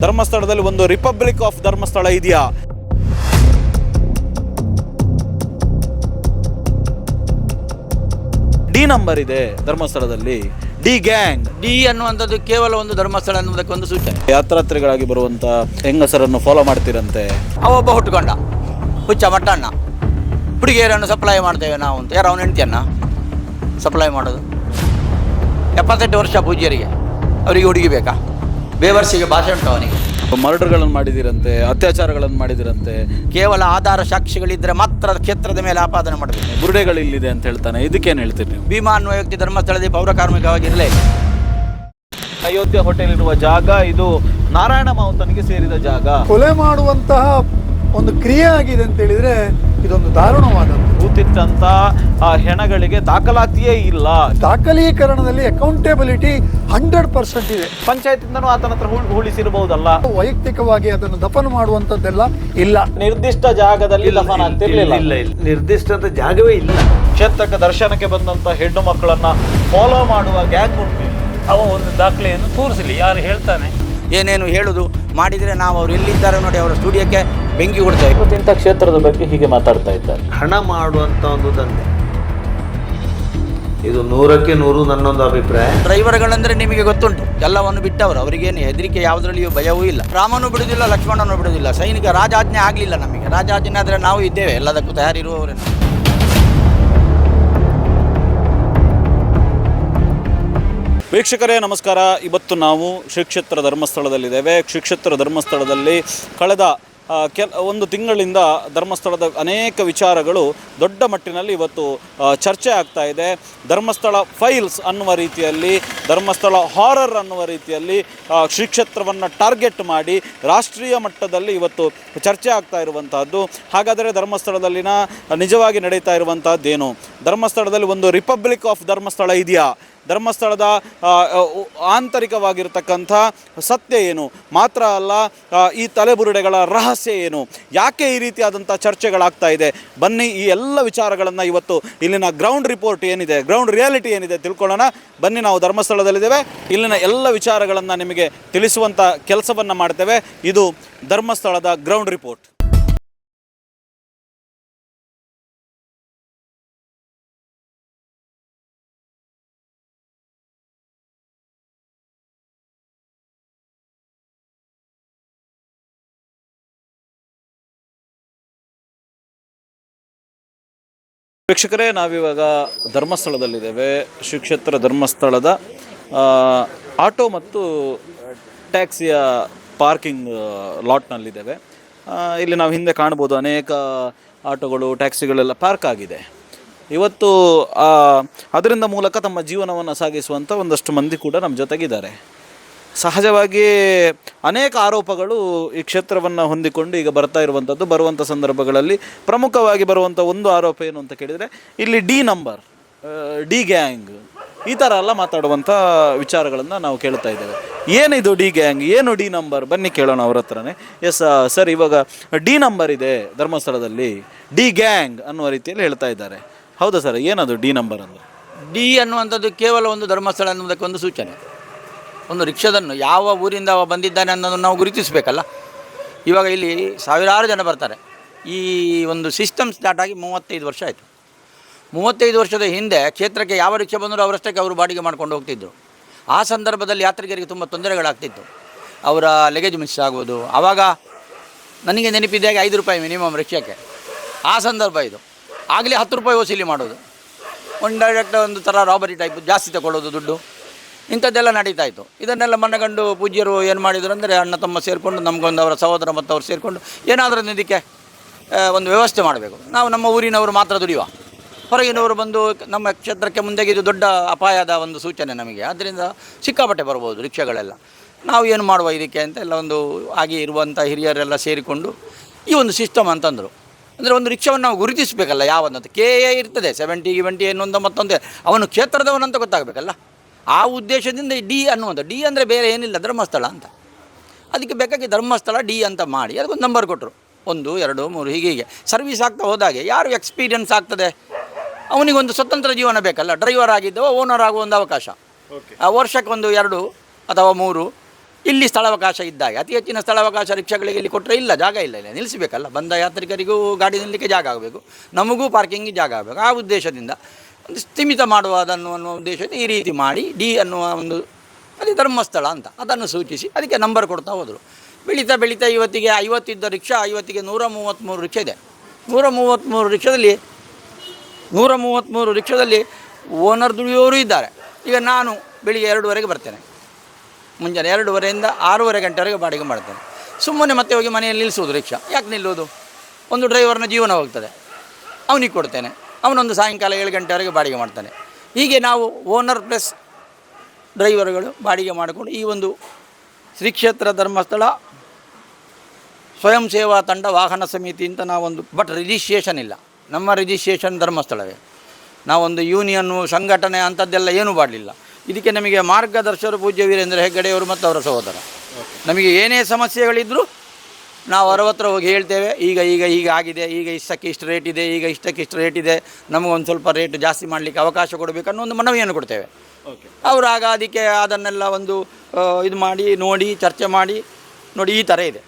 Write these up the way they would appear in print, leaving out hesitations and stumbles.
ಧರ್ಮಸ್ಥಳದಲ್ಲಿ ಒಂದು republic of Dharmasthala ಇದೆಯಾ? ಡಿ ನಂಬರ್ ಇದೆ ಧರ್ಮಸ್ಥಳದಲ್ಲಿ. D gang. ಡಿ ಅನ್ನುವಂಥದ್ದು ಕೇವಲ ಒಂದು ಧರ್ಮಸ್ಥಳ ಅನ್ನುವುದಕ್ಕೆ ಒಂದು ಸೂಚನೆ. ಯಾತ್ರಾರ್ಥಿಗಳಾಗಿ ಬರುವಂತ ಹೆಂಗಸರನ್ನು ಫಾಲೋ ಮಾಡ್ತೀರಂತೆ. ಅವೊಬ್ಬ ಹುಟ್ಟುಕೊಂಡ ಹುಚ್ಚ ಮಟ್ಟಣ್ಣ, ಹುಡುಗಿಯರನ್ನು ಸಪ್ಲೈ ಮಾಡ್ತೇವೆ ನಾವು ಅಂತ. ಯಾರು ಅವನ ಹೆಂಡತಿಯನ್ನ ಸಪ್ಲೈ ಮಾಡೋದು? 78 ವರ್ಷ ಪೂಜ್ಯರಿಗೆ, ಅವರಿಗೆ ಹುಡುಗಿ ಬೇಕಾ? ಬೇವರ್ಸಿಗೆ ಭಾಷೆ ಉಂಟು ಅವನಿಗೆ. ಮರ್ಡರ್ಗಳನ್ನು ಮಾಡಿದಿರಂತೆ, ಅತ್ಯಾಚಾರಗಳನ್ನು ಮಾಡಿದಿರಂತೆ. ಕೇವಲ ಆಧಾರ ಸಾಕ್ಷಿಗಳಿದ್ದರೆ ಮಾತ್ರ ಕ್ಷೇತ್ರದ ಮೇಲೆ ಆಪಾದನೆ ಮಾಡಬೇಕು. ಬುರುಡೆಗಳಿಲ್ಲಿದೆ ಅಂತ ಹೇಳ್ತಾನೆ, ಇದಕ್ಕೇನು ಹೇಳ್ತೀರಿ ನೀವು? ಭೀಮಾ ಅನ್ನುವ ವ್ಯಕ್ತಿ ಧರ್ಮಸ್ಥಳದಲ್ಲಿ ಪೌರ ಕಾರ್ಮಿಕವಾಗಿರಲೇ. ಅಯೋಧ್ಯೆ ಹೋಟೆಲ್ ಇರುವ ಜಾಗ ಇದು ನಾರಾಯಣ ಮಾವುತನಿಗೆ ಸೇರಿದ ಜಾಗ. ಕೊಲೆ ಮಾಡುವಂತಹ ಒಂದು ಕ್ರಿಯೆ ಆಗಿದೆ ಅಂತ ಹೇಳಿದ್ರೆ ಇದೊಂದು ದಾರುಣವಾದದ್ದು. ಕೂತಿಟ್ಟಂತ ಹೆಣಗಳಿಗೆ ದಾಖಲಾತಿಯೇ ಇಲ್ಲ. ದಾಖಲೀಕರಣದಲ್ಲಿ ಅಕೌಂಟೇಬಿಲಿಟಿ 100% ಇದೆ. ಪಂಚಾಯತಿಂದನೂ ಆತನ ಹತ್ರ ಉಳಿಸಿರಬಹುದಲ್ಲ. ವೈಯಕ್ತಿಕವಾಗಿ ಅದನ್ನು ದಫನ್ ಮಾಡುವಂತದ್ದೆಲ್ಲ ಇಲ್ಲ. ನಿರ್ದಿಷ್ಟ ಜಾಗದಲ್ಲಿ ದಫನ್ ಆಗ್ತಿರ್ಲಿಲ್ಲ. ನಿರ್ದಿಷ್ಟ ಜಾಗವೇ ಇಲ್ಲ. ಕ್ಷೇತ್ರಕ್ಕೆ ದರ್ಶನಕ್ಕೆ ಬಂದಂತ ಹೆಣ್ಣು ಮಕ್ಕಳನ್ನ ಫಾಲೋ ಮಾಡುವ ಗ್ಯಾಂಗ್ ಉಂಟು. ಅವ ಒಂದು ದಾಖಲೆಯನ್ನು ತೋರಿಸಲಿ, ಯಾರು ಹೇಳ್ತಾನೆ? ಏನೇನು ಹೇಳುದು ಮಾಡಿದರೆ ನಾವು ಅವ್ರು ಎಲ್ಲಿದ್ದಾರೆ ನೋಡಿ ಅವರ ಸ್ಟುಡಿಯೋಕ್ಕೆ ಬೆಂಕಿ ಕೊಡ್ತೇವೆ. ಇಂಥ ಕ್ಷೇತ್ರದ ಬಗ್ಗೆ ಹೀಗೆ ಮಾತಾಡ್ತಾ ಇದ್ದಾರೆ. ಹಣ ಮಾಡುವಂತ ಒಂದು ದಂಧೆ ಇದು 100ಕ್ಕೆ 100 ನನ್ನೊಂದು ಅಭಿಪ್ರಾಯ. ಡ್ರೈವರ್ಗಳಂದ್ರೆ ನಿಮಗೆ ಗೊತ್ತುಂಟು, ಎಲ್ಲವನ್ನು ಬಿಟ್ಟವರು, ಅವರಿಗೇನು ಹೆದರಿಕೆ ಯಾವುದರಲ್ಲಿಯೂ ಭಯವೂ ಇಲ್ಲ. ರಾಮನು ಬಿಡುವುದಿಲ್ಲ, ಲಕ್ಷ್ಮಣನು ಬಿಡುವುದಿಲ್ಲ. ಸೈನಿಕ ರಾಜಾಜ್ಞೆ ಆಗಲಿಲ್ಲ ನಮಗೆ. ರಾಜಾಜ್ಞೆ ಆದರೆ ನಾವು ಇದ್ದೇವೆ, ಎಲ್ಲದಕ್ಕೂ ತಯಾರಿರುವವರನ್ನು. ವೀಕ್ಷಕರೇ ನಮಸ್ಕಾರ. ಇವತ್ತು ನಾವು ಶ್ರೀ ಕ್ಷೇತ್ರ ಧರ್ಮಸ್ಥಳದಲ್ಲಿದ್ದೇವೆ. ಶ್ರೀ ಕ್ಷೇತ್ರ ಧರ್ಮಸ್ಥಳದಲ್ಲಿ ಕಳೆದ ಒಂದು ತಿಂಗಳಿಂದ ಧರ್ಮಸ್ಥಳದ ಅನೇಕ ವಿಚಾರಗಳು ದೊಡ್ಡ ಮಟ್ಟಿನಲ್ಲಿ ಇವತ್ತು ಚರ್ಚೆ ಆಗ್ತಾ ಇದೆ. ಧರ್ಮಸ್ಥಳ ಫೈಲ್ಸ್ ಅನ್ನುವ ರೀತಿಯಲ್ಲಿ, ಧರ್ಮಸ್ಥಳ ಹಾರರ್ ಅನ್ನುವ ರೀತಿಯಲ್ಲಿ ಶ್ರೀ ಕ್ಷೇತ್ರವನ್ನು ಟಾರ್ಗೆಟ್ ಮಾಡಿ ರಾಷ್ಟ್ರೀಯ ಮಟ್ಟದಲ್ಲಿ ಇವತ್ತು ಚರ್ಚೆ ಆಗ್ತಾ ಇರುವಂತಹದ್ದು. ಹಾಗಾದರೆ ಧರ್ಮಸ್ಥಳದಲ್ಲಿನ ನಿಜವಾಗಿ ನಡೀತಾ ಇರುವಂತಹದ್ದೇನು? ಧರ್ಮಸ್ಥಳದಲ್ಲಿ ಒಂದು ರಿಪಬ್ಲಿಕ್ ಆಫ್ ಧರ್ಮಸ್ಥಳ ಇದೆಯಾ? ಧರ್ಮಸ್ಥಳದ ಆಂತರಿಕವಾಗಿರ್ತಕ್ಕಂಥ ಸತ್ಯ ಏನು? ಮಾತ್ರ ಅಲ್ಲ, ಈ ತಲೆಬುರುಡೆಗಳ ರಹಸ್ಯ ಏನು? ಯಾಕೆ ಈ ರೀತಿಯಾದಂಥ ಚರ್ಚೆಗಳಾಗ್ತಾ ಇದೆ? ಬನ್ನಿ ಈ ಎಲ್ಲ ವಿಚಾರಗಳನ್ನು ಇವತ್ತು ಇಲ್ಲಿನ ಗ್ರೌಂಡ್ ರಿಪೋರ್ಟ್ ಏನಿದೆ, ಗ್ರೌಂಡ್ ರಿಯಾಲಿಟಿ ಏನಿದೆ ತಿಳ್ಕೊಳ್ಳೋಣ. ಬನ್ನಿ, ನಾವು ಧರ್ಮಸ್ಥಳದಲ್ಲಿದ್ದೇವೆ. ಇಲ್ಲಿನ ಎಲ್ಲ ವಿಚಾರಗಳನ್ನು ನಿಮಗೆ ತಿಳಿಸುವಂಥ ಕೆಲಸವನ್ನು ಮಾಡ್ತೇವೆ. ಇದು ಧರ್ಮಸ್ಥಳದ ಗ್ರೌಂಡ್ ರಿಪೋರ್ಟ್. ವೀಕ್ಷಕರೇ, ನಾವಿವಾಗ ಧರ್ಮಸ್ಥಳದಲ್ಲಿದ್ದೇವೆ. ಶ್ರೀ ಕ್ಷೇತ್ರ ಧರ್ಮಸ್ಥಳದ ಆಟೋ ಮತ್ತು ಟ್ಯಾಕ್ಸಿಯ ಪಾರ್ಕಿಂಗ್ ಲಾಟ್ನಲ್ಲಿದ್ದೇವೆ. ಇಲ್ಲಿ ನಾವು ಹಿಂದೆ ಕಾಣ್ಬೋದು, ಅನೇಕ ಆಟೋಗಳು, ಟ್ಯಾಕ್ಸಿಗಳೆಲ್ಲ ಪಾರ್ಕ್ ಆಗಿದೆ. ಇವತ್ತು ಅದರಿಂದ ಮೂಲಕ ತಮ್ಮ ಜೀವನವನ್ನು ಸಾಗಿಸುವಂಥ ಒಂದಷ್ಟು ಮಂದಿ ಕೂಡ ನಮ್ಮ ಜೊತೆಗಿದ್ದಾರೆ. ಸಹಜವಾಗಿ ಅನೇಕ ಆರೋಪಗಳು ಈ ಕ್ಷೇತ್ರವನ್ನು ಹೊಂದಿಕೊಂಡು ಈಗ ಬರ್ತಾ ಇರುವಂಥದ್ದು. ಬರುವಂಥ ಸಂದರ್ಭಗಳಲ್ಲಿ ಪ್ರಮುಖವಾಗಿ ಬರುವಂಥ ಒಂದು ಆರೋಪ ಏನು ಅಂತ ಕೇಳಿದರೆ, ಇಲ್ಲಿ ಡಿ ನಂಬರ್, ಡಿ ಗ್ಯಾಂಗ್, ಈ ಥರ ಎಲ್ಲ ಮಾತಾಡುವಂಥ ವಿಚಾರಗಳನ್ನು ನಾವು ಕೇಳ್ತಾ ಇದ್ದೇವೆ. ಏನಿದು ಡಿ ಗ್ಯಾಂಗ್, ಏನು ಡಿ ನಂಬರ್? ಬನ್ನಿ ಕೇಳೋಣ ಅವ್ರ ಹತ್ರನೇ. ಎಸ್ ಸರ್, ಇವಾಗ ಡಿ ನಂಬರ್ ಇದೆ ಧರ್ಮಸ್ಥಳದಲ್ಲಿ, ಡಿ ಗ್ಯಾಂಗ್ ಅನ್ನುವ ರೀತಿಯಲ್ಲಿ ಹೇಳ್ತಾ ಇದ್ದಾರೆ. ಹೌದಾ ಸರ್? ಏನದು ಡಿ ನಂಬರ್ ಅಂದರೆ? ಡಿ ಅನ್ನುವಂಥದ್ದು ಕೇವಲ ಒಂದು ಧರ್ಮಸ್ಥಳ ಅನ್ನುವುದಕ್ಕೆ ಒಂದು ಸೂಚನೆ. ಒಂದು ರಿಕ್ಷಾದನ್ನು ಯಾವ ಊರಿಂದ ಅವ ಬಂದಿದ್ದಾನೆ ಅನ್ನೋದನ್ನು ನಾವು ಗುರುತಿಸಬೇಕಲ್ಲ. ಇವಾಗ ಇಲ್ಲಿ ಸಾವಿರಾರು ಜನ ಬರ್ತಾರೆ. ಈ ಒಂದು ಸಿಸ್ಟಮ್ ಸ್ಟಾರ್ಟ್ ಆಗಿ 35 ವರ್ಷ ಆಯಿತು. 35 ವರ್ಷದ ಹಿಂದೆ ಕ್ಷೇತ್ರಕ್ಕೆ ಯಾವ ರಿಕ್ಷಾ ಬಂದರೂ ಅವರಷ್ಟಕ್ಕೆ ಅವರು ಬಾಡಿಗೆ ಮಾಡ್ಕೊಂಡು ಹೋಗ್ತಿದ್ದರು. ಆ ಸಂದರ್ಭದಲ್ಲಿ ಯಾತ್ರಿಕರಿಗೆ ತುಂಬ ತೊಂದರೆಗಳಾಗ್ತಿತ್ತು. ಅವರ ಲಗೇಜ್ ಮಿಸ್ ಆಗ್ಬೋದು. ಆವಾಗ ನನಗೆ ನೆನಪಿದ್ದಾಗೆ 5 ರೂಪಾಯಿ ಮಿನಿಮಮ್ ರಿಕ್ಷಾಕ್ಕೆ. ಆ ಸಂದರ್ಭ ಇದು. ಆಗಲೇ 10 ರೂಪಾಯಿ ವಸೂಲಿ ಮಾಡೋದು, ಒಂದು ಡೈರೆಕ್ಟ್ ಒಂದು ಥರ ರಾಬರಿ ಟೈಪ್, ಜಾಸ್ತಿ ತಗೊಳ್ಳೋದು ದುಡ್ಡು, ಇಂಥದ್ದೆಲ್ಲ ನಡೀತಾ ಇತ್ತು. ಇದನ್ನೆಲ್ಲ ಮನಗಂಡು ಪೂಜ್ಯರು ಏನು ಮಾಡಿದರು ಅಂದರೆ, ಅಣ್ಣ ತಮ್ಮ ಸೇರಿಕೊಂಡು, ನಮಗೊಂದು ಅವರ ಸಹೋದರ ಮತ್ತು ಅವ್ರು ಸೇರಿಕೊಂಡು ಏನಾದರೂ ಇದಕ್ಕೆ ಒಂದು ವ್ಯವಸ್ಥೆ ಮಾಡಬೇಕು. ನಾವು ನಮ್ಮ ಊರಿನವರು ಮಾತ್ರ ದುಡಿಯುವ, ಹೊರಗಿನವರು ಬಂದು ನಮ್ಮ ಕ್ಷೇತ್ರಕ್ಕೆ ಮುಂದೆಗೆ ಇದು ದೊಡ್ಡ ಅಪಾಯದ ಒಂದು ಸೂಚನೆ ನಮಗೆ. ಆದ್ದರಿಂದ ಸಿಕ್ಕಾಪಟ್ಟೆ ಬರ್ಬೋದು ರಿಕ್ಷಾಗಳೆಲ್ಲ. ನಾವು ಏನು ಮಾಡುವ ಇದಕ್ಕೆ ಅಂತ ಎಲ್ಲ ಒಂದು ಆಗಿ ಇರುವಂಥ ಹಿರಿಯರೆಲ್ಲ ಸೇರಿಕೊಂಡು ಈ ಒಂದು ಸಿಸ್ಟಮ್ ಅಂತಂದರು. ಅಂದರೆ ಒಂದು ರಿಕ್ಷಾವನ್ನು ನಾವು ಗುರುತಿಸಬೇಕಲ್ಲ ಯಾವಂತ. ಕೆ ಎ ಇರ್ತದೆ, 70 70 ಏನೊಂದು ಮತ್ತೊಂದೇ, ಅವನು ಕ್ಷೇತ್ರದವನಂತ ಗೊತ್ತಾಗಬೇಕಲ್ಲ. ಆ ಉದ್ದೇಶದಿಂದ ಡಿ ಅನ್ನುವಂಥ, ಡಿ ಅಂದರೆ ಬೇರೆ ಏನಿಲ್ಲ, ಧರ್ಮಸ್ಥಳ ಅಂತ. ಅದಕ್ಕೆ ಬೇಕಾಗಿ ಧರ್ಮಸ್ಥಳ ಡಿ ಅಂತ ಮಾಡಿ ಅದಕ್ಕೊಂದು ನಂಬರ್ ಕೊಟ್ಟರು. 1 2 3 ಹೀಗೆ ಸರ್ವಿಸ್ ಆಗ್ತಾ ಹೋದಾಗೆ ಯಾರು ಎಕ್ಸ್ಪೀರಿಯನ್ಸ್ ಆಗ್ತದೆ ಅವನಿಗೊಂದು ಸ್ವತಂತ್ರ ಜೀವನ ಬೇಕಲ್ಲ. ಡ್ರೈವರ್ ಆಗಿದ್ದವ ಓನರ್ ಆಗುವ ಒಂದು ಅವಕಾಶ. ವರ್ಷಕ್ಕೆ 1 2 ಅಥವಾ 3 ಇಲ್ಲಿ ಸ್ಥಳಾವಕಾಶ ಇದ್ದಾಗ ಅತಿ ಹೆಚ್ಚಿನ ಸ್ಥಳಾವಕಾಶ ರಿಕ್ಷಾಗಳಿಗೆ ಇಲ್ಲಿ ಕೊಟ್ಟರೆ ಇಲ್ಲ, ಜಾಗ ಇಲ್ಲ, ಇಲ್ಲ ನಿಲ್ಲಿಸಬೇಕಲ್ಲ. ಬಂದ ಯಾತ್ರಿಕರಿಗೂ ಗಾಡಿ ನಿಲ್ಲಲಿಕ್ಕೆ ಜಾಗ ಆಗಬೇಕು, ನಮಗೂ ಪಾರ್ಕಿಂಗಿಗೆ ಜಾಗ ಆಗಬೇಕು. ಆ ಉದ್ದೇಶದಿಂದ ಒಂದು ಸ್ಥಿಮಿತ ಮಾಡುವ ಅದನ್ನು ಅನ್ನುವ ಉದ್ದೇಶದಿಂದ ಈ ರೀತಿ ಮಾಡಿ ಡಿ ಅನ್ನುವ ಒಂದು ಅಲ್ಲಿ ಧರ್ಮಸ್ಥಳ ಅಂತ ಅದನ್ನು ಸೂಚಿಸಿ ಅದಕ್ಕೆ ನಂಬರ್ ಕೊಡ್ತಾ ಹೋದರು. ಬೆಳೀತಾ ಬೆಳೀತಾ ಇವತ್ತಿಗೆ 50 ಇದ್ದ ರಿಕ್ಷಾ ಇವತ್ತಿಗೆ 133 ರಿಕ್ಷಾ ಇದೆ. 133 ರಿಕ್ಷಾದಲ್ಲಿ ಓನರ್ ದುಡಿಯೋರು ಇದ್ದಾರೆ. ಈಗ ನಾನು ಬೆಳಿಗ್ಗೆ 2:30ಗೆ ಬರ್ತೇನೆ, ಮುಂಜಾನೆ 2:30ಯಿಂದ 6:30 ಗಂಟೆವರೆಗೆ ಬಾಡಿಗೆ ಮಾಡ್ತೇನೆ. ಸುಮ್ಮನೆ ಮತ್ತೆ ಹೋಗಿ ಮನೆಯಲ್ಲಿ ನಿಲ್ಲಿಸೋದು ರಿಕ್ಷಾ. ಯಾಕೆ ನಿಲ್ಲೋದು? ಒಂದು ಡ್ರೈವರ್ನ ಜೀವನ ಹೋಗ್ತದೆ, ಅವನಿಗೆ ಕೊಡ್ತೇನೆ, ಅವನೊಂದು ಸಾಯಂಕಾಲ 7 ಗಂಟೆವರೆಗೆ ಬಾಡಿಗೆ ಮಾಡ್ತಾನೆ. ಹೀಗೆ ನಾವು ಓನರ್ ಪ್ಲಸ್ ಡ್ರೈವರ್ಗಳು ಬಾಡಿಗೆ ಮಾಡಿಕೊಂಡು ಈ ಒಂದು ಶ್ರೀ ಕ್ಷೇತ್ರ ಧರ್ಮಸ್ಥಳ ಸ್ವಯಂ ಸೇವಾ ತಂಡ ವಾಹನ ಸಮಿತಿ ಅಂತ ನಾವೊಂದು, ಬಟ್ ರಿಜಿಸ್ಟ್ರೇಷನ್ ಇಲ್ಲ, ನಮ್ಮ ರಿಜಿಸ್ಟ್ರೇಷನ್ ಧರ್ಮಸ್ಥಳವೇ. ನಾವೊಂದು ಯೂನಿಯನ್ನು ಸಂಘಟನೆ ಅಂಥದ್ದೆಲ್ಲ ಏನೂ ಮಾಡಲಿಲ್ಲ. ಇದಕ್ಕೆ ನಮಗೆ ಮಾರ್ಗದರ್ಶಕರು ಪೂಜ್ಯ ವೀರೇಂದ್ರ ಹೆಗ್ಗಡೆಯವರು ಮತ್ತು ಅವರ ಸಹೋದರ. ನಮಗೆ ಏನೇ ಸಮಸ್ಯೆಗಳಿದ್ದರೂ ನಾವು ಅವರ ಹತ್ರ ಹೋಗಿ ಹೇಳ್ತೇವೆ, ಈಗ ಆಗಿದೆ, ಈಗ ಇಷ್ಟಕ್ಕೆ ಇಷ್ಟು ರೇಟ್ ಇದೆ, ಈಗ ಇಷ್ಟಕ್ಕೆ ಇಷ್ಟು ರೇಟ್ ಇದೆ, ನಮಗೊಂದು ಸ್ವಲ್ಪ ರೇಟ್ ಜಾಸ್ತಿ ಮಾಡಲಿಕ್ಕೆ ಅವಕಾಶ ಕೊಡಬೇಕು ಅನ್ನೋ ಒಂದು ಮನವಿಯನ್ನು ಕೊಡ್ತೇವೆ. ಅವರಾಗ ಅದಕ್ಕೆ ಅದನ್ನೆಲ್ಲ ಒಂದು ಇದು ಮಾಡಿ ನೋಡಿ ಚರ್ಚೆ ಮಾಡಿ ನೋಡಿ ಈ ಥರ ಇದೆ.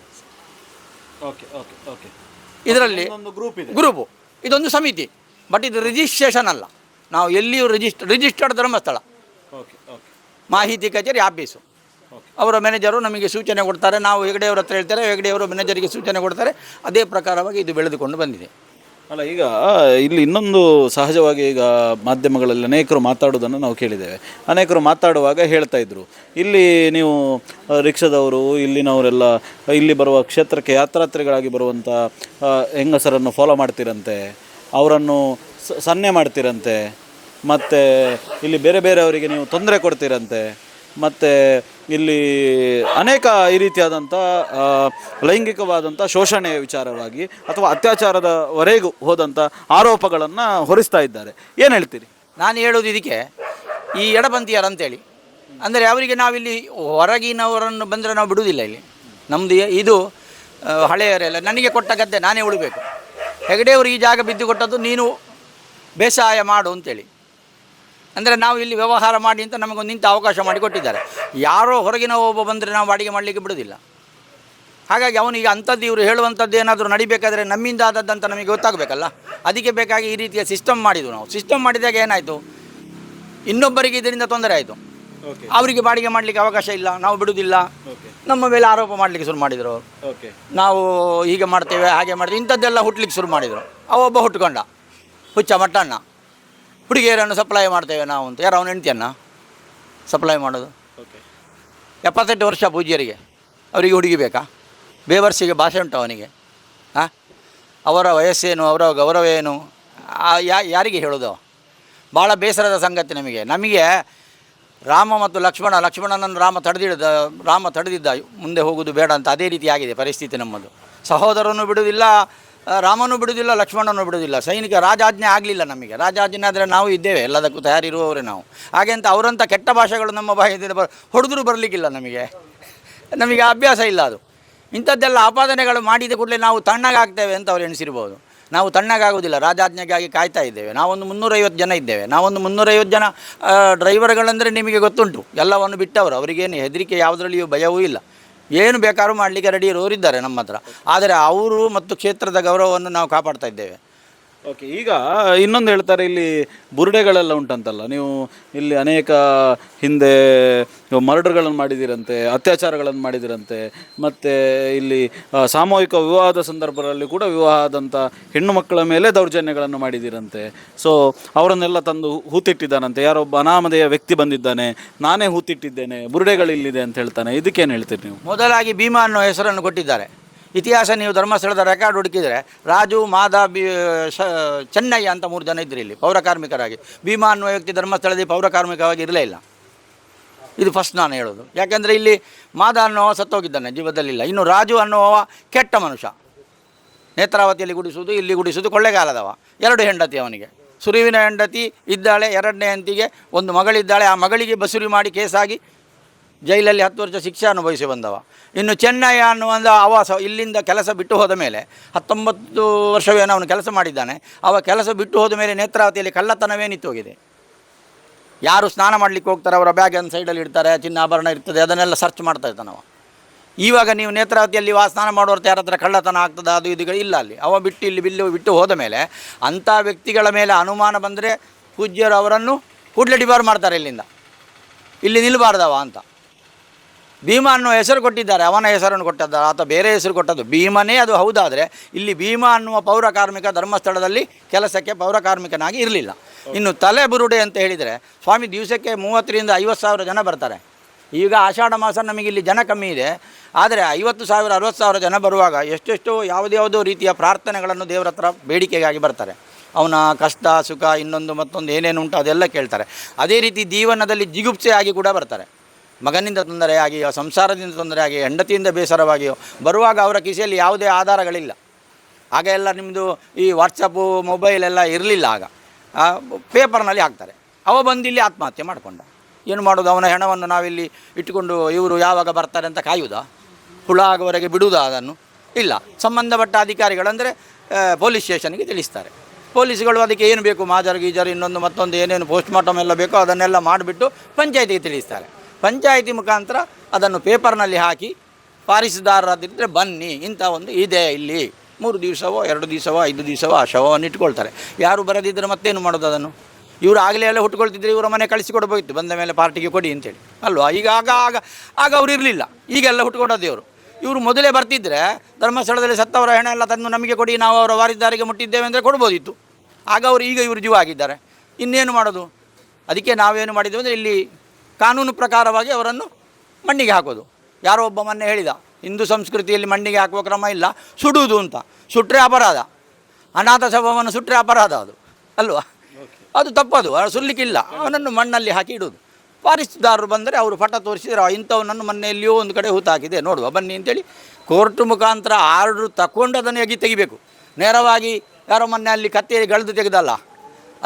ಇದರಲ್ಲಿ ಗ್ರೂಪು ಇದೊಂದು ಸಮಿತಿ, ಬಟ್ ಇದು ರಿಜಿಸ್ಟ್ರೇಷನ್ ಅಲ್ಲ. ನಾವು ಎಲ್ಲಿಯೂ ರಿಜಿಸ್ಟರ್ಡ್ ಧರ್ಮಸ್ಥಳ, ಮಾಹಿತಿ ಕಚೇರಿ ಆಫೀಸು. ಅವರ ಮ್ಯಾನೇಜರು ನಮಗೆ ಸೂಚನೆ ಕೊಡ್ತಾರೆ, ನಾವು ಹೆಗ್ಡೆಯವ್ರ ಹತ್ರ ಹೇಳ್ತಾರೆ, ಹೆಗ್ಡೆಯವರು ಮ್ಯಾನೇಜರಿಗೆ ಸೂಚನೆ ಕೊಡ್ತಾರೆ. ಅದೇ ಪ್ರಕಾರವಾಗಿ ಇದು ಬೆಳೆದುಕೊಂಡು ಬಂದಿದೆ. ಅಲ್ಲ, ಈಗ ಇಲ್ಲಿ ಇನ್ನೊಂದು ಸಹಜವಾಗಿ ಈಗ ಮಾಧ್ಯಮಗಳಲ್ಲಿ ಅನೇಕರು ಮಾತಾಡೋದನ್ನು ನಾವು ಕೇಳಿದ್ದೇವೆ. ಅನೇಕರು ಮಾತಾಡುವಾಗ ಹೇಳ್ತಾ ಇದ್ರು, ಇಲ್ಲಿ ನೀವು ರಿಕ್ಷಾದವರು ಇಲ್ಲಿನವರೆಲ್ಲ ಇಲ್ಲಿ ಬರುವ ಕ್ಷೇತ್ರಕ್ಕೆ ಯಾತ್ರಾರ್ಥಿಗಳಾಗಿ ಬರುವಂಥ ಹೆಂಗಸರನ್ನು ಫಾಲೋ ಮಾಡ್ತೀರಂತೆ, ಅವರನ್ನು ಸನ್ನೆ ಮಾಡ್ತೀರಂತೆ, ಮತ್ತು ಇಲ್ಲಿ ಬೇರೆ ಬೇರೆಯವರಿಗೆ ನೀವು ತೊಂದರೆ ಕೊಡ್ತೀರಂತೆ, ಮತ್ತು ಇಲ್ಲಿ ಅನೇಕ ಈ ರೀತಿಯಾದಂಥ ಲೈಂಗಿಕವಾದಂಥ ಶೋಷಣೆಯ ವಿಚಾರವಾಗಿ ಅಥವಾ ಅತ್ಯಾಚಾರದವರೆಗೂ ಹೋದಂಥ ಆರೋಪಗಳನ್ನು ಹೊರಿಸ್ತಾ ಇದ್ದಾರೆ. ಏನು ಹೇಳ್ತೀರಿ? ನಾನು ಹೇಳೋದು ಇದಕ್ಕೆ ಈ ಎಡಪಂಥೀಯರು ಅಂತೇಳಿ, ಅಂದರೆ ಅವರಿಗೆ ನಾವಿಲ್ಲಿ ಹೊರಗಿನವರನ್ನು ಬಂದರೆ ನಾವು ಬಿಡುವುದಿಲ್ಲ. ಇಲ್ಲಿ ನಮ್ಮದು ಇದು ಹಳೆಯವರೆಲ್ಲ ನನಗೆ ಕೊಟ್ಟ ಗದ್ದೆ ನಾನೇ ಉಳಬೇಕು. ಹೆಗಡೆಯವರು ಈ ಜಾಗ ಬಿದ್ದು ಕೊಟ್ಟದ್ದು ನೀನು ಬೇಸಾಯ ಮಾಡು ಅಂತೇಳಿ. ಅಂದರೆ ನಾವು ಇಲ್ಲಿ ವ್ಯವಹಾರ ಮಾಡಿ ಅಂತ ನಮಗೊಂದು ನಿಂತ ಅವಕಾಶ ಮಾಡಿ ಕೊಟ್ಟಿದ್ದಾರೆ. ಯಾರೋ ಹೊರಗಿನ ಒಬ್ಬ ಬಂದರೆ ನಾವು ಬಾಡಿಗೆ ಮಾಡಲಿಕ್ಕೆ ಬಿಡೋದಿಲ್ಲ. ಹಾಗಾಗಿ ಅವನಿಗೆ ಅಂಥದ್ದು ಇವರು ಹೇಳುವಂಥದ್ದು ಏನಾದರೂ ನಡಿಬೇಕಾದ್ರೆ ನಮ್ಮಿಂದ ಆದದ್ದಂತ ನಮಗೆ ಗೊತ್ತಾಗಬೇಕಲ್ಲ. ಅದಕ್ಕೆ ಬೇಕಾಗಿ ಈ ರೀತಿಯ ಸಿಸ್ಟಮ್ ಮಾಡಿದ್ವು ನಾವು. ಸಿಸ್ಟಮ್ ಮಾಡಿದಾಗ ಏನಾಯಿತು, ಇನ್ನೊಬ್ಬರಿಗೆ ಇದರಿಂದ ತೊಂದರೆ ಆಯಿತು. ಅವರಿಗೆ ಬಾಡಿಗೆ ಮಾಡಲಿಕ್ಕೆ ಅವಕಾಶ ಇಲ್ಲ, ನಾವು ಬಿಡುವುದಿಲ್ಲ, ನಮ್ಮ ಮೇಲೆ ಆರೋಪ ಮಾಡಲಿಕ್ಕೆ ಶುರು ಮಾಡಿದರು. ನಾವು ಹೀಗೆ ಮಾಡ್ತೇವೆ, ಹಾಗೆ ಮಾಡ್ತೇವೆ, ಇಂಥದ್ದೆಲ್ಲ ಹುಟ್ಟಲಿಕ್ಕೆ ಶುರು ಮಾಡಿದರು. ಅವೊಬ್ಬ ಹುಟ್ಕೊಂಡ ಹುಚ್ಚ ಮಟ್ಟಣ್ಣ, ಹುಡುಗಿಯರನ್ನು ಸಪ್ಲೈ ಮಾಡ್ತೇವೆ ನಾವು ಅಂತ. ಯಾರು ಅವನ ಹೆಂಡ್ತಿಯನ್ನು ಸಪ್ಲೈ ಮಾಡೋದು? 78 ವರ್ಷ ಪೂಜ್ಯರಿಗೆ, ಅವರಿಗೆ ಹುಡುಗಿ ಬೇಕಾ? ಬೇವರ್ಸಿಗೆ ಭಾಷೆ ಉಂಟು ಅವನಿಗೆ? ಅವರ ವಯಸ್ಸೇನು, ಅವರ ಗೌರವ ಏನು, ಯಾರಿಗೆ ಹೇಳೋದು? ಭಾಳ ಬೇಸರದ ಸಂಗತಿ ನಮಗೆ ರಾಮ ಮತ್ತು ಲಕ್ಷ್ಮಣನನ್ನು ರಾಮ ತಡೆದಿದ್ದ ಮುಂದೆ ಹೋಗೋದು ಬೇಡ ಅಂತ. ಅದೇ ರೀತಿ ಆಗಿದೆ ಪರಿಸ್ಥಿತಿ ನಮ್ಮದು. ಸಹೋದರನೂ ಬಿಡುವುದಿಲ್ಲ, ರಾಮನೂ ಬಿಡುವುದಿಲ್ಲ, ಲಕ್ಷ್ಮಣನೂ ಬಿಡುವುದಿಲ್ಲ. ಸೈನಿಕ ರಾಜಾಜ್ಞೆ ಆಗಲಿಲ್ಲ ನಮಗೆ. ರಾಜಾಜ್ಞೆ ಆದರೆ ನಾವು ಇದ್ದೇವೆ, ಎಲ್ಲದಕ್ಕೂ ತಯಾರಿರುವವರೇ ನಾವು. ಹಾಗೆ ಅಂತ ಅವರಂಥ ಕೆಟ್ಟ ಭಾಷೆಗಳು ನಮ್ಮ ಬಾಯಿಯಿಂದ ಹೊಡೆದರೂ ಬರಲಿಕ್ಕಿಲ್ಲ ನಮಗೆ ಅಭ್ಯಾಸ ಇಲ್ಲ ಅದು. ಇಂಥದ್ದೆಲ್ಲ ಆಪಾದನೆಗಳು ಮಾಡಿದ ಕೂಡಲೇ ನಾವು ತಣ್ಣಗಾಗ್ತೇವೆ ಅಂತ ಅವ್ರು ಎಣಿಸಿರ್ಬೋದು. ನಾವು ತಣ್ಣಗಾಗೋದಿಲ್ಲ, ರಾಜಾಜ್ಞೆಗಾಗಿ ಕಾಯ್ತಾ ಇದ್ದೇವೆ. ನಾವೊಂದು 350 ಜನ ಇದ್ದೇವೆ. ನಾವೊಂದು 350 ಜನ ಡ್ರೈವರ್ಗಳಂದರೆ ನಿಮಗೆ ಗೊತ್ತುಂಟು, ಎಲ್ಲವನ್ನು ಬಿಟ್ಟವರು. ಅವರಿಗೇನು ಹೆದರಿಕೆ, ಯಾವುದರಲ್ಲಿಯೂ ಭಯವೂ ಇಲ್ಲ. ಏನು ಬೇಕಾದ್ರೂ ಮಾಡಲಿಕ್ಕೆ ರೆಡಿ ಇರೋರಿದ್ದಾರೆ ನಮ್ಮ ಹತ್ರ. ಆದರೆ ಅವರು ಮತ್ತು ಕ್ಷೇತ್ರದ ಗೌರವವನ್ನು ನಾವು ಕಾಪಾಡ್ತಾ ಇದ್ದೇವೆ. ಓಕೆ, ಈಗ ಇನ್ನೊಂದು ಹೇಳ್ತಾರೆ, ಇಲ್ಲಿ ಬುರುಡೆಗಳೆಲ್ಲ ಉಂಟಂತಲ್ಲ, ನೀವು ಇಲ್ಲಿ ಅನೇಕ ಹಿಂದೆ ಮರ್ಡರ್ಗಳನ್ನು ಮಾಡಿದಿರಂತೆ, ಅತ್ಯಾಚಾರಗಳನ್ನು ಮಾಡಿದಿರಂತೆ, ಮತ್ತು ಇಲ್ಲಿ ಸಾಮೂಹಿಕ ವಿವಾಹದ ಸಂದರ್ಭದಲ್ಲಿ ಕೂಡ ವಿವಾಹ ಆದಂಥ ಹೆಣ್ಣು ಮಕ್ಕಳ ಮೇಲೆ ದೌರ್ಜನ್ಯಗಳನ್ನು ಮಾಡಿದಿರಂತೆ. ಸೊ ಅವರನ್ನೆಲ್ಲ ತಂದು ಹೂತಿಟ್ಟಿದ್ದಾನಂತೆ. ಯಾರೊಬ್ಬ ಅನಾಮಧೇಯ ವ್ಯಕ್ತಿ ಬಂದಿದ್ದಾನೆ, ನಾನೇ ಹೂತಿಟ್ಟಿದ್ದೇನೆ, ಬುರುಡೆಗಳಿಲ್ಲಿದೆ ಅಂತ ಹೇಳ್ತಾನೆ. ಇದಕ್ಕೇನು ಹೇಳ್ತೀರಿ ನೀವು? ಮೊದಲಾಗಿ ಭೀಮಾ ಅನ್ನೋ ಹೆಸರನ್ನು ಕೊಟ್ಟಿದ್ದಾರೆ. ಇತಿಹಾಸ ನೀವು ಧರ್ಮಸ್ಥಳದ ರೆಕಾರ್ಡ್ ಹುಡುಕಿದರೆ ರಾಜು, ಮಾದ, ಚೆನ್ನಯ್ಯ ಅಂತ 3 ಜನ ಇದ್ದರು ಇಲ್ಲಿ ಪೌರಕಾರ್ಮಿಕರಾಗಿ. ಭೀಮಾ ಅನ್ನುವ ವ್ಯಕ್ತಿ ಧರ್ಮಸ್ಥಳದಲ್ಲಿ ಪೌರಕಾರ್ಮಿಕವಾಗಿ ಇರಲೇ ಇಲ್ಲ. ಇದು ಫಸ್ಟ್ ನಾನು ಹೇಳೋದು. ಯಾಕೆಂದರೆ ಇಲ್ಲಿ ಮಾದ ಅನ್ನುವ ಸತ್ತೋಗಿದ್ದಾನೆ, ಜೀವದಲ್ಲಿಲ್ಲ. ಇನ್ನು ರಾಜು ಅನ್ನುವ ಕೆಟ್ಟ ಮನುಷ್ಯ, ನೇತ್ರಾವತಿಯಲ್ಲಿ ಗುಡಿಸುವುದು, ಇಲ್ಲಿ ಗುಡಿಸುವುದು, ಕೊಳ್ಳೆಗಾಲದವ. 2 ಹೆಂಡತಿ ಅವನಿಗೆ. ಸುರುವಿನ ಹೆಂಡತಿ ಇದ್ದಾಳೆ, 2ನೇ ಹೆಂಡತಿಗೆ ಒಂದು ಮಗಳಿದ್ದಾಳೆ. ಆ ಮಗಳಿಗೆ ಬಸುರಿ ಮಾಡಿ ಕೇಸಾಗಿ ಜೈಲಲ್ಲಿ 10 ವರ್ಷ ಶಿಕ್ಷೆ ಅನುಭವಿಸಿ ಬಂದವ. ಇನ್ನು ಚೆನ್ನಯ್ಯ ಅನ್ನುವಂಥ ಇಲ್ಲಿಂದ ಕೆಲಸ ಬಿಟ್ಟು ಹೋದ ಮೇಲೆ 19 ವರ್ಷವೇನೋ ಅವನು ಕೆಲಸ ಮಾಡಿದ್ದಾನೆ. ಕೆಲಸ ಬಿಟ್ಟು ಹೋದ ಮೇಲೆ ನೇತ್ರಾವತಿಯಲ್ಲಿ ಕಳ್ಳತನವೇ ನಿಂತೋಗಿದೆ. ಯಾರು ಸ್ನಾನ ಮಾಡಲಿಕ್ಕೆ ಹೋಗ್ತಾರೆ ಅವರ ಬ್ಯಾಗ್ ಒಂದು ಸೈಡಲ್ಲಿ ಇಡ್ತಾರೆ, ಚಿನ್ನಾಭರಣ ಇರ್ತದೆ, ಅದನ್ನೆಲ್ಲ ಸರ್ಚ್ ಮಾಡ್ತಾ ಇರ್ತಾನೆ ನಾವು. ಇವಾಗ ನೀವು ನೇತ್ರಾವತಿಯಲ್ಲಿ ಸ್ನಾನ ಮಾಡೋರ್ತ ಯಾರ ಹತ್ರ ಕಳ್ಳತನ ಆಗ್ತದೆ ಅದು ಇದುಗಳು ಇಲ್ಲ. ಅಲ್ಲಿ ಅವ ಬಿಟ್ಟು ಇಲ್ಲಿ ಬಿಟ್ಟು ಹೋದ ಮೇಲೆ ಅಂಥ ವ್ಯಕ್ತಿಗಳ ಮೇಲೆ ಅನುಮಾನ ಬಂದರೆ ಪೂಜ್ಯರು ಅವರನ್ನು ಕೂಡಲೇ ಡಿಬಾರ್ ಮಾಡ್ತಾರೆ, ಇಲ್ಲಿಂದ ಇಲ್ಲಿ ನಿಲ್ಲಬಾರ್ದವ ಅಂತ. ಭೀಮ ಅನ್ನೋ ಹೆಸರು ಕೊಟ್ಟಿದ್ದಾರೆ, ಅವನ ಹೆಸರನ್ನು ಕೊಟ್ಟಿದ್ದಾರೆ, ಆತ ಬೇರೆ ಹೆಸರು ಕೊಟ್ಟದ್ದು ಭೀಮನೇ ಅದು ಹೌದಾದರೆ ಇಲ್ಲಿ ಭೀಮ ಅನ್ನುವ ಪೌರ ಕಾರ್ಮಿಕ ಧರ್ಮಸ್ಥಳದಲ್ಲಿ ಕೆಲಸಕ್ಕೆ ಪೌರ ಕಾರ್ಮಿಕನಾಗಿ ಇರಲಿಲ್ಲ. ಇನ್ನು ತಲೆ ಬುರುಡೆ ಅಂತ ಹೇಳಿದರೆ ಸ್ವಾಮಿ ದಿವಸಕ್ಕೆ 30,000 50,000 ಜನ ಬರ್ತಾರೆ. ಈಗ ಆಷಾಢ ಮಾಸ ನಮಗೆ ಇಲ್ಲಿ ಜನ ಕಮ್ಮಿ ಇದೆ, ಆದರೆ 50,000 60,000 ಜನ ಬರುವಾಗ ಎಷ್ಟೆಷ್ಟೋ ಯಾವುದ್ಯಾವುದೋ ರೀತಿಯ ಪ್ರಾರ್ಥನೆಗಳನ್ನು ದೇವರ ಹತ್ರ ಬೇಡಿಕೆಗಾಗಿ ಬರ್ತಾರೆ. ಅವನ ಕಷ್ಟ ಸುಖ ಇನ್ನೊಂದು ಮತ್ತೊಂದು ಏನೇನು ಉಂಟು ಅದೆಲ್ಲ ಕೇಳ್ತಾರೆ. ಅದೇ ರೀತಿ ಜೀವನದಲ್ಲಿ ಜಿಗುಪ್ಸೆಯಾಗಿ ಕೂಡ ಬರ್ತಾರೆ. ಮಗನಿಂದ ತೊಂದರೆಯಾಗಿಯೋ, ಸಂಸಾರದಿಂದ ತೊಂದರೆಯಾಗಿಯೋ, ಹೆಂಡತಿಯಿಂದ ಬೇಸರವಾಗಿಯೋ ಬರುವಾಗ ಅವರ ಕಿಸೆಯಲ್ಲಿ ಯಾವುದೇ ಆಧಾರಗಳಿಲ್ಲ. ಆಗ ಎಲ್ಲ ನಿಮ್ಮದು ಈ ವಾಟ್ಸಪ್ಪು ಮೊಬೈಲ್ ಎಲ್ಲ ಇರಲಿಲ್ಲ. ಆಗ ಪೇಪರ್ನಲ್ಲಿ ಹಾಕ್ತಾರೆ. ಅವ ಬಂದು ಇಲ್ಲಿ ಆತ್ಮಹತ್ಯೆ ಮಾಡಿಕೊಂಡ. ಏನು ಮಾಡೋದು? ಅವನ ಹೆಣವನ್ನು ನಾವಿಲ್ಲಿ ಇಟ್ಟುಕೊಂಡು ಇವರು ಯಾವಾಗ ಬರ್ತಾರೆ ಅಂತ ಕಾಯುವುದಾ? ಹುಳ ಆಗುವವರೆಗೆ ಬಿಡುವುದಾ? ಅದನ್ನು ಇಲ್ಲ. ಸಂಬಂಧಪಟ್ಟ ಅಧಿಕಾರಿಗಳಂದರೆ ಪೊಲೀಸ್ ಸ್ಟೇಷನ್ಗೆ ತಿಳಿಸ್ತಾರೆ. ಪೊಲೀಸ್ಗಳು ಅದಕ್ಕೆ ಏನು ಬೇಕು ಮಾಜರ್ ಗೀಜರ್ ಇನ್ನೊಂದು ಮತ್ತೊಂದು ಏನೇನು ಪೋಸ್ಟ್ ಮಾರ್ಟಮ್ ಎಲ್ಲ ಬೇಕೋ ಅದನ್ನೆಲ್ಲ ಮಾಡಿಬಿಟ್ಟು ಪಂಚಾಯತಿಗೆ ತಿಳಿಸ್ತಾರೆ. ಪಂಚಾಯತಿ ಮುಖಾಂತರ ಅದನ್ನು ಪೇಪರ್ನಲ್ಲಿ ಹಾಕಿ ವಾರಿಸುದಾರರಾದಿದ್ದರೆ ಬನ್ನಿ ಇಂಥ ಒಂದು ಇದೆ ಇಲ್ಲಿ 3 ದಿವಸವೋ 2 ದಿವಸವೋ 5 ದಿವಸವೋ ಆ ಶವವನ್ನು ಇಟ್ಕೊಳ್ತಾರೆ. ಯಾರು ಬರದಿದ್ದರೆ ಮತ್ತೇನು ಮಾಡೋದು? ಅದನ್ನು ಇವರು ಆಗಲೇ ಎಲ್ಲ ಹುಟ್ಕೊಳ್ತಿದ್ರೆ ಇವರ ಮನೆ ಕಳಿಸಿಕೊಡ್ಬೋಯಿತ್ತು, ಬಂದ ಮೇಲೆ ಪಾರ್ಟಿಗೆ ಕೊಡಿ ಅಂತೇಳಿ ಅಲ್ವಾ? ಈಗ ಆಗ ಅವ್ರು ಇರಲಿಲ್ಲ, ಈಗೆಲ್ಲ ಹುಟ್ಕೊಡೋದು ಇವರು. ಇವರು ಮೊದಲೇ ಬರ್ತಿದ್ದರೆ ಧರ್ಮಸ್ಥಳದಲ್ಲಿ ಸತ್ತವರ ಹೆಣ ಎಲ್ಲ ತಂದು ನಮಗೆ ಕೊಡಿ, ನಾವು ಅವರ ವಾರಿದಾರಿಗೆ ಮುಟ್ಟಿದ್ದೇವೆ ಅಂದರೆ ಕೊಡ್ಬೋದಿತ್ತು. ಆಗ ಅವರು ಈಗ ಇವರು ಜೀವ ಆಗಿದ್ದಾರೆ, ಇನ್ನೇನು ಮಾಡೋದು? ಅದಕ್ಕೆ ನಾವೇನು ಮಾಡಿದ್ದೇವೆ ಅಂದರೆ ಇಲ್ಲಿ ಕಾನೂನು ಪ್ರಕಾರವಾಗಿ ಅವರನ್ನು ಮಣ್ಣಿಗೆ ಹಾಕೋದು. ಯಾರೋ ಒಬ್ಬ ಮೊನ್ನೆ ಹೇಳಿದ, ಹಿಂದೂ ಸಂಸ್ಕೃತಿಯಲ್ಲಿ ಮಣ್ಣಿಗೆ ಹಾಕುವ ಕ್ರಮ ಇಲ್ಲ, ಸುಡುವುದು ಅಂತ. ಸುಟ್ಟರೆ ಅಪರಾಧ, ಅನಾಥ ಶವವನ್ನು ಸುಟ್ಟರೆ ಅಪರಾಧ ಅದು ಅಲ್ವಾ? ಅದು ತಪ್ಪದು, ಸುಡಲಿಕ್ಕಿಲ್ಲ. ಅವನನ್ನು ಮಣ್ಣಲ್ಲಿ ಹಾಕಿ ಇಡೋದು. ವಾರಿಸುದಾರರು ಬಂದರೆ ಅವರು ಪಟ ತೋರಿಸಿದರೆ ಇಂಥವನನ್ನು ಮೊನ್ನೆಯಲ್ಲಿಯೋ ಒಂದು ಕಡೆ ಹೂತಾಕಿದೆ ನೋಡುವ ಬನ್ನಿ ಅಂತೇಳಿ ಕೋರ್ಟ್ ಮುಖಾಂತರ ಆರ್ಡ್ರು ತಗೊಂಡು ಅದನ್ನು ತೆಗಿಬೇಕು. ನೇರವಾಗಿ ಯಾರೋ ಮೊನ್ನೆ ಅಲ್ಲಿ ಕತ್ತೇರಿ ಗಳೆದು ತೆಗೆದಲ್ಲ,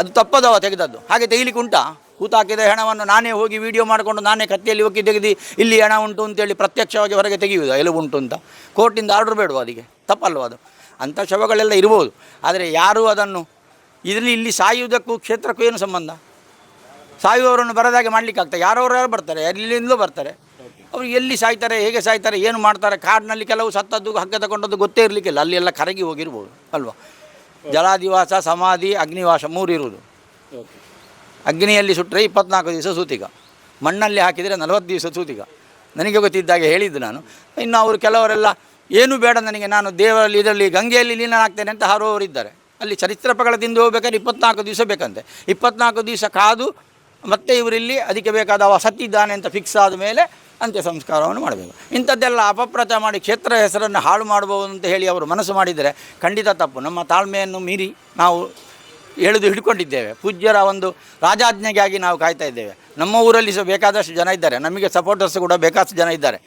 ಅದು ತಪ್ಪದವ ತೆಗೆದದ್ದು. ಹಾಗೆ ತೆಗಿಲಿಕ್ಕೆ ಉಂಟಾ? ಹೂತಾಕಿದ ಹೆಣವನ್ನು ನಾನೇ ಹೋಗಿ ವಿಡಿಯೋ ಮಾಡಿಕೊಂಡು ನಾನೇ ಕತ್ತಿಯಲ್ಲಿ ಹೋಗಿ ತೆಗೆದು ಇಲ್ಲಿ ಹೆಣ ಉಂಟು ಅಂತೇಳಿ ಪ್ರತ್ಯಕ್ಷವಾಗಿ ಹೊರಗೆ ತೆಗೆಯುವುದು ಎಲುಬು ಉಂಟು ಅಂತ. ಕೋರ್ಟಿಂದ ಆರ್ಡ್ರ್ ಬೇಡುವ, ಅದಕ್ಕೆ ತಪ್ಪಲ್ವ ಅದು? ಅಂಥ ಶವಗಳೆಲ್ಲ ಇರ್ಬೋದು. ಆದರೆ ಯಾರೂ ಅದನ್ನು ಇಲ್ಲಿ ಸಾಯುವುದಕ್ಕೂ ಕ್ಷೇತ್ರಕ್ಕೂ ಏನು ಸಂಬಂಧ? ಸಾಯುವವರನ್ನು ಬರದಾಗೆ ಮಾಡಲಿಕ್ಕಾಗ್ತದೆ? ಯಾರು ಬರ್ತಾರೆ, ಎಲ್ಲಿಂದಲೂ ಬರ್ತಾರೆ. ಅವರು ಎಲ್ಲಿ ಸಾಯ್ತಾರೆ, ಹೇಗೆ ಸಾಯ್ತಾರೆ, ಏನು ಮಾಡ್ತಾರೆ? ಕಾಡಿನಲ್ಲಿ ಕೆಲವು ಸತ್ತದ್ದು ಹಗ್ಗ ತಗೊಂಡದ್ದು ಗೊತ್ತೇ ಇರಲಿಕ್ಕಿಲ್ಲ, ಅಲ್ಲಿ ಎಲ್ಲ ಕರಗಿ ಹೋಗಿರ್ಬೋದು ಅಲ್ವಾ? ಜಲಾದಿವಾಸ, ಸಮಾಧಿ, ಅಗ್ನಿವಾಸ 3 ಇರುವುದು. ಅಗ್ನಿಯಲ್ಲಿ ಸುಟ್ಟರೆ 24 ದಿವಸ ಸೂತಿಗ, ಮಣ್ಣಲ್ಲಿ ಹಾಕಿದರೆ 40 ದಿವಸ ಸೂತಿಗ. ನನಗೆ ಗೊತ್ತಿದ್ದಾಗೆ ಹೇಳಿದ್ದು ನಾನು. ಇನ್ನು ಅವರು ಕೆಲವರೆಲ್ಲ ಏನೂ ಬೇಡ ನನಗೆ, ನಾನು ದೇವರಲ್ಲಿ ಇದರಲ್ಲಿ ಗಂಗೆಯಲ್ಲಿ ಲೀನನಾಗ್ತೇನೆ ಅಂತ ಹಾರುವವರಿದ್ದಾರೆ. ಅಲ್ಲಿ ಚರಿತ್ರಪಗಳ ತಿಂದು ಹೋಗ್ಬೇಕಾದ್ರೆ 24 ದಿವಸ ಬೇಕಂತೆ. 24 ದಿವಸ ಕಾದು ಮತ್ತೆ ಇವರಿಲ್ಲಿ ಅದಕ್ಕೆ ಬೇಕಾದ ಅವ ಸತ್ತಿದ್ದಾನೆ ಅಂತ ಫಿಕ್ಸ್ ಆದ ಮೇಲೆ ಅಂತ್ಯ ಸಂಸ್ಕಾರವನ್ನು ಮಾಡಬೇಕು. ಇಂಥದ್ದೆಲ್ಲ ಅಪಪ್ರಚಾರ ಮಾಡಿ ಕ್ಷೇತ್ರ ಹೆಸರನ್ನು ಹಾಳು ಮಾಡ್ಬೋದು ಅಂತ ಹೇಳಿ ಅವರು ಮನಸ್ಸು ಮಾಡಿದರೆ ಖಂಡಿತ ತಪ್ಪು. ನಮ್ಮ ತಾಳ್ಮೆಯನ್ನು ಮೀರಿ ನಾವು ಹಿಡ್ಕೊಂಡಿದ್ದೇವೆ. ಪೂಜ್ಯರ ಒಂದು ರಾಜಾಜ್ಞೆಗಾಗಿ ನಾವು ಕಾಯ್ತಾ ಇದ್ದೇವೆ. ನಮ್ಮ ಊರಲ್ಲಿ ಸಹ ಬೇಕಾದಷ್ಟು ಜನ ಇದ್ದಾರೆ, ನಮಗೆ ಸಪೋರ್ಟರ್ಸ್ ಕೂಡ ಬೇಕಾದಷ್ಟು ಜನ ಇದ್ದಾರೆ.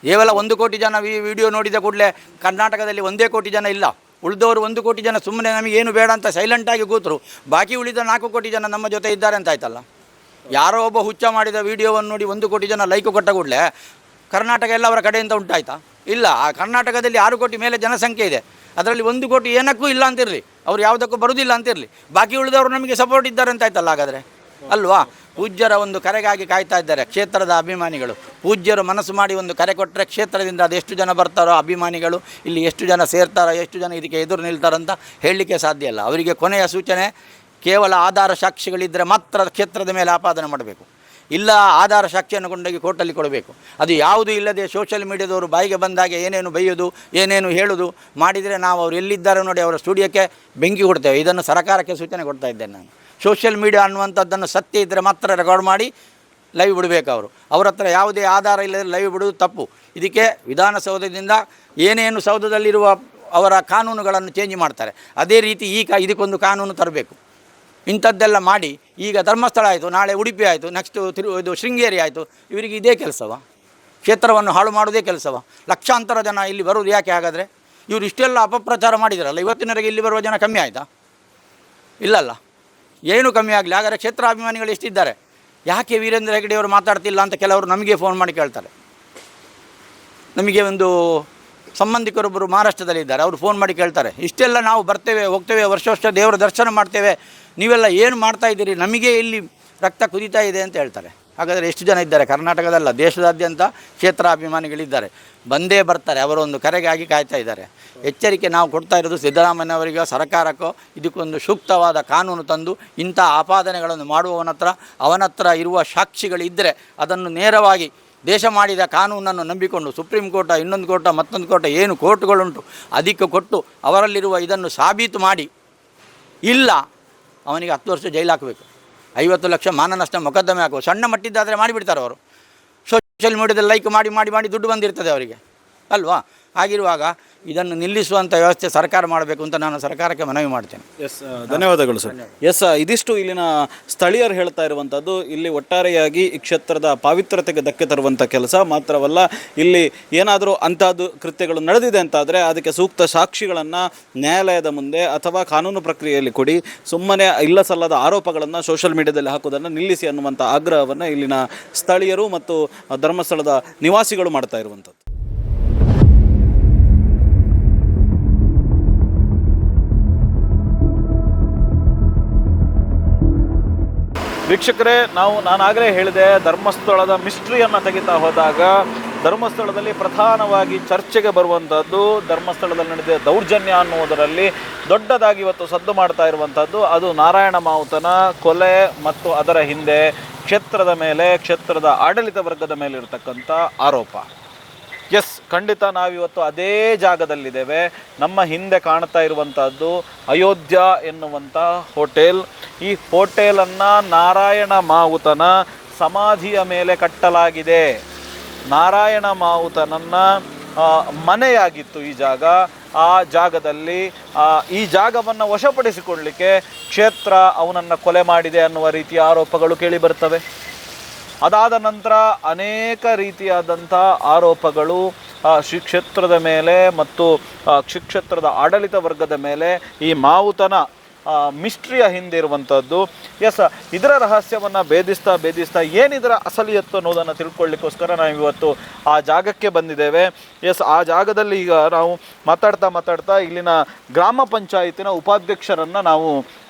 ಕೇವಲ 1 ಕೋಟಿ ಜನ ವಿಡಿಯೋ ನೋಡಿದ ಕೂಡಲೇ ಕರ್ನಾಟಕದಲ್ಲಿ 1 ಕೋಟಿ ಜನ ಇಲ್ಲ. ಉಳಿದವರು 1 ಕೋಟಿ ಜನ ಸುಮ್ಮನೆ ನಮಗೇನು ಬೇಡ ಅಂತ ಸೈಲೆಂಟಾಗಿ ಕೂತರು. ಬಾಕಿ ಉಳಿದ 4 ಕೋಟಿ ಜನ ನಮ್ಮ ಜೊತೆ ಇದ್ದಾರೆ ಅಂತ ಆಯ್ತಲ್ಲ. ಯಾರೋ ಒಬ್ಬ ಹುಚ್ಚ ಮಾಡಿದ ವಿಡಿಯೋವನ್ನು ನೋಡಿ 1 ಕೋಟಿ ಜನ ಲೈಕ್ ಕೊಟ್ಟ ಕೂಡಲೇ ಕರ್ನಾಟಕ ಎಲ್ಲ ಅವರ ಕಡೆಯಿಂದ ಉಂಟಾಯ್ತಾ? ಇಲ್ಲ. ಆ ಕರ್ನಾಟಕದಲ್ಲಿ 6 ಕೋಟಿ ಮೇಲೆ ಜನಸಂಖ್ಯೆ ಇದೆ. ಅದರಲ್ಲಿ 1 ಕೋಟಿ ಏನಕ್ಕೂ ಇಲ್ಲ ಅಂತಿರಲಿ, ಅವ್ರು ಯಾವುದಕ್ಕೂ ಬರುವುದಿಲ್ಲ ಅಂತಿರಲಿ. ಬಾಕಿ ಉಳಿದವರು ನಮಗೆ ಸಪೋರ್ಟ್ ಇದ್ದಾರೆ ಅಂತ ಆಯ್ತಲ್ಲ ಹಾಗಾದರೆ ಅಲ್ವಾ? ಪೂಜ್ಯರ ಒಂದು ಕರೆಗಾಗಿ ಕಾಯ್ತಾ ಇದ್ದಾರೆ ಕ್ಷೇತ್ರದ ಅಭಿಮಾನಿಗಳು. ಪೂಜ್ಯರು ಮನಸ್ಸು ಮಾಡಿ ಒಂದು ಕರೆ ಕೊಟ್ಟರೆ ಕ್ಷೇತ್ರದಿಂದ ಅದೆಷ್ಟು ಜನ ಬರ್ತಾರೋ ಅಭಿಮಾನಿಗಳು, ಇಲ್ಲಿ ಎಷ್ಟು ಜನ ಸೇರ್ತಾರೋ, ಎಷ್ಟು ಜನ ಇದಕ್ಕೆ ಎದುರು ನಿಲ್ತಾರಂತ ಹೇಳಲಿಕ್ಕೆ ಸಾಧ್ಯ ಇಲ್ಲ. ಅವರಿಗೆ ಕೊನೆಯ ಸೂಚನೆ ಕೇವಲ ಆಧಾರ ಸಾಕ್ಷಿಗಳಿದ್ದರೆ ಮಾತ್ರ ಕ್ಷೇತ್ರದ ಮೇಲೆ ಆಪಾದನೆ ಮಾಡಬೇಕು. ಇಲ್ಲ, ಆಧಾರ ಸಾಕ್ಷಿಯನ್ನು ಕೊಂಡೋಗಿ ಕೋರ್ಟಲ್ಲಿ ಕೊಡಬೇಕು. ಅದು ಯಾವುದೂ ಇಲ್ಲದೆ ಸೋಷಿಯಲ್ ಮೀಡಿಯಾದವರು ಬಾಯಿಗೆ ಬಂದಾಗೆ ಏನೇನು ಬೈಯೋದು, ಏನೇನು ಹೇಳೋದು ಮಾಡಿದರೆ ನಾವು ಅವ್ರು ಎಲ್ಲಿದ್ದಾರೆ ನೋಡಿ ಅವರ ಸ್ಟುಡಿಯೋಕ್ಕೆ ಬೆಂಕಿ ಕೊಡ್ತೇವೆ. ಇದನ್ನು ಸರ್ಕಾರಕ್ಕೆ ಸೂಚನೆ ಕೊಡ್ತಾ ಇದ್ದೇನೆ ನಾನು. ಸೋಷಿಯಲ್ ಮೀಡಿಯಾ ಅನ್ನುವಂಥದ್ದನ್ನು ಸತ್ಯ ಇದ್ದರೆ ಮಾತ್ರ ರೆಕಾರ್ಡ್ ಮಾಡಿ ಲೈವ್ ಬಿಡಬೇಕು. ಅವ್ರ ಹತ್ರ ಯಾವುದೇ ಆಧಾರ ಇಲ್ಲದೆ ಲೈವ್ ಬಿಡೋದು ತಪ್ಪು. ಇದಕ್ಕೆ ವಿಧಾನಸೌಧದಿಂದ ಏನೇನು ಸೌಧದಲ್ಲಿರುವ ಅವರ ಕಾನೂನುಗಳನ್ನು ಚೇಂಜ್ ಮಾಡ್ತಾರೆ, ಅದೇ ರೀತಿ ಇದಕ್ಕೊಂದು ಕಾನೂನು ತರಬೇಕು. ಇಂಥದ್ದೆಲ್ಲ ಮಾಡಿ ಈಗ ಧರ್ಮಸ್ಥಳ ಆಯಿತು, ನಾಳೆ ಉಡುಪಿ ಆಯಿತು, ನೆಕ್ಸ್ಟು ಇದು ಶೃಂಗೇರಿ ಆಯಿತು. ಇವರಿಗೆ ಇದೇ ಕೆಲಸವ? ಕ್ಷೇತ್ರವನ್ನು ಹಾಳು ಮಾಡೋದೇ ಕೆಲಸವ? ಲಕ್ಷಾಂತರ ಜನ ಇಲ್ಲಿ ಬರೋದು ಯಾಕೆ ಹಾಗಾದರೆ? ಇವರು ಇಷ್ಟೆಲ್ಲ ಅಪಪ್ರಚಾರ ಮಾಡಿದಾರಲ್ಲ, ಇವತ್ತಿನವರೆಗೆ ಇಲ್ಲಿ ಬರುವ ಜನ ಕಮ್ಮಿ ಆಯಿತಾ? ಇಲ್ಲಲ್ಲ, ಏನೂ ಕಮ್ಮಿ ಆಗಲಿ. ಹಾಗಾದರೆ ಕ್ಷೇತ್ರಾಭಿಮಾನಿಗಳು ಎಷ್ಟಿದ್ದಾರೆ? ಯಾಕೆ ವೀರೇಂದ್ರ ಹೆಗಡೆಯವರು ಮಾತಾಡ್ತಿಲ್ಲ ಅಂತ ಕೆಲವರು ನಮಗೆ ಫೋನ್ ಮಾಡಿ ಕೇಳ್ತಾರೆ. ನಮಗೆ ಒಂದು ಸಂಬಂಧಿಕರೊಬ್ಬರು ಮಹಾರಾಷ್ಟ್ರದಲ್ಲಿದ್ದಾರೆ, ಅವರು ಫೋನ್ ಮಾಡಿ ಕೇಳ್ತಾರೆ, ಇಷ್ಟೆಲ್ಲ ನಾವು ಬರ್ತೇವೆ ಹೋಗ್ತೇವೆ ವರ್ಷ ದೇವರ ದರ್ಶನ ಮಾಡ್ತೇವೆ, ನೀವೆಲ್ಲ ಏನು ಮಾಡ್ತಾಯಿದ್ದೀರಿ? ನಮಗೆ ಇಲ್ಲಿ ರಕ್ತ ಕುದೀತಾ ಇದೆ ಅಂತ ಹೇಳ್ತಾರೆ. ಹಾಗಾದರೆ ಎಷ್ಟು ಜನ ಇದ್ದಾರೆ ಕರ್ನಾಟಕದಲ್ಲ, ದೇಶದಾದ್ಯಂತ ಕ್ಷೇತ್ರಾಭಿಮಾನಿಗಳಿದ್ದಾರೆ, ಬಂದೇ ಬರ್ತಾರೆ. ಅವರೊಂದು ಕರೆಗಾಗಿ ಕಾಯ್ತಾ ಇದ್ದಾರೆ. ಎಚ್ಚರಿಕೆ ನಾವು ಕೊಡ್ತಾ ಇರೋದು ಸಿದ್ದರಾಮಯ್ಯನವರಿಗೆ, ಸರ್ಕಾರಕ್ಕೋ ಇದಕ್ಕೊಂದು ಸೂಕ್ತವಾದ ಕಾನೂನು ತಂದು ಇಂಥ ಆಪಾದನೆಗಳನ್ನು ಅವನ ಹತ್ರ ಇರುವ ಸಾಕ್ಷಿಗಳಿದ್ದರೆ ಅದನ್ನು ನೇರವಾಗಿ ದೇಶ ಮಾಡಿದ ಕಾನೂನನ್ನು ನಂಬಿಕೊಂಡು ಸುಪ್ರೀಂ ಕೋರ್ಟ, ಇನ್ನೊಂದು ಕೋರ್ಟ, ಮತ್ತೊಂದು ಕೋರ್ಟ, ಏನು ಕೋರ್ಟ್ಗಳುಂಟು ಅದಕ್ಕೆ ಕೊಟ್ಟು ಅವರಲ್ಲಿರುವ ಇದನ್ನು ಸಾಬೀತು ಮಾಡಿ, ಇಲ್ಲ ಅವನಿಗೆ 10 ವರ್ಷ ಜೈಲು ಹಾಕಬೇಕು, 50 ಲಕ್ಷ ಮಾನನಷ್ಟ ಮೊಕದ್ದಮೆ ಹಾಕುವ. ಸಣ್ಣ ಮಟ್ಟಿದ್ದಾದರೆ ಮಾಡಿಬಿಡ್ತಾರೆ ಅವರು. ಸೋಷಿಯಲ್ ಮೀಡಿಯಾದಲ್ಲಿ ಲೈಕ್ ಮಾಡಿ ದುಡ್ಡು ಬಂದಿರ್ತದೆ ಅವರಿಗೆ ಅಲ್ವಾ. ಹಾಗಿರುವಾಗ ಇದನ್ನು ನಿಲ್ಲಿಸುವಂಥ ವ್ಯವಸ್ಥೆ ಸರ್ಕಾರ ಮಾಡಬೇಕು ಅಂತ ನಾನು ಸರ್ಕಾರಕ್ಕೆ ಮನವಿ ಮಾಡ್ತೇನೆ. ಎಸ್, ಧನ್ಯವಾದಗಳು ಸರ್. ಎಸ್, ಇದಿಷ್ಟು ಇಲ್ಲಿನ ಸ್ಥಳೀಯರು ಹೇಳ್ತಾ ಇರುವಂಥದ್ದು. ಇಲ್ಲಿ ಒಟ್ಟಾರೆಯಾಗಿ ಈ ಕ್ಷೇತ್ರದ ಪಾವಿತ್ರ್ಯತೆಗೆ ಧಕ್ಕೆ ತರುವಂಥ ಕೆಲಸ ಮಾತ್ರವಲ್ಲ, ಇಲ್ಲಿ ಏನಾದರೂ ಅಂಥದ್ದು ಕೃತ್ಯಗಳು ನಡೆದಿದೆ ಅಂತಾದರೆ ಅದಕ್ಕೆ ಸೂಕ್ತ ಸಾಕ್ಷಿಗಳನ್ನು ನ್ಯಾಯಾಲಯದ ಮುಂದೆ ಅಥವಾ ಕಾನೂನು ಪ್ರಕ್ರಿಯೆಯಲ್ಲಿ ಕೊಡಿ, ಸುಮ್ಮನೆ ಇಲ್ಲ ಸಲ್ಲದ ಆರೋಪಗಳನ್ನು ಸೋಷಿಯಲ್ ಮೀಡಿಯಾದಲ್ಲಿ ಹಾಕೋದನ್ನು ನಿಲ್ಲಿಸಿ ಅನ್ನುವಂಥ ಆಗ್ರಹವನ್ನು ಇಲ್ಲಿನ ಸ್ಥಳೀಯರು ಮತ್ತು ಧರ್ಮಸ್ಥಳದ ನಿವಾಸಿಗಳು ಮಾಡ್ತಾ ಇರುವಂಥದ್ದು. ವೀಕ್ಷಕರೇ, ನಾನಾಗಲೇ ಹೇಳಿದೆ, ಧರ್ಮಸ್ಥಳದ ಮಿಸ್ಟ್ರಿಯನ್ನು ತೆಗಿತಾ ಹೋದಾಗ ಧರ್ಮಸ್ಥಳದಲ್ಲಿ ಪ್ರಧಾನವಾಗಿ ಚರ್ಚೆಗೆ ಬರುವಂಥದ್ದು ಧರ್ಮಸ್ಥಳದಲ್ಲಿ ನಡೆದ ದೌರ್ಜನ್ಯ ಅನ್ನುವುದರಲ್ಲಿ ದೊಡ್ಡದಾಗಿ ಇವತ್ತು ಸದ್ದು ಮಾಡ್ತಾ ಇರುವಂಥದ್ದು ಅದು ನಾರಾಯಣ ಮಾವುತನ ಕೊಲೆ ಮತ್ತು ಅದರ ಹಿಂದೆ ಕ್ಷೇತ್ರದ ಮೇಲೆ, ಕ್ಷೇತ್ರದ ಆಡಳಿತ ವರ್ಗದ ಮೇಲೆ ಇರತಕ್ಕಂಥ ಆರೋಪ. ಎಸ್, ಖಂಡಿತ ನಾವಿವತ್ತು ಅದೇ ಜಾಗದಲ್ಲಿದ್ದೇವೆ. ನಮ್ಮ ಹಿಂದೆ ಕಾಣ್ತಾ ಇರುವಂಥದ್ದು ಅಯೋಧ್ಯ ಎನ್ನುವಂಥ ಹೋಟೆಲ್. ಈ ಹೋಟೆಲನ್ನು ನಾರಾಯಣ ಮಾವುತನ ಸಮಾಧಿಯ ಮೇಲೆ ಕಟ್ಟಲಾಗಿದೆ. ನಾರಾಯಣ ಮಾವುತನನ್ನ ಮನೆಯಾಗಿತ್ತು ಈ ಜಾಗ. ಆ ಜಾಗದಲ್ಲಿ ಈ ಜಾಗವನ್ನು ವಶಪಡಿಸಿಕೊಳ್ಳಲಿಕ್ಕೆ ಕ್ಷೇತ್ರ ಅವನನ್ನು ಕೊಲೆ ಮಾಡಿದೆ ಅನ್ನುವ ರೀತಿಯ ಆರೋಪಗಳು ಕೇಳಿ ಬರ್ತವೆ. ಅದಾದ ನಂತರ ಅನೇಕ ರೀತಿಯಾದಂಥ ಆರೋಪಗಳು ಶ್ರೀ ಕ್ಷೇತ್ರದ ಮೇಲೆ ಮತ್ತು ಶ್ರೀ ಕ್ಷೇತ್ರದ ಆಡಳಿತ ವರ್ಗದ ಮೇಲೆ ಈ ಮಾವುತನ ಮಿಸ್ಟ್ರಿಯ ಹಿಂದೆ ಇರುವಂಥದ್ದು. ಎಸ್, ಇದರ ರಹಸ್ಯವನ್ನು ಭೇದಿಸ್ತಾ ಏನಿದರ ಅಸಲಿಯತ್ತು ಅನ್ನೋದನ್ನು ತಿಳ್ಕೊಳ್ಳಿಕ್ಕೋಸ್ಕರ ನಾವು ಇವತ್ತು ಆ ಜಾಗಕ್ಕೆ ಬಂದಿದ್ದೇವೆ. ಎಸ್, ಆ ಜಾಗದಲ್ಲಿ ಈಗ ನಾವು ಮಾತಾಡ್ತಾ ಇಲ್ಲಿನ ಗ್ರಾಮ ಪಂಚಾಯತಿನ ಉಪಾಧ್ಯಕ್ಷರನ್ನು ನಾವು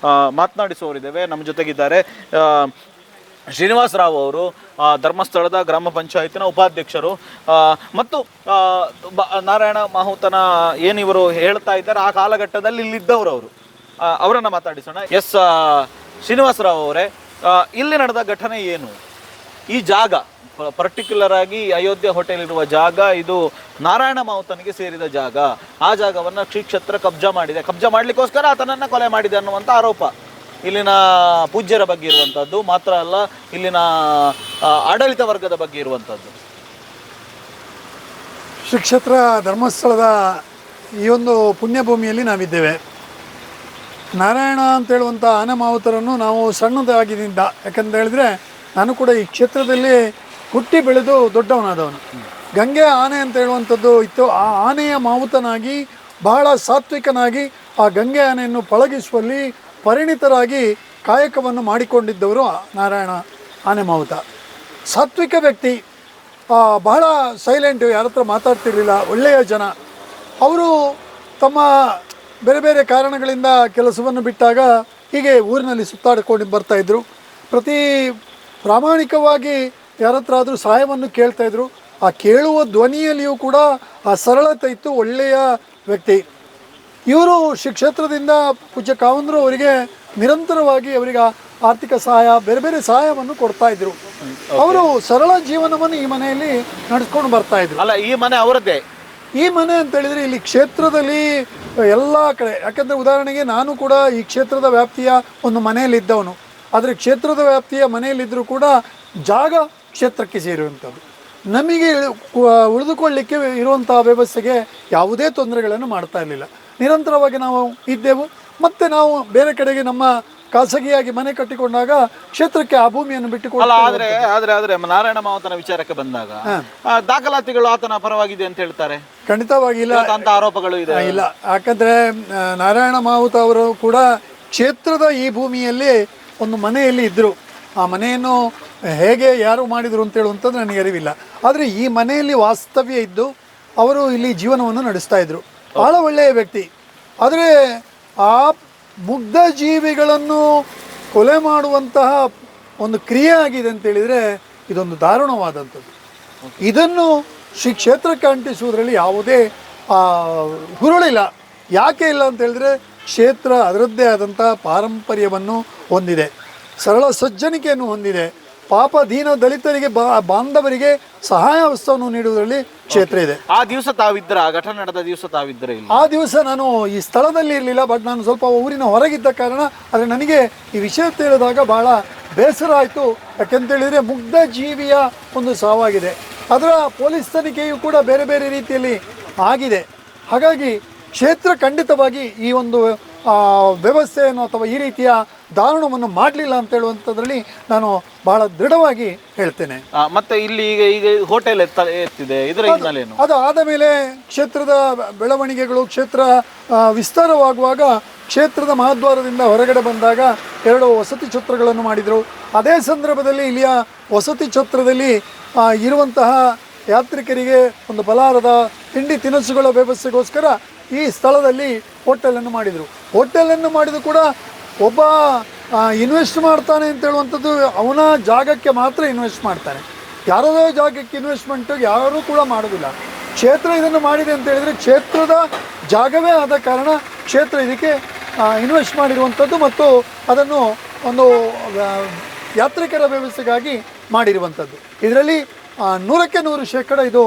ಮಾತನಾಡಿಸುವವರಿದ್ದೇವೆ. ನಮ್ಮ ಜೊತೆಗಿದ್ದಾರೆ ಶ್ರೀನಿವಾಸ ರಾವ್ ಅವರು, ಧರ್ಮಸ್ಥಳದ ಗ್ರಾಮ ಪಂಚಾಯತಿನ ಉಪಾಧ್ಯಕ್ಷರು, ಮತ್ತು ನಾರಾಯಣ ಮಾವುತನ ಏನಿವರು ಹೇಳ್ತಾ ಇದ್ದಾರೆ ಆ ಕಾಲಘಟ್ಟದಲ್ಲಿ ಇಲ್ಲಿದ್ದವರು ಅವರು, ಅವರನ್ನು ಮಾತಾಡಿಸೋಣ. ಎಸ್, ಶ್ರೀನಿವಾಸ ರಾವ್ ಅವರೇ, ಇಲ್ಲಿ ನಡೆದ ಘಟನೆ ಏನು? ಈ ಜಾಗ ಪರ್ಟಿಕ್ಯುಲರ್ ಆಗಿ ಅಯೋಧ್ಯೆ ಹೋಟೆಲ್ ಇರುವ ಜಾಗ ಇದು ನಾರಾಯಣ ಮಾವುತನಿಗೆ ಸೇರಿದ ಜಾಗ. ಆ ಜಾಗವನ್ನು ಶ್ರೀ ಕ್ಷೇತ್ರ ಕಬ್ಜಾ ಮಾಡಲಿಕ್ಕೋಸ್ಕರ ಆತನನ್ನು ಕೊಲೆ ಮಾಡಿದೆ ಅನ್ನುವಂಥ ಆರೋಪ ಇಲ್ಲಿನ ಪೂಜ್ಯರ ಬಗ್ಗೆ ಇರುವಂಥದ್ದು ಮಾತ್ರ ಅಲ್ಲ, ಇಲ್ಲಿನ ಆಡಳಿತ ವರ್ಗದ ಬಗ್ಗೆ ಇರುವಂಥದ್ದು. ಶ್ರೀ ಕ್ಷೇತ್ರ ಧರ್ಮಸ್ಥಳದ ಈ ಒಂದು ಪುಣ್ಯಭೂಮಿಯಲ್ಲಿ ನಾವಿದ್ದೇವೆ. ನಾರಾಯಣ ಅಂತ ಹೇಳುವಂಥ ಆನೆ ಮಾವುತರನ್ನು ನಾವು ಸಣ್ಣದಾಗಿನಿಂದ, ಯಾಕಂತ ಹೇಳಿದ್ರೆ ನಾನು ಕೂಡ ಈ ಕ್ಷೇತ್ರದಲ್ಲಿ ಹುಟ್ಟಿ ಬೆಳೆದು ದೊಡ್ಡವನಾದವನು. ಗಂಗೆ ಆನೆ ಅಂತ ಹೇಳುವಂಥದ್ದು ಇತ್ತು. ಆ ಆನೆಯ ಮಾವುತನಾಗಿ ಬಹಳ ಸಾತ್ವಿಕನಾಗಿ ಆ ಗಂಗೆ ಆನೆಯನ್ನು ಪಳಗಿಸುವಲ್ಲಿ ಪರಿಣಿತರಾಗಿ ಕಾಯಕವನ್ನು ಮಾಡಿಕೊಂಡಿದ್ದವರು ನಾರಾಯಣ ಆನೆ ಮಾವುತ. ಸಾತ್ವಿಕ ವ್ಯಕ್ತಿ, ಬಹಳ ಸೈಲೆಂಟು, ಯಾರ ಹತ್ರ ಮಾತಾಡ್ತಿರ್ಲಿಲ್ಲ, ಒಳ್ಳೆಯ ಜನ. ಅವರು ತಮ್ಮ ಬೇರೆ ಬೇರೆ ಕಾರಣಗಳಿಂದ ಕೆಲಸವನ್ನು ಬಿಟ್ಟಾಗ ಹೀಗೆ ಊರಿನಲ್ಲಿ ಸುತ್ತಾಡಿಕೊಂಡು ಬರ್ತಾಯಿದ್ರು. ಪ್ರತಿ ಪ್ರಾಮಾಣಿಕವಾಗಿ ಯಾರ ಹತ್ರ ಆದರೂ ಸಹಾಯವನ್ನು ಕೇಳ್ತಾಯಿದ್ರು. ಆ ಕೇಳುವ ಧ್ವನಿಯಲ್ಲಿಯೂ ಕೂಡ ಆ ಸರಳತೆ ಇತ್ತು, ಒಳ್ಳೆಯ ವ್ಯಕ್ತಿ. ಇವರು ಶ್ರೀ ಕ್ಷೇತ್ರದಿಂದ ಪೂಜ್ಯ ಕಾವಂದರು ಅವರಿಗೆ ನಿರಂತರವಾಗಿ ಅವರಿಗೆ ಆರ್ಥಿಕ ಸಹಾಯ, ಬೇರೆ ಬೇರೆ ಸಹಾಯವನ್ನು ಕೊಡ್ತಾ ಇದ್ರು. ಅವರು ಸರಳ ಜೀವನವನ್ನು ಈ ಮನೆಯಲ್ಲಿ ನಡೆಸ್ಕೊಂಡು ಬರ್ತಾ ಇದ್ರು. ಅಲ್ಲ, ಈ ಮನೆ ಅವರದ್ದೇ. ಈ ಮನೆ ಅಂತ ಹೇಳಿದರೆ ಇಲ್ಲಿ ಕ್ಷೇತ್ರದಲ್ಲಿ ಎಲ್ಲ ಕಡೆ, ಯಾಕಂದರೆ ಉದಾಹರಣೆಗೆ ನಾನು ಕೂಡ ಈ ಕ್ಷೇತ್ರದ ವ್ಯಾಪ್ತಿಯ ಒಂದು ಮನೆಯಲ್ಲಿದ್ದವನು. ಆದರೆ ಕ್ಷೇತ್ರದ ವ್ಯಾಪ್ತಿಯ ಮನೆಯಲ್ಲಿದ್ದರೂ ಕೂಡ ಜಾಗ ಕ್ಷೇತ್ರಕ್ಕೆ ಸೇರುವಂಥದ್ದು. ನಮಗೆ ಉಳಿದುಕೊಳ್ಳಲಿಕ್ಕೆ ಇರುವಂಥ ವ್ಯವಸ್ಥೆಗೆ ಯಾವುದೇ ತೊಂದರೆಗಳನ್ನು ಮಾಡ್ತಾ ಇರಲಿಲ್ಲ. ನಿರಂತರವಾಗಿ ನಾವು ಇದ್ದೆವು. ಮತ್ತು ನಾವು ಬೇರೆ ಕಡೆಗೆ ನಮ್ಮ ಖಾಸಗಿಯಾಗಿ ಮನೆ ಕಟ್ಟಿಕೊಂಡಾಗ ಕ್ಷೇತ್ರಕ್ಕೆ ಆ ಭೂಮಿಯನ್ನು ಬಿಟ್ಟುಕೊಂಡು. ಆದ್ರೆ ನಾರಾಯಣ ಮಾವುತನ ವಿಚಾರಕ್ಕೆ ಬಂದಾಗ ದಾಖಲಾತಿಗಳು ಆತನ ಪರವಾಗಿದೆ ಅಂತ ಹೇಳ್ತಾರೆ. ಖಂಡಿತವಾಗಿ ಇಲ್ಲ ಅಂತ ಆರೋಪಗಳು ಇದೆ. ಇಲ್ಲ, ಯಾಕಂದರೆ ನಾರಾಯಣ ಮಾವುತ ಅವರು ಕೂಡ ಕ್ಷೇತ್ರದ ಈ ಭೂಮಿಯಲ್ಲಿ ಒಂದು ಮನೆಯಲ್ಲಿ ಇದ್ದರು. ಆ ಮನೆಯನ್ನು ಹೇಗೆ ಯಾರು ಮಾಡಿದರು ಅಂತ ಹೇಳುವಂಥದ್ದು ನನಗೆ ಅರಿವಿಲ್ಲ. ಆದರೆ ಈ ಮನೆಯಲ್ಲಿ ವಾಸ್ತವ್ಯ ಇದ್ದು ಅವರು ಇಲ್ಲಿ ಜೀವನವನ್ನು ನಡೆಸ್ತಾ ಇದ್ರು. ಭಾಳ ಒಳ್ಳೆಯ ವ್ಯಕ್ತಿ. ಆದರೆ ಆ ಮುಗ್ಧ ಜೀವಿಗಳನ್ನು ಕೊಲೆ ಮಾಡುವಂತಹ ಒಂದು ಕ್ರಿಯೆ ಆಗಿದೆ ಅಂತೇಳಿದರೆ ಇದೊಂದು ದಾರುಣವಾದಂಥದ್ದು. ಇದನ್ನು ಶ್ರೀ ಕ್ಷೇತ್ರಕ್ಕೆ ಅಂಟಿಸುವುದರಲ್ಲಿ ಯಾವುದೇ ಹುರುಳಿಲ್ಲ. ಯಾಕೆ ಇಲ್ಲ ಅಂತ ಹೇಳಿದ್ರೆ ಕ್ಷೇತ್ರ ಅದರದ್ದೇ ಆದಂಥ ಪಾರಂಪರ್ಯವನ್ನು ಹೊಂದಿದೆ, ಸರಳ ಸಜ್ಜನಿಕೆಯನ್ನು ಹೊಂದಿದೆ, ಪಾಪ ದೀನ ದಲಿತರಿಗೆ ಬಾಂಧವರಿಗೆ ಸಹಾಯ ಹಸ್ತವನ್ನು ನೀಡುವುದರಲ್ಲಿ ಕ್ಷೇತ್ರ ಇದೆ. ಆ ದಿವಸ ತಾವಿದ್ರ, ಆ ಘಟನೆ ನಡೆದ ದಿವಸ ತಾವಿದ್ರ ಇಲ್ಲ? ಆ ದಿವಸ ನಾನು ಈ ಸ್ಥಳದಲ್ಲಿ ಇರಲಿಲ್ಲ, ಬಟ್ ನಾನು ಸ್ವಲ್ಪ ಊರಿನ ಹೊರಗಿದ್ದ ಕಾರಣ ಆದರೆ ನನಗೆ ಈ ವಿಷಯ ತಿಳಿದಾಗ ಬಹಳ ಬೇಸರ ಆಯಿತು. ಯಾಕೆಂತೇಳಿದರೆ ಮುಗ್ಧ ಜೀವಿಯ ಒಂದು ಸಾವಾಗಿದೆ. ಅದರ ಪೊಲೀಸ್ ತನಿಖೆಯು ಕೂಡ ಬೇರೆ ಬೇರೆ ರೀತಿಯಲ್ಲಿ ಆಗಿದೆ. ಹಾಗಾಗಿ ಕ್ಷೇತ್ರ ಖಂಡಿತವಾಗಿ ಈ ಒಂದು ವ್ಯವಸ್ಥೆಯನ್ನು ಅಥವಾ ಈ ರೀತಿಯ ದಾರುಣವನ್ನು ಮಾಡಲಿಲ್ಲ ಅಂತ ಹೇಳುವಂಥದ್ರಲ್ಲಿ ನಾನು ಬಹಳ ದೃಢವಾಗಿ ಹೇಳ್ತೇನೆ. ಮತ್ತೆ ಇಲ್ಲಿ ಈಗ ಹೋಟೆಲ್ ಎತ್ತಿದೆ, ಇದರ ಹಿನ್ನೆಲೆ ಏನು? ಅದು ಆದ ಮೇಲೆ ಕ್ಷೇತ್ರದ ಬೆಳವಣಿಗೆಗಳು, ಕ್ಷೇತ್ರ ವಿಸ್ತಾರವಾಗುವಾಗ ಕ್ಷೇತ್ರದ ಮಹಾದ್ವಾರದಿಂದ ಹೊರಗಡೆ ಬಂದಾಗ 2 ವಸತಿ ಛತ್ರಗಳನ್ನು ಮಾಡಿದರು. ಅದೇ ಸಂದರ್ಭದಲ್ಲಿ ಇಲ್ಲಿಯ ವಸತಿ ಛತ್ರದಲ್ಲಿ ಇರುವಂತಹ ಯಾತ್ರಿಕರಿಗೆ ಒಂದು ಫಲಾರದ ತಿಂಡಿ ತಿನಿಸುಗಳ ವ್ಯವಸ್ಥೆಗೋಸ್ಕರ ಈ ಸ್ಥಳದಲ್ಲಿ ಹೋಟೆಲನ್ನು ಮಾಡಿದರು. ಹೋಟೆಲನ್ನು ಮಾಡಿದ್ದು ಕೂಡ ಒಬ್ಬ ಇನ್ವೆಸ್ಟ್ ಮಾಡ್ತಾನೆ ಅಂತ ಹೇಳುವಂಥದ್ದು ಅವನ ಜಾಗಕ್ಕೆ ಮಾತ್ರ ಇನ್ವೆಸ್ಟ್ ಮಾಡ್ತಾನೆ, ಯಾರದೋ ಜಾಗಕ್ಕೆ ಇನ್ವೆಸ್ಟ್ಮೆಂಟ್ ಯಾರೂ ಕೂಡ ಮಾಡೋದಿಲ್ಲ. ಕ್ಷೇತ್ರ ಇದನ್ನು ಮಾಡಿದೆ ಅಂತ ಹೇಳಿದರೆ ಕ್ಷೇತ್ರದ ಜಾಗವೇ ಆದ ಕಾರಣ ಕ್ಷೇತ್ರ ಇದಕ್ಕೆ ಇನ್ವೆಸ್ಟ್ ಮಾಡಿರುವಂಥದ್ದು ಮತ್ತು ಅದನ್ನು ಒಂದು ಯಾತ್ರಿಕರ ವ್ಯವಸ್ಥೆಗಾಗಿ ಮಾಡಿರುವಂಥದ್ದು. ಇದರಲ್ಲಿ 100ಕ್ಕೆ 100% ಇದು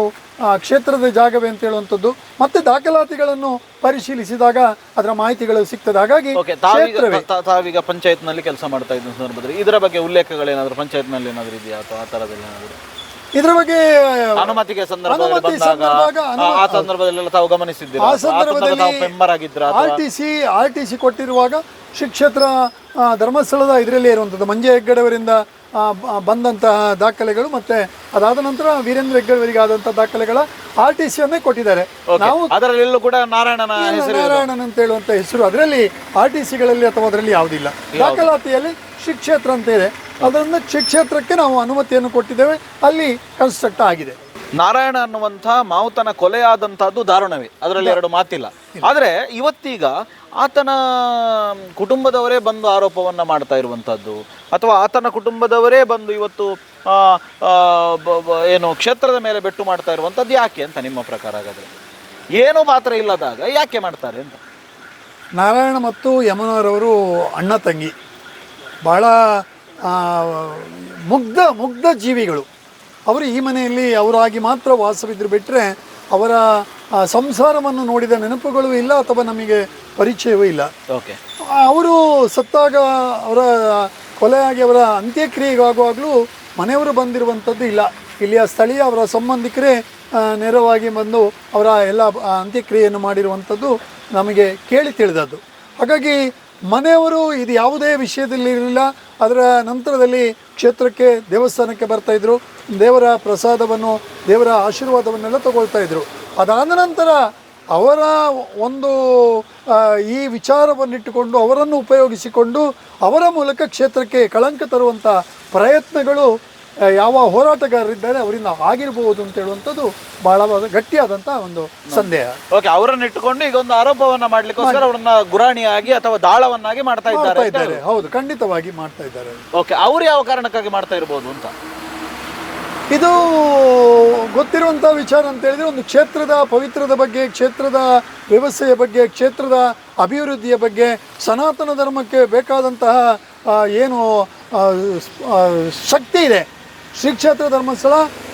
ಕ್ಷೇತ್ರದ ಜಾಗವೇ ಅಂತ ಹೇಳುವಂಥದ್ದು. ಮತ್ತೆ ದಾಖಲಾತಿಗಳನ್ನು ಪರಿಶೀಲಿಸಿದಾಗ ಅದರ ಮಾಹಿತಿಗಳು ಸಿಗ್ತದೆ. ಹಾಗಾಗಿ ತಾವೀಗ ಪಂಚಾಯತ್ನಲ್ಲಿ ಕೆಲಸ ಮಾಡ್ತಾ ಇದ್ದ ಸಂದರ್ಭದಲ್ಲಿ ಇದರ ಬಗ್ಗೆ ಉಲ್ಲೇಖಗಳೇನಾದರೂ ಪಂಚಾಯತ್ನಲ್ಲಿ ಏನಾದರೂ ಇದೆಯಾ ಅಥವಾ ಆ ಥರದಲ್ಲಿ ಏನಾದರೂ ಇದರ ಬಗ್ಗೆ ಅನುಮತಿಗೆ ಆ ಸಂದರ್ಭದಲ್ಲಿ ತಾವು ಗಮನಿಸಿದ್ದೀರಾ? ಆ ಸಂದರ್ಭದಲ್ಲಿ ಆರ್ ಟಿ ಸಿ ಕೊಟ್ಟಿರುವಾಗ ಶ್ರೀ ಕ್ಷೇತ್ರ ಧರ್ಮಸ್ಥಳದ ಇದರಲ್ಲೇ ಇರುವಂಥದ್ದು ಮಂಜೆ ಹೆಗ್ಗಡೆಯವರಿಂದ ಬಂದಂತಹ ದಾಖಲೆಗಳು ಮತ್ತೆ ಅದಾದ ನಂತರ ವೀರೇಂದ್ರ ಹೆಗ್ಗಡೆಯವರಿಗೆ ಆದಂತಹ ದಾಖಲೆಗಳ ಆರ್ ಟಿ ಸಿಯನ್ನೇ ಕೊಟ್ಟಿದ್ದಾರೆ. ನಾವು ಅದರಲ್ಲೆಲ್ಲೂ ಕೂಡ ನಾರಾಯಣನ್ ಅಂತ ಹೇಳುವಂಥ ಹೆಸರು ಅದರಲ್ಲಿ ಆರ್ ಟಿ ಸಿಗಳಲ್ಲಿ ಅಥವಾ ಅದರಲ್ಲಿ ಯಾವುದಿಲ್ಲ. ದಾಖಲಾತಿಯಲ್ಲಿ ಶ್ರೀ ಕ್ಷೇತ್ರ ಅಂತ ಇದೆ, ಅದರಿಂದ ಶ್ರೀ ಕ್ಷೇತ್ರಕ್ಕೆ ನಾವು ಅನುಮತಿಯನ್ನು ಕೊಟ್ಟಿದ್ದೇವೆ, ಅಲ್ಲಿ ಕನ್ಸ್ಟ್ರಕ್ಟ್ ಆಗಿದೆ. ನಾರಾಯಣ ಅನ್ನುವಂಥ ಮಾವುತನ ಕೊಲೆಯಾದಂತಹದ್ದು ದಾರುಣವೇ, ಅದರಲ್ಲಿ 2 ಮಾತಿಲ್ಲ. ಆದರೆ ಇವತ್ತೀಗ ಆತನ ಕುಟುಂಬದವರೇ ಬಂದು ಆರೋಪವನ್ನು ಮಾಡ್ತಾ ಇರುವಂಥದ್ದು ಅಥವಾ ಆತನ ಕುಟುಂಬದವರೇ ಬಂದು ಇವತ್ತು ಏನು ಕ್ಷೇತ್ರದ ಮೇಲೆ ಬೆಟ್ಟು ಮಾಡ್ತಾ ಇರುವಂಥದ್ದು ಯಾಕೆ ಅಂತ ನಿಮ್ಮ ಪ್ರಕಾರ? ಹಾಗಾದರೆ ಏನೂ ಮಾತ್ರ ಇಲ್ಲದಾಗ ಯಾಕೆ ಮಾಡ್ತಾರೆ ಅಂತ? ನಾರಾಯಣ ಮತ್ತು ಯಮುನವರವರು ಅಣ್ಣ ತಂಗಿ, ಭಾಳ ಮುಗ್ಧ ಜೀವಿಗಳು. ಅವರು ಈ ಮನೆಯಲ್ಲಿ ಅವರಾಗಿ ಮಾತ್ರ ವಾಸವಿದ್ರು ಬಿಟ್ಟರೆ ಅವರ ಸಂಸಾರವನ್ನು ನೋಡಿದ ನೆನಪುಗಳು ಇಲ್ಲ ಅಥವಾ ನಮಗೆ ಪರಿಚಯವೂ ಇಲ್ಲ. ಅವರು ಸತ್ತಾಗ ಅವರ ಕೊಲೆಯಾಗಿ ಅವರ ಅಂತ್ಯಕ್ರಿಯೆಗಾಗುವಾಗಲೂ ಮನೆಯವರು ಬಂದಿರುವಂಥದ್ದು ಇಲ್ಲ. ಇಲ್ಲಿಯ ಸ್ಥಳೀಯ ಅವರ ಸಂಬಂಧಿಕರೇ ನೇರವಾಗಿ ಬಂದು ಅವರ ಎಲ್ಲ ಅಂತ್ಯಕ್ರಿಯೆಯನ್ನು ಮಾಡಿರುವಂಥದ್ದು ನಮಗೆ ಕೇಳಿ ತಿಳಿದದ್ದು. ಹಾಗಾಗಿ ಮನೆಯವರು ಇದು ಯಾವುದೇ ವಿಷಯದಲ್ಲಿ ಇರಲಿಲ್ಲ. ಅದರ ನಂತರದಲ್ಲಿ ಕ್ಷೇತ್ರಕ್ಕೆ ದೇವಸ್ಥಾನಕ್ಕೆ ಬರ್ತಾಯಿದ್ರು, ದೇವರ ಪ್ರಸಾದವನ್ನು ದೇವರ ಆಶೀರ್ವಾದವನ್ನೆಲ್ಲ ತಗೊಳ್ತಾ ಇದ್ರು. ಅದಾದ ನಂತರ ಅವರ ಒಂದು ಈ ವಿಚಾರವನ್ನಿಟ್ಟುಕೊಂಡು ಅವರನ್ನು ಉಪಯೋಗಿಸಿಕೊಂಡು ಅವರ ಮೂಲಕ ಕ್ಷೇತ್ರಕ್ಕೆ ಕಳಂಕ ತರುವಂಥ ಪ್ರಯತ್ನಗಳು ಯಾವ ಹೋರಾಟಗಾರರಿದ್ದಾರೆ ಅವರಿಂದ ಆಗಿರಬಹುದು ಅಂತ ಹೇಳುವಂಥದ್ದು ಬಹಳ ಗಟ್ಟಿಯಾದಂಥ ಒಂದು ಸಂದೇಹ. ಅವರನ್ನು ಇಟ್ಟುಕೊಂಡು ಈಗ ಒಂದು ಆರೋಪವನ್ನ ಮಾಡ್ಲಿಕ್ಕೋಸ್ಕರ ಅವರನ್ನ ಗುರಾಣಿಯಾಗಿ ಅಥವಾ ದಾಳವನ್ನಾಗಿ ಮಾಡ್ತಾ ಇದ್ದಾರೆ. ಹೌದು, ಖಂಡಿತವಾಗಿ ಮಾಡ್ತಾ ಇದ್ದಾರೆ. ಅವ್ರು ಯಾವ ಕಾರಣಕ್ಕಾಗಿ ಮಾಡ್ತಾ ಇರಬಹುದು ಅಂತ ಇದು ಗೊತ್ತಿರುವಂಥ ವಿಚಾರ ಅಂತ ಹೇಳಿದ್ರೆ, ಒಂದು ಕ್ಷೇತ್ರದ ಪವಿತ್ರದ ಬಗ್ಗೆ, ಕ್ಷೇತ್ರದ ವ್ಯವಸ್ಥೆಯ ಬಗ್ಗೆ, ಕ್ಷೇತ್ರದ ಅಭಿವೃದ್ಧಿಯ ಬಗ್ಗೆ, ಸನಾತನ ಧರ್ಮಕ್ಕೆ ಬೇಕಾದಂತಹ ಏನು ಶಕ್ತಿ ಇದೆ, ಶ್ರೀ ಕ್ಷೇತ್ರ ಧರ್ಮಸ್ಥಳ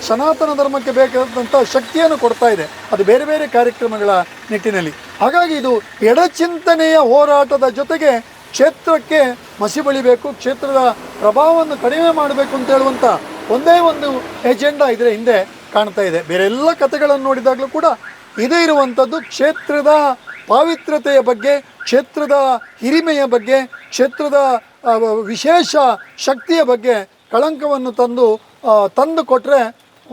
ಸನಾತನ ಧರ್ಮಕ್ಕೆ ಬೇಕಾದಂಥ ಶಕ್ತಿಯನ್ನು ಕೊಡ್ತಾ ಇದೆ, ಅದು ಬೇರೆ ಬೇರೆ ಕಾರ್ಯಕ್ರಮಗಳ ನಿಟ್ಟಿನಲ್ಲಿ. ಹಾಗಾಗಿ ಇದು ಎಡಚಿಂತನೆಯ ಹೋರಾಟದ ಜೊತೆಗೆ ಕ್ಷೇತ್ರಕ್ಕೆ ಮಸಿ ಬಳಿಬೇಕು, ಕ್ಷೇತ್ರದ ಪ್ರಭಾವವನ್ನು ಕಡಿಮೆ ಮಾಡಬೇಕು ಅಂತ ಹೇಳುವಂಥ ಒಂದೇ ಒಂದು ಎಜೆಂಡಾ ಇದರ ಹಿಂದೆ ಕಾಣ್ತಾ ಇದೆ. ಬೇರೆ ಎಲ್ಲ ಕಥೆಗಳನ್ನು ನೋಡಿದಾಗಲೂ ಕೂಡ ಇದು ಇರುವಂಥದ್ದು ಕ್ಷೇತ್ರದ ಪಾವಿತ್ರ್ಯತೆಯ ಬಗ್ಗೆ, ಕ್ಷೇತ್ರದ ಹಿರಿಮೆಯ ಬಗ್ಗೆ, ಕ್ಷೇತ್ರದ ವಿಶೇಷ ಶಕ್ತಿಯ ಬಗ್ಗೆ ಕಳಂಕವನ್ನು ತಂದು ಕೊಟ್ಟರೆ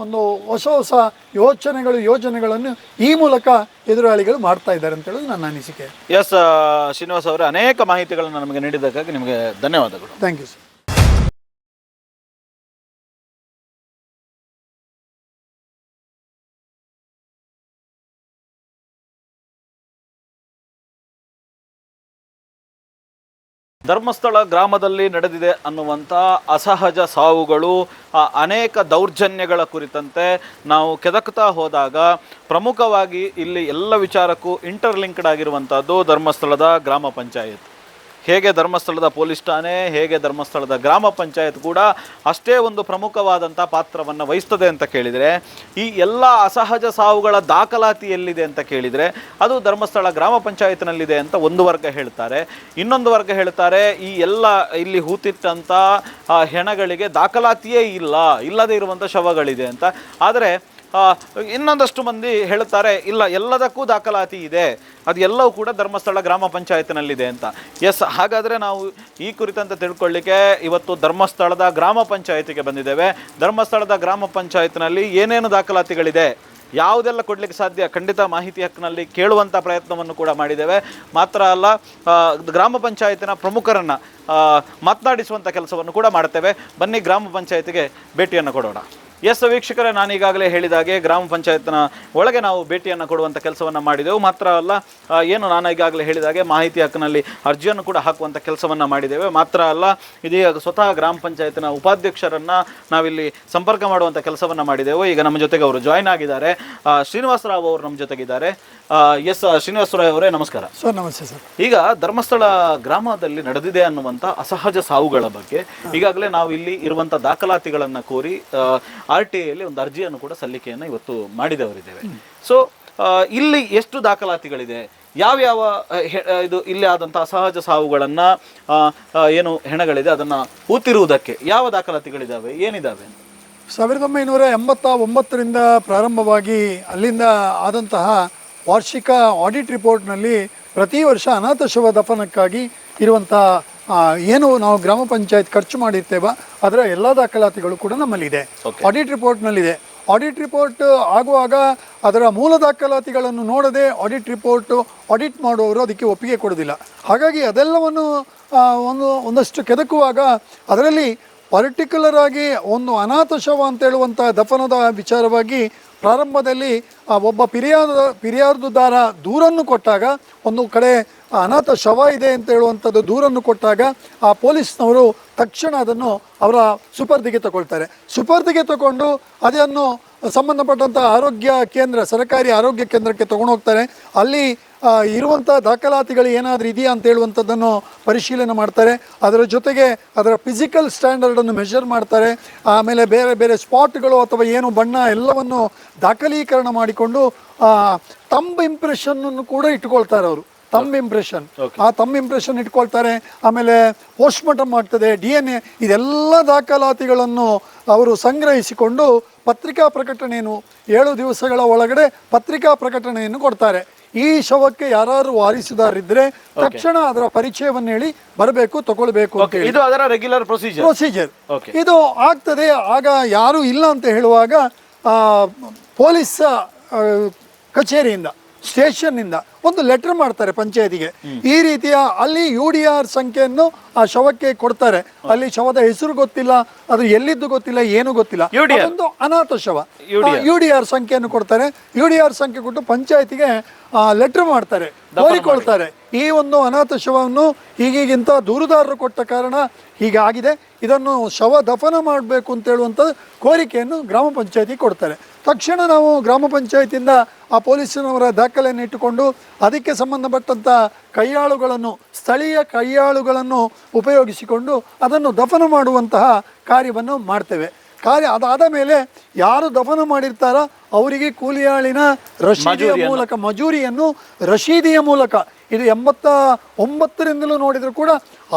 ಒಂದು ಹೊಸ ಯೋಜನೆಗಳನ್ನು ಈ ಮೂಲಕ ಎದುರಾಳಿಗಳು ಮಾಡ್ತಾ ಇದ್ದಾರೆ ಅಂತ ಹೇಳೋದು ನನ್ನ ಅನಿಸಿಕೆ. ಎಸ್ ಶ್ರೀನಿವಾಸ್ ಅವರೇ, ಅನೇಕ ಮಾಹಿತಿಗಳನ್ನು ನಮಗೆ ನೀಡಿದ್ದಕ್ಕಾಗಿ ನಿಮಗೆ ಧನ್ಯವಾದಗಳು. Thank you sir. ಧರ್ಮಸ್ಥಳ ಗ್ರಾಮದಲ್ಲಿ ನಡೆದಿದೆ ಅನ್ನುವಂಥ ಅಸಹಜ ಸಾವುಗಳು, ಅನೇಕ ದೌರ್ಜನ್ಯಗಳ ಕುರಿತಂತೆ ನಾವು ಕೆದಕ್ತಾ ಹೋದಾಗ ಪ್ರಮುಖವಾಗಿ ಇಲ್ಲಿ ಎಲ್ಲ ವಿಚಾರಕ್ಕೂ ಇಂಟರ್ಲಿಂಕ್ಡ್ ಆಗಿರುವಂಥದ್ದು ಧರ್ಮಸ್ಥಳದ ಗ್ರಾಮ ಪಂಚಾಯತ್. ಹೇಗೆ ಧರ್ಮಸ್ಥಳದ ಪೊಲೀಸ್ ಠಾಣೆ, ಹೇಗೆ ಧರ್ಮಸ್ಥಳದ ಗ್ರಾಮ ಪಂಚಾಯತ್ ಕೂಡ ಅಷ್ಟೇ ಒಂದು ಪ್ರಮುಖವಾದಂಥ ಪಾತ್ರವನ್ನು ವಹಿಸ್ತದೆ ಅಂತ ಕೇಳಿದರೆ, ಈ ಎಲ್ಲ ಅಸಹಜ ಸಾವುಗಳ ದಾಖಲಾತಿ ಎಲ್ಲಿದೆ ಅಂತ ಕೇಳಿದರೆ ಅದು ಧರ್ಮಸ್ಥಳ ಗ್ರಾಮ ಪಂಚಾಯತ್ನಲ್ಲಿದೆ ಅಂತ ಒಂದು ವರ್ಗ ಹೇಳ್ತಾರೆ. ಇನ್ನೊಂದು ವರ್ಗ ಹೇಳ್ತಾರೆ ಈ ಎಲ್ಲ ಇಲ್ಲಿ ಹೂತಿಟ್ಟಂಥ ಹೆಣಗಳಿಗೆ ದಾಖಲಾತಿಯೇ ಇಲ್ಲದೇ ಇರುವಂಥ ಶವಗಳಿದೆ ಅಂತ. ಆದರೆ ಇನ್ನೊಂದಷ್ಟು ಮಂದಿ ಹೇಳ್ತಾರೆ ಇಲ್ಲ, ಎಲ್ಲದಕ್ಕೂ ದಾಖಲಾತಿ ಇದೆ, ಅದು ಎಲ್ಲವೂ ಕೂಡ ಧರ್ಮಸ್ಥಳ ಗ್ರಾಮ ಪಂಚಾಯತ್ನಲ್ಲಿದೆ ಅಂತ. ಎಸ್, ಹಾಗಾದರೆ ನಾವು ಈ ಕುರಿತಂತೆ ತಿಳ್ಕೊಳ್ಳಿಕ್ಕೆ ಇವತ್ತು ಧರ್ಮಸ್ಥಳದ ಗ್ರಾಮ ಪಂಚಾಯತಿಗೆ ಬಂದಿದ್ದೇವೆ. ಧರ್ಮಸ್ಥಳದ ಗ್ರಾಮ ಪಂಚಾಯತ್ನಲ್ಲಿ ಏನೇನು ದಾಖಲಾತಿಗಳಿದೆ, ಯಾವುದೆಲ್ಲ ಕೊಡಲಿಕ್ಕೆ ಸಾಧ್ಯ, ಖಂಡಿತ ಮಾಹಿತಿ ಹಕ್ಕಿನಲ್ಲಿ ಕೇಳುವಂಥ ಪ್ರಯತ್ನವನ್ನು ಕೂಡ ಮಾಡಿದ್ದೇವೆ. ಮಾತ್ರ ಅಲ್ಲ, ಗ್ರಾಮ ಪಂಚಾಯತಿನ ಪ್ರಮುಖರನ್ನು ಮಾತನಾಡಿಸುವಂಥ ಕೆಲಸವನ್ನು ಕೂಡ ಮಾಡ್ತೇವೆ. ಬನ್ನಿ ಗ್ರಾಮ ಪಂಚಾಯತಿಗೆ ಭೇಟಿಯನ್ನು ಕೊಡೋಣ. ಎಸ್ ವೀಕ್ಷಕರೇ, ನಾನು ಈಗಾಗಲೇ ಹೇಳಿದಾಗೆ ಗ್ರಾಮ ಪಂಚಾಯತ್ನ ಒಳಗೆ ನಾವು ಭೇಟಿಯನ್ನು ಕೊಡುವಂಥ ಕೆಲಸವನ್ನು ಮಾಡಿದೆವು. ಮಾತ್ರ ಅಲ್ಲ, ಏನು ನಾನು ಈಗಾಗಲೇ ಹೇಳಿದಾಗೆ ಮಾಹಿತಿ ಹಕ್ಕಿನಲ್ಲಿ ಅರ್ಜಿಯನ್ನು ಕೂಡ ಹಾಕುವಂಥ ಕೆಲಸವನ್ನು ಮಾಡಿದ್ದೇವೆ. ಮಾತ್ರ ಅಲ್ಲ, ಇದೀಗ ಸ್ವತಃ ಗ್ರಾಮ ಪಂಚಾಯತ್ನ ಉಪಾಧ್ಯಕ್ಷರನ್ನು ನಾವಿಲ್ಲಿ ಸಂಪರ್ಕ ಮಾಡುವಂಥ ಕೆಲಸವನ್ನು ಮಾಡಿದೆವು. ಈಗ ನಮ್ಮ ಜೊತೆಗೆ ಅವರು ಜಾಯ್ನ್ ಆಗಿದ್ದಾರೆ. ಶ್ರೀನಿವಾಸರಾವ್ ಅವರು ನಮ್ಮ ಜೊತೆಗಿದ್ದಾರೆ. ಎಸ್ ಶ್ರೀನಿವಾಸರಾವ್ ಅವರೇ, ನಮಸ್ಕಾರ. ಸರ್ ನಮಸ್ತೆ ಸರ್. ಈಗ ಧರ್ಮಸ್ಥಳ ಗ್ರಾಮದಲ್ಲಿ ನಡೆದಿದೆ ಅನ್ನುವಂಥ ಅಸಹಜ ಸಾವುಗಳ ಬಗ್ಗೆ ಈಗಾಗಲೇ ನಾವು ಇಲ್ಲಿ ಇರುವಂಥ ದಾಖಲಾತಿಗಳನ್ನು ಕೋರಿ RTIಯಲ್ಲಿ ಒಂದು ಅರ್ಜಿಯನ್ನು ಕೂಡ ಸಲ್ಲಿಕೆಯನ್ನು ಇವತ್ತು ಮಾಡಿದವರಿದ್ದೇವೆ. ಸೊ ಇಲ್ಲಿ ಎಷ್ಟು ದಾಖಲಾತಿಗಳಿದೆ, ಯಾವ್ಯಾವ ಇದು ಇಲ್ಲಿ ಆದಂಥ ಅಸಹಜ ಸಾವುಗಳನ್ನು ಏನು ಹೆಣಗಳಿದೆ ಅದನ್ನು ಹೂತಿರುವುದಕ್ಕೆ ಯಾವ ದಾಖಲಾತಿಗಳಿದ್ದಾವೆ, ಏನಿದ್ದಾವೆ? 1989ರಿಂದ ಪ್ರಾರಂಭವಾಗಿ ಅಲ್ಲಿಂದ ಆದಂತಹ ವಾರ್ಷಿಕ ಆಡಿಟ್ ರಿಪೋರ್ಟ್ನಲ್ಲಿ ಪ್ರತಿ ವರ್ಷ ಅನಾಥ ಶವ ದಫನಕ್ಕಾಗಿ ಇರುವಂಥ ಏನು ನಾವು ಗ್ರಾಮ ಪಂಚಾಯತ್ ಖರ್ಚು ಮಾಡಿರ್ತೇವೆ ಅದರ ಎಲ್ಲ ದಾಖಲಾತಿಗಳು ಕೂಡ ನಮ್ಮಲ್ಲಿದೆ, ಆಡಿಟ್ ರಿಪೋರ್ಟ್ನಲ್ಲಿದೆ. ಆಡಿಟ್ ರಿಪೋರ್ಟ್ ಆಗುವಾಗ ಅದರ ಮೂಲ ದಾಖಲಾತಿಗಳನ್ನು ನೋಡದೆ ಆಡಿಟ್ ಮಾಡುವವರು ಅದಕ್ಕೆ ಒಪ್ಪಿಗೆ ಕೊಡೋದಿಲ್ಲ. ಹಾಗಾಗಿ ಅದೆಲ್ಲವನ್ನು ಒಂದಷ್ಟು ಕೆದಕುವಾಗ ಅದರಲ್ಲಿ ಪರ್ಟಿಕ್ಯುಲರ್ ಆಗಿ ಒಂದು ಅನಾಥ ಶವ ಅಂತ ಹೇಳುವಂಥ ದಫನದ ವಿಚಾರವಾಗಿ ಪ್ರಾರಂಭದಲ್ಲಿ ಒಬ್ಬ ಫಿರ್ಯಾದುದಾರ ದೂರನ್ನು ಕೊಟ್ಟಾಗ, ಒಂದು ಕಡೆ ಅನಾಥ ಶವ ಇದೆ ಅಂತ ಹೇಳುವಂಥದ್ದು ದೂರನ್ನು ಕೊಟ್ಟಾಗ ಆ ಪೊಲೀಸ್ನವರು ತಕ್ಷಣ ಅದನ್ನು ಅವರ ಸುಪರ್ದಿಗೆ ತಗೊಳ್ತಾರೆ. ಸುಪರ್ದಿಗೆ ತಗೊಂಡು ಅದನ್ನು ಸಂಬಂಧಪಟ್ಟಂಥ ಆರೋಗ್ಯ ಕೇಂದ್ರ, ಸರ್ಕಾರಿ ಆರೋಗ್ಯ ಕೇಂದ್ರಕ್ಕೆ ತಗೊಂಡು ಹೋಗ್ತಾರೆ. ಅಲ್ಲಿ ಇರುವಂಥ ದಾಖಲಾತಿಗಳು ಏನಾದರೂ ಇದೆಯಾ ಅಂತ ಹೇಳುವಂಥದ್ದನ್ನು ಪರಿಶೀಲನೆ ಮಾಡ್ತಾರೆ. ಅದರ ಜೊತೆಗೆ ಅದರ ಫಿಸಿಕಲ್ ಸ್ಟ್ಯಾಂಡರ್ಡನ್ನು ಮೆಷರ್ ಮಾಡ್ತಾರೆ. ಆಮೇಲೆ ಬೇರೆ ಬೇರೆ ಸ್ಪಾಟ್ಗಳು ಅಥವಾ ಏನು ಬಣ್ಣ ಎಲ್ಲವನ್ನು ದಾಖಲೀಕರಣ ಮಾಡಿಕೊಂಡು ತಂಬ್ ಇಂಪ್ರೆಷನ್ನನ್ನು ಕೂಡ ಇಟ್ಕೊಳ್ತಾರೆ ಅವರು. ತಂಬ್ ಇಂಪ್ರೆಷನ್, ಆ ತಂಬ್ ಇಂಪ್ರೆಷನ್ ಇಟ್ಕೊಳ್ತಾರೆ. ಆಮೇಲೆ ಪೋಸ್ಟ್ಮಾರ್ಟಮ್ ಆಗ್ತದೆ, DNA, ಇದೆಲ್ಲ ದಾಖಲಾತಿಗಳನ್ನು ಅವರು ಸಂಗ್ರಹಿಸಿಕೊಂಡು ಪತ್ರಿಕಾ ಪ್ರಕಟಣೆಯನ್ನು 7 ದಿವಸಗಳ ಒಳಗಡೆ ಪತ್ರಿಕಾ ಪ್ರಕಟಣೆಯನ್ನು ಕೊಡ್ತಾರೆ. ಈ ಶವಕ್ಕೆ ಯಾರು ವಾರಿಸುದಾರಿದ್ರೆ ತಕ್ಷಣ ಅದರ ಪರಿಚಯವನ್ನು ಹೇಳಿ ಬರಬೇಕು, ತಗೊಳ್ಬೇಕು ಅಂತ ಹೇಳಿ. ಇದು ಅದರ ರೆಗ್ಯುಲರ್ ಪ್ರೊಸೀಜರ್. ಇದು ಆಗ್ತದೆ. ಆಗ ಯಾರು ಇಲ್ಲ ಅಂತ ಹೇಳುವಾಗ ಪೊಲೀಸ್ ಕಚೇರಿಯಿಂದ, ಸ್ಟೇಷನ್ನಿಂದ ಒಂದು ಲೆಟರ್ ಮಾಡ್ತಾರೆ ಪಂಚಾಯತಿಗೆ. ಈ ರೀತಿಯ ಅಲ್ಲಿ UDR ಸಂಖ್ಯೆಯನ್ನು ಆ ಶವಕ್ಕೆ ಕೊಡ್ತಾರೆ. ಅಲ್ಲಿ ಶವದ ಹೆಸರು ಗೊತ್ತಿಲ್ಲ, ಅದು ಎಲ್ಲಿದ್ದು ಗೊತ್ತಿಲ್ಲ, ಏನು ಗೊತ್ತಿಲ್ಲ, ಒಂದು ಅನಾಥ ಶವ. UDR ಸಂಖ್ಯೆಯನ್ನು ಕೊಡ್ತಾರೆ. UDR ಸಂಖ್ಯೆ ಕೊಟ್ಟು ಪಂಚಾಯತಿಗೆ ಲೆಟರ್ ಮಾಡ್ತಾರೆ, ಕೋರಿಕೊಳ್ತಾರೆ. ಈ ಒಂದು ಅನಾಥ ಶವವನ್ನು ಹೀಗಿಗಿಂತ ದೂರುದಾರರು ಕೊಟ್ಟ ಕಾರಣ ಹೀಗಾಗಿದೆ, ಇದನ್ನು ಶವ ದಫನ ಮಾಡಬೇಕು ಅಂತ ಹೇಳುವಂಥ ಕೋರಿಕೆಯನ್ನು ಗ್ರಾಮ ಪಂಚಾಯತಿಗೆ ಕೊಡ್ತಾರೆ. ತಕ್ಷಣ ನಾವು ಗ್ರಾಮ ಪಂಚಾಯತಿಯಿಂದ ಆ ಪೊಲೀಸಿನವರ ದಾಖಲೆಯನ್ನು ಇಟ್ಟುಕೊಂಡು ಅದಕ್ಕೆ ಸಂಬಂಧಪಟ್ಟಂಥ ಕೈಯಾಳುಗಳನ್ನು, ಸ್ಥಳೀಯ ಕೈಯಾಳುಗಳನ್ನು ಉಪಯೋಗಿಸಿಕೊಂಡು ಅದನ್ನು ದಫನ ಮಾಡುವಂತಹ ಕಾರ್ಯವನ್ನು ಮಾಡ್ತೇವೆ. ಅದಾದ ಮೇಲೆ ಯಾರು ದಫನ ಮಾಡಿರ್ತಾರೋ ಅವರಿಗೆ ಕೂಲಿಯಾಳಿನ ರಶೀದಿಯ ಮೂಲಕ, ಮಜೂರಿಯನ್ನು ರಶೀದಿಯ ಮೂಲಕ, ಇದು 89ರಿಂದಲೂ ನೋಡಿದರೂ ಕೂಡ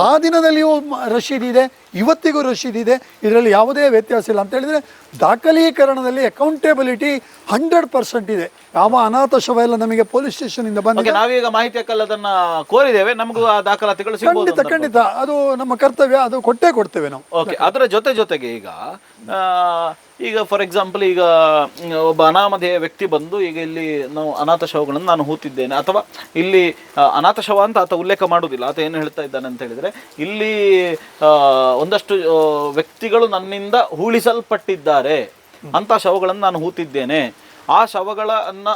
ಆ ದಿನದಲ್ಲಿಯೂ ರಶೀದಿ ಇದೆ, ಇವತ್ತಿಗೂ ರಶೀದಿ ಇದೆ. ಇದರಲ್ಲಿ ಯಾವುದೇ ವ್ಯತ್ಯಾಸ ಇಲ್ಲ. ಅಂತ ಹೇಳಿದರೆ ದಾಖಲೀಕರಣದಲ್ಲಿ ಅಕೌಂಟೇಬಿಲಿಟಿ 100% ಇದೆ. ಯಾವ ಅನಾಥ ಶವ ಎಲ್ಲ ನಮಗೆ ಪೊಲೀಸ್ ಸ್ಟೇಷನಿಂದ ಬಂದಿದೆ. ನಾವೀಗ ಮಾಹಿತಿ ಹಕ್ಕಲ್ಲಿ ಅದನ್ನ ಕೋರಿದ್ದೇವೆ, ನಮಗೂ ಆ ದಾಖಲಾತಿಗಳು ಸಿಗಬಹುದು. ಖಂಡಿತ ಅದು ನಮ್ಮ ಕರ್ತವ್ಯ, ಅದು ಕೊಡ್ತೇವೆ ನಾವು. ಓಕೆ, ಅದರ ಜೊತೆಗೆ ಈಗ ಫಾರ್ ಎಕ್ಸಾಂಪಲ್, ಈಗ ಒಬ್ಬ ಅನಾಮಧೇಯ ವ್ಯಕ್ತಿ ಬಂದು ಈಗ ಇಲ್ಲಿ ನಾವು ಅನಾಥ ಶವಗಳನ್ನು ನಾನು ಹೂತಿದ್ದೇನೆ, ಅಥವಾ ಇಲ್ಲಿ ಅನಾಥ ಶವ ಅಂತ ಆತ ಉಲ್ಲೇಖ ಮಾಡುವುದಿಲ್ಲ. ಆತ ಏನು ಹೇಳ್ತಾ ಇದ್ದಾನೆ ಅಂತ ಹೇಳಿದರೆ, ಇಲ್ಲಿ ಒಂದಷ್ಟು ವ್ಯಕ್ತಿಗಳು ನನ್ನಿಂದ ಹೂಳಿಸಲ್ಪಟ್ಟಿದ್ದಾರೆ, ಅಂಥ ಶವಗಳನ್ನು ನಾನು ಹೂತಿದ್ದೇನೆ, ಆ ಶವಗಳನ್ನು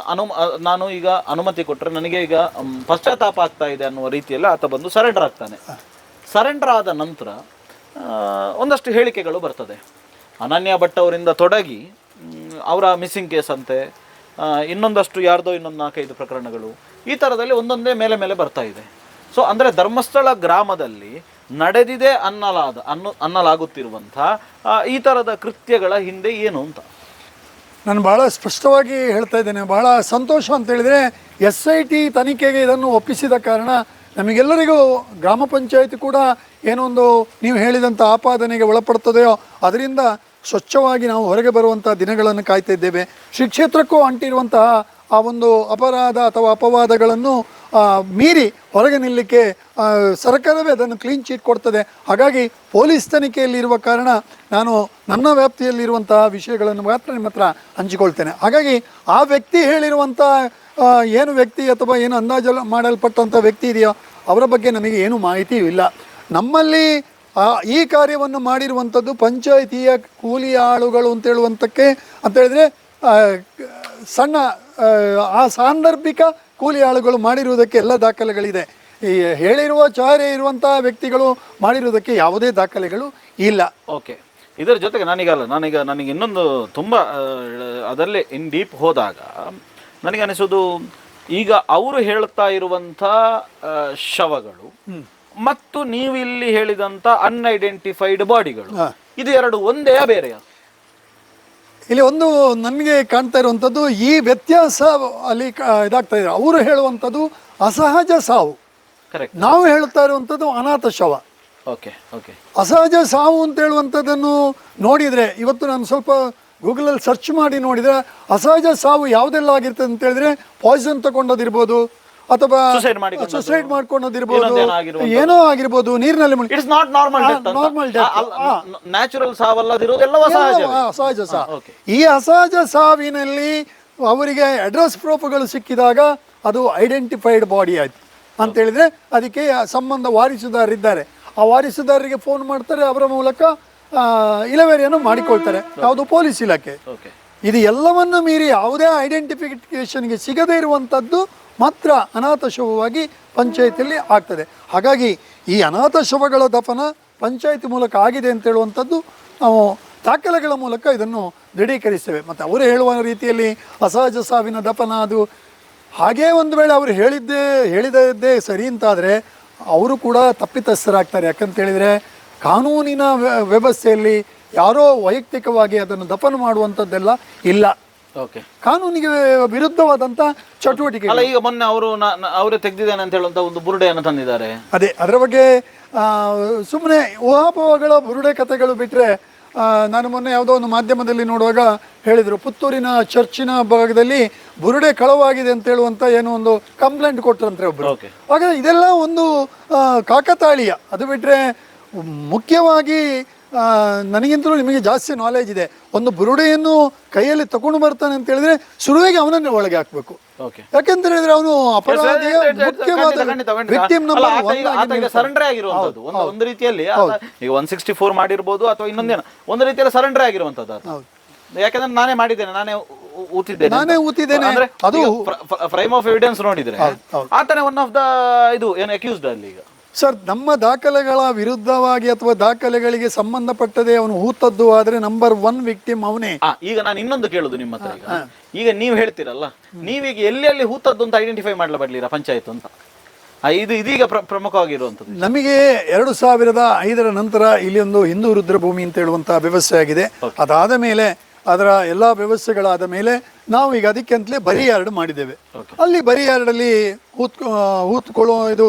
ನಾನು ಈಗ ಅನುಮತಿ ಕೊಟ್ಟರೆ ನನಗೆ ಈಗ ಪಶ್ಚಾತ್ತಾಪ ಆಗ್ತಾ ಇದೆ ಅನ್ನುವ ರೀತಿಯಲ್ಲಿ ಆತ ಬಂದು ಸರೆಂಡರ್ ಆಗ್ತಾನೆ. ಸರೆಂಡರ್ ಆದ ನಂತರ ಒಂದಷ್ಟು ಹೇಳಿಕೆಗಳು ಬರ್ತದೆ. ಅನನ್ಯ ಭಟ್ ಅವರಿಂದ ತೊಡಗಿ ಅವರ ಮಿಸ್ಸಿಂಗ್ ಕೇಸ್ ಅಂತೆ, ಇನ್ನೊಂದಷ್ಟು ಯಾರ್ದೋ ಇನ್ನೊಂದು 4-5 ಪ್ರಕರಣಗಳು, ಈ ಥರದಲ್ಲಿ ಒಂದೊಂದೇ ಮೇಲೆ ಮೇಲೆ ಬರ್ತಾ ಇದೆ. ಸೊ ಅಂದರೆ ಧರ್ಮಸ್ಥಳ ಗ್ರಾಮದಲ್ಲಿ ನಡೆದಿದೆ ಅನ್ನಲಾಗುತ್ತಿರುವಂಥ ಈ ಥರದ ಕೃತ್ಯಗಳ ಹಿಂದೆ ಏನು ಅಂತ ನಾನು ಭಾಳ ಸ್ಪಷ್ಟವಾಗಿ ಹೇಳ್ತಾ ಇದ್ದೇನೆ. ಭಾಳ ಸಂತೋಷ ಅಂತ ಹೇಳಿದರೆ SIT ತನಿಖೆಗೆ ಇದನ್ನು ಒಪ್ಪಿಸಿದ ಕಾರಣ ನಮಗೆಲ್ಲರಿಗೂ ಗ್ರಾಮ ಪಂಚಾಯತ್ ಕೂಡ ಏನೊಂದು ನೀವು ಹೇಳಿದಂಥ ಆಪಾದನೆಗೆ ಒಳಪಡ್ತದೆಯೋ ಅದರಿಂದ ಸ್ವಚ್ಛವಾಗಿ ನಾವು ಹೊರಗೆ ಬರುವಂಥ ದಿನಗಳನ್ನು ಕಾಯ್ತಾ ಇದ್ದೇವೆ. ಶ್ರೀ ಕ್ಷೇತ್ರಕ್ಕೂ ಅಂಟಿರುವಂತಹ ಆ ಒಂದು ಅಪರಾಧ ಅಥವಾ ಅಪವಾದಗಳನ್ನು ಮೀರಿ ಹೊರಗೆ ನಿಲ್ಲಲಿಕ್ಕೆ ಸರ್ಕಾರವೇ ಅದನ್ನು ಕ್ಲೀನ್ ಚೀಟ್ ಕೊಡ್ತದೆ. ಹಾಗಾಗಿ ಪೊಲೀಸ್ ತನಿಖೆಯಲ್ಲಿರುವ ಕಾರಣ ನಾನು ನನ್ನ ವ್ಯಾಪ್ತಿಯಲ್ಲಿರುವಂತಹ ವಿಷಯಗಳನ್ನು ಮಾತ್ರ ನಿಮ್ಮ ಹತ್ರ ಹಂಚಿಕೊಳ್ತೇನೆ. ಹಾಗಾಗಿ ಆ ವ್ಯಕ್ತಿ ಹೇಳಿರುವಂಥ ಏನು ವ್ಯಕ್ತಿ ಅಥವಾ ಏನು ಅಂದಾಜು ಮಾಡಲ್ಪಟ್ಟಂಥ ವ್ಯಕ್ತಿ ಇದೆಯೋ ಅವರ ಬಗ್ಗೆ ನಮಗೆ ಏನು ಮಾಹಿತಿಯೂ ಇಲ್ಲ. ನಮ್ಮಲ್ಲಿ ಈ ಕಾರ್ಯವನ್ನು ಮಾಡಿರುವಂಥದ್ದು ಪಂಚಾಯಿತಿಯ ಕೂಲಿ ಆಳುಗಳು ಅಂತೇಳಿದರೆ ಸಣ್ಣ ಆ ಸಾಂದರ್ಭಿಕ ಕೂಲಿ ಆಳುಗಳು ಮಾಡಿರುವುದಕ್ಕೆ ಎಲ್ಲ ದಾಖಲೆಗಳಿದೆ. ಈ ಹೇಳಿರುವ ಚಾರೆ ಇರುವಂಥ ವ್ಯಕ್ತಿಗಳು ಮಾಡಿರುವುದಕ್ಕೆ ಯಾವುದೇ ದಾಖಲೆಗಳು ಇಲ್ಲ. ಓಕೆ, ಇದರ ಜೊತೆಗೆ ನನಗೆ ಇನ್ನೊಂದು ತುಂಬ ಅದರಲ್ಲೇ ಇನ್ ಡೀಪ್ ಹೋದಾಗ ನನಗೆ ಅನಿಸೋದು, ಈಗ ಅವರು ಹೇಳ್ತಾ ಇರುವಂಥ ಶವಗಳು ಮತ್ತು ನೀವು ಇಲ್ಲಿ ಹೇಳಿದಂಥ ಅನ್ಐಡೆಂಟಿಫೈಡ್ ಬಾಡಿಗಳು, ಇದು ಎರಡು ಒಂದೇ ಬೇರೆಯಾ? ಇಲ್ಲಿ ಒಂದು ನನಗೆ ಕಾಣ್ತಾ ಇರುವಂಥದ್ದು ಈ ವ್ಯತ್ಯಾಸ ಅಲ್ಲಿ ಇದಾಗ್ತಾ ಇದೆ. ಅವರು ಹೇಳುವಂಥದ್ದು ಅಸಹಜ ಸಾವು, ಕರೆಕ್ಟ್. ನಾವು ಹೇಳ್ತಾ ಇರುವಂಥದ್ದು ಅನಾಥ ಶವ. Okay okay. ಅಸಹಜ ಸಾವು ಅಂತ ಹೇಳುವಂಥದ್ದನ್ನು ನೋಡಿದರೆ, ಇವತ್ತು ನಾನು ಸ್ವಲ್ಪ ಗೂಗಲಲ್ಲಿ ಸರ್ಚ್ ಮಾಡಿ ನೋಡಿದರೆ ಅಸಹಜ ಸಾವು ಯಾವುದೆಲ್ಲ ಆಗಿರ್ತದೆ ಅಂತ ಹೇಳಿದ್ರೆ ಪಾಯ್ಸನ್ ತಗೊಂಡದಿರ್ಬೋದು ಅಥವಾ ಸುಸೈಡ್ ಮಾಡ್ಕೊಂಡದಿರ್ಬೋದು, ಏನೋ ಆಗಿರ್ಬೋದು, ನೀರಿನಲ್ಲಿ ನ್ಯಾಚುರಲ್ ಅಸಹಜ ಸಾವು. ಈ ಅಸಹಜ ಸಾವಿನಲ್ಲಿ ಅವರಿಗೆ ಅಡ್ರೆಸ್ ಪ್ರೂಫ್ಗಳು ಸಿಕ್ಕಿದಾಗ ಅದು ಐಡೆಂಟಿಫೈಡ್ ಬಾಡಿ ಆಯ್ತು ಅಂತ ಹೇಳಿದ್ರೆ ಅದಕ್ಕೆ ಸಂಬಂಧ ವಾರಿಸುದಾರರಿದ್ದಾರೆ. ಆ ವಾರಿಸುದಾರರಿಗೆ ಫೋನ್ ಮಾಡ್ತಾರೆ, ಅವರ ಮೂಲಕ ಇಲವೇರಿಯನ್ನು ಮಾಡಿಕೊಳ್ತಾರೆ, ಯಾವುದು ಪೊಲೀಸ್ ಇಲಾಖೆ. ಇದು ಎಲ್ಲವನ್ನು ಮೀರಿ ಯಾವುದೇ ಐಡೆಂಟಿಫಿಕೇಶನ್ಗೆ ಸಿಗದೇ ಇರುವಂಥದ್ದು ಮಾತ್ರ ಅನಾಥ ಶವವಾಗಿ ಪಂಚಾಯತಿಯಲ್ಲಿ ಆಗ್ತದೆ. ಹಾಗಾಗಿ ಈ ಅನಾಥ ಶವಗಳ ದಫನ ಪಂಚಾಯತಿ ಮೂಲಕ ಆಗಿದೆ ಅಂತ ಹೇಳುವಂಥದ್ದು ನಾವು ದಾಖಲೆಗಳ ಮೂಲಕ ಇದನ್ನು ದೃಢೀಕರಿಸ್ತೇವೆ. ಮತ್ತು ಅವರು ಹೇಳುವ ರೀತಿಯಲ್ಲಿ ಅಸಹಜ ಸಾವಿನ ದಫನ ಅದು ಹಾಗೇ ಒಂದು ವೇಳೆ ಅವರು ಹೇಳಿದ್ದೇ ಸರಿ ಅಂತಾದರೆ ಅವರು ಕೂಡ ತಪ್ಪಿತಸ್ಥರಾಗ್ತಾರೆ. ಯಾಕಂತ ಹೇಳಿದರೆ ಕಾನೂನಿನ ವ್ಯವಸ್ಥೆಯಲ್ಲಿ ಯಾರೋ ವೈಯಕ್ತಿಕವಾಗಿ ಅದನ್ನು ದಫನ ಮಾಡುವಂಥದ್ದೆಲ್ಲ ಇಲ್ಲ. ಓಕೆ, ಕಾನೂನಿಗೆ ವಿರುದ್ಧವಾದಂಥ ಚಟುವಟಿಕೆ. ಅಲ್ಲ, ಈಗ ಮೊನ್ನೆ ಅವರೇ ತೆಗೆದಿದ್ದೇನೆ ಅಂತ ಹೇಳುವಂಥ ಒಂದು ಬುರುಡೆಯನ್ನು ತಂದಿದ್ದಾರೆ. ಅದೇ ಅದರ ಬಗ್ಗೆ ಸುಮ್ಮನೆ ಊಹಾಪೋಹಗಳ ಬುರುಡೆ ಕಥೆಗಳು ಬಿಟ್ಟರೆ, ನಾನು ಮೊನ್ನೆ ಯಾವುದೋ ಒಂದು ಮಾಧ್ಯಮದಲ್ಲಿ ನೋಡುವಾಗ ಹೇಳಿದರು, ಪುತ್ತೂರಿನ ಚರ್ಚಿನ ಭಾಗದಲ್ಲಿ ಬುರುಡೆ ಕಳವಾಗಿದೆ ಅಂತ ಹೇಳುವಂಥ ಏನೋ ಒಂದು ಕಂಪ್ಲೇಂಟ್ ಕೊಟ್ಟರಂತೆ ಒಬ್ಬರು. ಹಾಗಾದ್ರೆ ಇದೆಲ್ಲ ಒಂದು ಕಾಕತಾಳೀಯ. ಅದು ಬಿಟ್ಟರೆ ಮುಖ್ಯವಾಗಿ ನನಗಿಂತಲೂ ನಿಮಗೆ ಜಾಸ್ತಿ ನಾಲೆಜ್ ಇದೆ. ಒಂದು ಬುರುಡೆಯನ್ನು ಕೈಯಲ್ಲಿ ತಗೊಂಡು ಬರ್ತಾನೆ ಅಂತ ಹೇಳಿದ್ರೆ ಶುರುವಿಗೆ ಅವನನ್ನೇ ಒಳಗೆ ಹಾಕಬೇಕು. ಯಾಕೆಂತ ಹೇಳಿದ್ರೆ ಅವನು ಅಪರಾಧಿಯ ಮುಖ್ಯವಾದ ಸರೆಂಡರ್ ಆಗಿರುವಂತದ್ದು ಒಂದು ರೀತಿಯಲ್ಲಿ. ಈಗ 164 ಮಾಡಿರ್ಬೋದು ಅಥವಾ ಇನ್ನೊಂದೇನು ಒಂದು ರೀತಿಯಲ್ಲಿ ಸರೆಂಡರ್ ಆಗಿರುವಂತದ್ದು. ಯಾಕಂದ್ರೆ ನಾನೇ ಮಾಡಿದ್ದೇನೆ, ನಾನೇ ಊತಿದ್ದೇನೆ. ಅದು ಪ್ರೈಮ್ ಆಫ್ ಎವಿಡೆನ್ಸ್ ನೋಡಿದ್ರೆ ಆತನೇ ಒನ್ ಆಫ್ ದ ಇದು ಏನು ಅಕ್ಯೂಸ್ಡ್ ಅಲ್ಲಿ. ಈಗ ಸರ್, ನಮ್ಮ ದಾಖಲೆಗಳ ವಿರುದ್ಧವಾಗಿ ಅಥವಾ ದಾಖಲೆಗಳಿಗೆ ಸಂಬಂಧಪಟ್ಟದೆ ಅವನು ಹೂತದ್ದು ಆದ್ರೆ ನಂಬರ್ 1 ವಿಕ್ಟಿಮ್ ಅವನೇ. ಈಗ ನಾನು ಇನ್ನೊಂದು ಕೇಳುದು ನಿಮ್ಮ ಹತ್ರ, ಈಗ ನೀವು ಹೇಳ್ತೀರಲ್ಲ, ನೀವೀಗ ಎಲ್ಲಿ ಹೂತದ್ದು ಅಂತ ಐಡೆಂಟಿಫೈ ಮಾಡ್ಲಬರ್ಲಿರಾ ಪಂಚಾಯತ್ ಅಂತ? ಇದು ಇದೀಗ ಪ್ರಮುಖವಾಗಿರುವಂಥದ್ದು. ನಮಗೆ 2005 ನಂತರ ಇಲ್ಲಿ ಒಂದು ಹಿಂದೂ ರುದ್ರಭೂಮಿ ಅಂತ ಹೇಳುವಂತಹ ವ್ಯವಸ್ಥೆ ಆಗಿದೆ. ಅದಾದ ಮೇಲೆ ಅದರ ಎಲ್ಲ ವ್ಯವಸ್ಥೆಗಳಾದ ಮೇಲೆ ನಾವು ಈಗ ಅದಕ್ಕೆ ಅಂತಲೇ ಬರಿ ಯಾರ್ಡ್ ಮಾಡಿದ್ದೇವೆ. ಅಲ್ಲಿ ಬರಿ ಯಾರ್ಡಲ್ಲಿ ಹೂತ್ಕೊಳ್ಳೋ ಇದು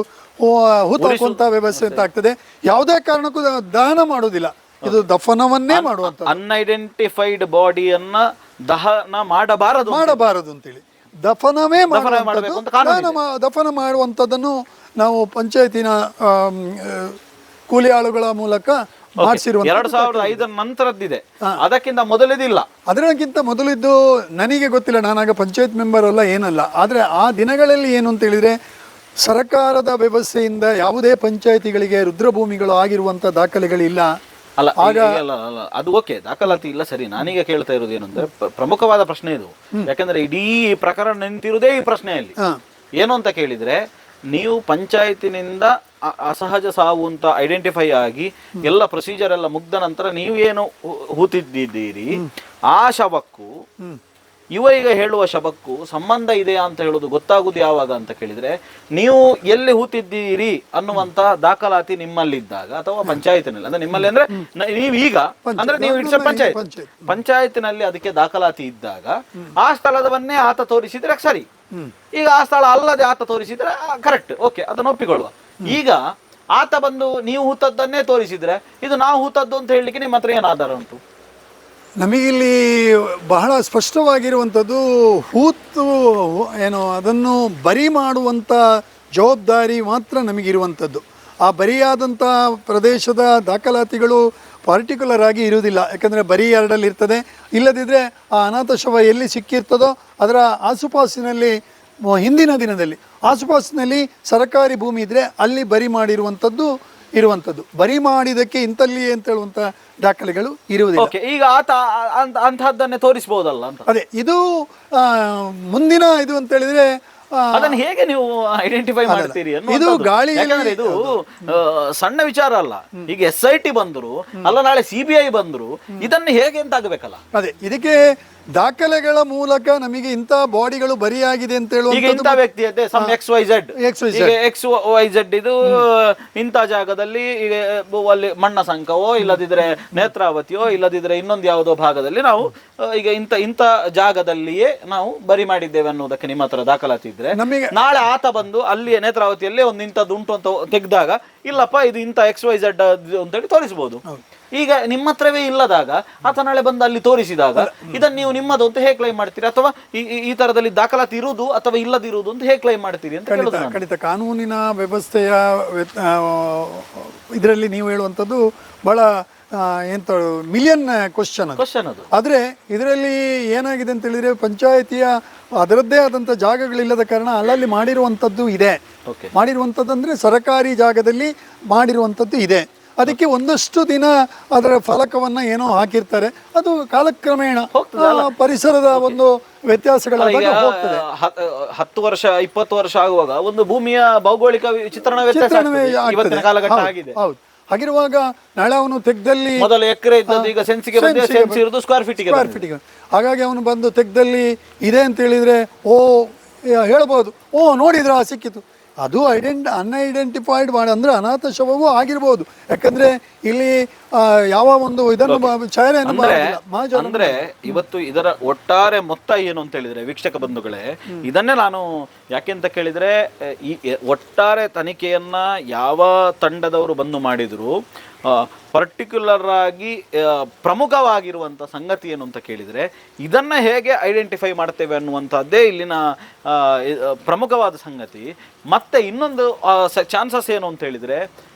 ಹೂತಾಕುವಂತ ವ್ಯವಸ್ಥೆ ಅಂತ ಆಗ್ತದೆ. ಯಾವುದೇ ಕಾರಣಕ್ಕೂ ದಹನ ಮಾಡೋದಿಲ್ಲ, ಇದು ದಫನವನ್ನೇ ಮಾಡುವಂತ. ಅನ್ಐಡೆಂಟಿಫೈಡ್ ಬಾಡಿಯನ್ನ ದಹನ ಮಾಡಬಾರದು ಅಂತೇಳಿ ದಫನವೇ ದಫನ ಮಾಡುವಂಥದ್ದನ್ನು ನಾವು ಪಂಚಾಯತಿನ ಕೂಲಿ ಆಳುಗಳ ಮೂಲಕ ಮಾಡಿಸಿರುವ 2005 ನಂತರದ್ದಿದೆ, ಅದಕ್ಕಿಂತ ಮೊದಲಿದಿಲ್ಲ. ಅದಕ್ಕಿಂತ ಮೊದಲಿದ್ದು ನನಗೆ ಗೊತ್ತಿಲ್ಲ, ನಾನಾಗ ಪಂಚಾಯತ್ ಮೆಂಬರ್ ಅಲ್ಲ ಏನಲ್ಲ. ಆದರೆ ಆ ದಿನಗಳಲ್ಲಿ ಏನು ಅಂತ ಹೇಳಿದ್ರೆ ಸರ್ಕಾರದ ವ್ಯವಸ್ಥೆಯಿಂದ ಯಾವುದೇ ಪಂಚಾಯತಿಗಳಿಗೆ ರುದ್ರಭೂಮಿಗಳು ಆಗಿರುವಂತ ದಾಖಲೆಗಳಿಲ್ಲ. ಅಲ್ಲ, ಅದು ಓಕೆ, ದಾಖಲಾತಿ ಇಲ್ಲ, ಸರಿ. ನಾನೀಗ ಕೇಳ್ತಾ ಇರೋದು ಏನಂದ್ರೆ ಪ್ರಮುಖವಾದ ಪ್ರಶ್ನೆ ಇದು. ಯಾಕಂದ್ರೆ ಇಡೀ ಪ್ರಕರಣ ನಿಂತಿರುವುದೇ ಈ ಪ್ರಶ್ನೆಯಲ್ಲಿ. ಏನು ಅಂತ ಕೇಳಿದ್ರೆ, ನೀವು ಪಂಚಾಯತಿನಿಂದ ಅಸಹಜ ಸಾವು ಅಂತ ಐಡೆಂಟಿಫೈ ಆಗಿ ಎಲ್ಲ ಪ್ರೊಸೀಜರ್ ಎಲ್ಲ ಮುಗ್ದ ನಂತರ ನೀವೇನು ಹೂತಿದ್ದಿದ್ದೀರಿ ಆ ಶವಕ್ಕೂ ಈಗ ಹೇಳುವ ಶವಕ್ಕೂ ಸಂಬಂಧ ಇದೆಯಾ ಅಂತ ಹೇಳೋದು ಗೊತ್ತಾಗುದು ಯಾವಾಗ ಅಂತ ಕೇಳಿದ್ರೆ ನೀವು ಎಲ್ಲಿ ಹೂತಿದ್ದೀರಿ ಅನ್ನುವಂತ ದಾಖಲಾತಿ ನಿಮ್ಮಲ್ಲಿದ್ದಾಗ ಅಥವಾ ಪಂಚಾಯತಿನಲ್ಲಿ ಅಂದ್ರೆ ನಿಮ್ಮಲ್ಲಿ ಅಂದ್ರೆ ನೀವು ಈಗ ಅಂದ್ರೆ ನೀವು ಇಟ್ಸ್ ಪಂಚಾಯತಿನಲ್ಲಿ ಅದಕ್ಕೆ ದಾಖಲಾತಿ ಇದ್ದಾಗ ಆ ಸ್ಥಳದವನ್ನೇ ಆತ ತೋರಿಸಿದ್ರೆ ಸರಿ. ಈಗ ಆ ಸ್ಥಳ ಅಲ್ಲದೆ ಆತ ತೋರಿಸಿದ್ರೆ ಕರೆಕ್ಟ್, ಓಕೆ, ಅದನ್ನು ಒಪ್ಪಿಕೊಳ್ಳುವ. ಈಗ ಆತ ಬಂದು ನೀವು ಹೂತದ್ದನ್ನೇ ತೋರಿಸಿದ್ರೆ ಇದು ನಾವು ಹೂತದ್ದು ಅಂತ ಹೇಳಲಿಕ್ಕೆ ನಿಮ್ಮ ಹತ್ರ ಏನು ಆಧಾರ ಉಂಟು? ನಮಗಿಲ್ಲಿ ಬಹಳ ಸ್ಪಷ್ಟವಾಗಿರುವಂಥದ್ದು ಹೂತು ಏನು ಅದನ್ನು ಬರಿ ಮಾಡುವಂಥ ಜವಾಬ್ದಾರಿ ಮಾತ್ರ ನಮಗಿರುವಂಥದ್ದು. ಆ ಬರಿಯಾದಂಥ ಪ್ರದೇಶದ ದಾಖಲಾತಿಗಳು ಪಾರ್ಟಿಕ್ಯುಲರ್ ಆಗಿ ಇರುವುದಿಲ್ಲ. ಯಾಕಂದರೆ ಬರೀ ಎರಡಲ್ಲಿ ಇರ್ತದೆ. ಇಲ್ಲದಿದ್ದರೆ ಆ ಅನಾಥ ಶವ ಎಲ್ಲಿ ಸಿಕ್ಕಿರ್ತದೋ ಅದರ ಆಸುಪಾಸಿನಲ್ಲಿ ಹಿಂದಿನ ದಿನದಲ್ಲಿ ಆಸುಪಾಸಿನಲ್ಲಿ ಸರ್ಕಾರಿ ಭೂಮಿ ಇದ್ದರೆ ಅಲ್ಲಿ ಬರಿ ಮಾಡಿರುವಂಥದ್ದು ಇರುವಂಥದ್ದು. ಬರಿ ಮಾಡಿದಕ್ಕೆ ಇಂತಲ್ಲಿ ಅಂತ ಹೇಳುವಂಥ ದಾಖಲೆಗಳು ಇರುವುದಿಲ್ಲ. ಈಗ ಆತ ಅಂತಹದ್ದನ್ನೇ ತೋರಿಸಬಹುದಲ್ಲ ಅಂತ. ಅದೇ ಇದು ಮುಂದಿನ ಇದು ಅಂತ ಹೇಳಿದ್ರೆ ಅದನ್ನು ಹೇಗೆ ನೀವು ಐಡೆಂಟಿಫೈ ಮಾಡ್ತೀರಿ? ಇದು ಗಾಳಿ, ಇದು ಸಣ್ಣ ವಿಚಾರ ಅಲ್ಲ. ಈಗ SIT ಬಂದ್ರು ಅಲ್ಲ, ನಾಳೆ CBI ಬಂದ್ರು, ಇದನ್ನು ಹೇಗೆ ಅಂತ ಆಗಬೇಕಲ್ಲ. ಅದೇ ಇದಕ್ಕೆ ದಾಖಲೆಗಳ ಮೂಲಕ ನಮಗೆ ಇಂಥ ಬಾಡಿಗಳು ಬರಿಯಾಗಿದೆ ಅಂತ ಹೇಳುವ ಈಗ ಇಂಥ ವ್ಯಕ್ತಿ XYZ ಇದು ಇಂಥ ಜಾಗದಲ್ಲಿ ಈಗ ಅಲ್ಲಿ ಮಣ್ಣ ಸಂಕವೋ ಇಲ್ಲದಿದ್ರೆ ನೇತ್ರಾವತಿಯೋ ಇಲ್ಲದಿದ್ರೆ ಇನ್ನೊಂದು ಯಾವುದೋ ಭಾಗದಲ್ಲಿ ನಾವು ಈಗ ಇಂಥ ಜಾಗದಲ್ಲಿಯೇ ನಾವು ಬರಿ ಮಾಡಿದ್ದೇವೆ ಅನ್ನೋದಕ್ಕೆ ನಿಮ್ಮ ಹತ್ರ ದಾಖಲಾತಿ ಇದ್ರೆ ನಾಳೆ ಆತ ಬಂದು ಅಲ್ಲಿ ನೇತ್ರಾವತಿಯಲ್ಲೇ ಒಂದು ಇಂಥದ್ದು ಉಂಟು ಅಂತ ತೆಗೆದಾಗ ಇಲ್ಲಪ್ಪ ಇದು ಇಂಥ XYZ ಅಂತೇಳಿ ತೋರಿಸಬಹುದು. ಈಗ ನಿಮ್ಮ ಹತ್ರವೇ ಇಲ್ಲದಾಗ ಆತ ನಾಳೆ ಬಂದು ಅಲ್ಲಿ ತೋರಿಸಿದಾಗ ಇದನ್ನು ನೀವು ನಿಮ್ಮದು ಅಂತ ಹೇಗೆ ಕ್ಲೈಮ್ ಮಾಡ್ತೀರಿ? ಅಥವಾ ಈ ತರದಲ್ಲಿ ದಾಖಲಾತಿ ಇರುವುದು ಅಥವಾ ಇಲ್ಲದಿರುವುದು ಅಂತ ಹೇಗೆ ಕ್ಲೈಮ್ ಮಾಡ್ತೀರಿ ಅಂತ? ಖಂಡಿತ ಕಾನೂನಿನ ವ್ಯವಸ್ಥೆಯ ಇದರಲ್ಲಿ ನೀವು ಹೇಳುವಂಥದ್ದು ಬಹಳ ಎಂತ ಮಿಲಿಯನ್ ಕ್ವಶನ್ ಅದು. ಆದರೆ ಇದರಲ್ಲಿ ಏನಾಗಿದೆ ಅಂತ ಹೇಳಿದ್ರೆ ಪಂಚಾಯತಿಯ ಅದರದ್ದೇ ಆದಂಥ ಜಾಗಗಳಿಲ್ಲದ ಕಾರಣ ಅಲ್ಲಲ್ಲಿ ಮಾಡಿರುವಂಥದ್ದು ಇದೆ. ಮಾಡಿರುವಂಥದ್ದು ಅಂದರೆ ಸರ್ಕಾರಿ ಜಾಗದಲ್ಲಿ ಮಾಡಿರುವಂಥದ್ದು ಇದೆ. ಅದಕ್ಕೆ ಒಂದಷ್ಟು ದಿನ ಅದರ ಫಲಕವನ್ನ ಏನೋ ಹಾಕಿರ್ತಾರೆ. ಅದು ಕಾಲಕ್ರಮೇಣ ಪರಿಸರದ ಒಂದು ವ್ಯತ್ಯಾಸಗಳಾಗಿ ಹೋಗ್ತದೆ. 10 ವರ್ಷ 20 ವರ್ಷ ಆಗುವಾಗ ಒಂದು ಭೂಮಿಯ ಭೌಗೋಳಿಕ ಚಿತ್ರಣವೇ ಆಗಿದೆ. ಹೌದು. ಹಾಗಿರುವಾಗ ನಾಳೆ ಅವನು ತೆಗ್ದಲ್ಲಿ ಮೊದಲು ಎಕರೆ ಇದ್ದದ್ದು ಈಗ ಸೆನ್ಸಿಗೆ ಬಂದು ಸೆನ್ಸ್ ಇರೋದು ಸ್ಕ್ವೇರ್ ಫೀಟಿಗೆ. ಹಾಗಾಗಿ ಅವನು ಬಂದು ತೆಗ್ದಲ್ಲಿ ಇದೆ ಅಂತ ಹೇಳಿದ್ರೆ ಹೇಳ್ಬೋದು, ನೋಡಿದ್ರ ಸಿಕ್ಕಿತು. ಅದು ಅನ್ಐಡೆಂಟಿಫೈಡ್ ಅಂದ್ರೆ ಅನಾಥ ಶವವೂ ಆಗಿರ್ಬೋದು. ಯಾಕಂದ್ರೆ ಇಲ್ಲಿ ಯಾವ ಒಂದು ಇದನ್ನು ಛಾಯೆಯನ್ನು ಅಂದ್ರೆ ಇವತ್ತು ಇದರ ಒಟ್ಟಾರೆ ಮೊತ್ತ ಏನು ಅಂತ ಹೇಳಿದ್ರೆ ವೀಕ್ಷಕ ಬಂಧುಗಳೇ, ಇದನ್ನೇ ನಾನು ಯಾಕೆಂತ ಕೇಳಿದ್ರೆ ಈ ಒಟ್ಟಾರೆ ತನಿಖೆಯನ್ನ ಯಾವ ತಂಡದವರು ಬಂದು ಮಾಡಿದ್ರು ಪರ್ಟಿಕ್ಯುಲರ್ ಆಗಿ ಪ್ರಮುಖವಾಗಿರುವಂಥ ಸಂಗತಿ ಏನು ಅಂತ ಕೇಳಿದರೆ ಇದನ್ನು ಹೇಗೆ ಐಡೆಂಟಿಫೈ ಮಾಡ್ತೇವೆ ಅನ್ನುವಂಥದ್ದೇ ಇಲ್ಲಿನ ಪ್ರಮುಖವಾದ ಸಂಗತಿ. ಮತ್ತು ಇನ್ನೊಂದು ಚಾನ್ಸಸ್ ಏನು ಅಂತ ಹೇಳಿದರೆ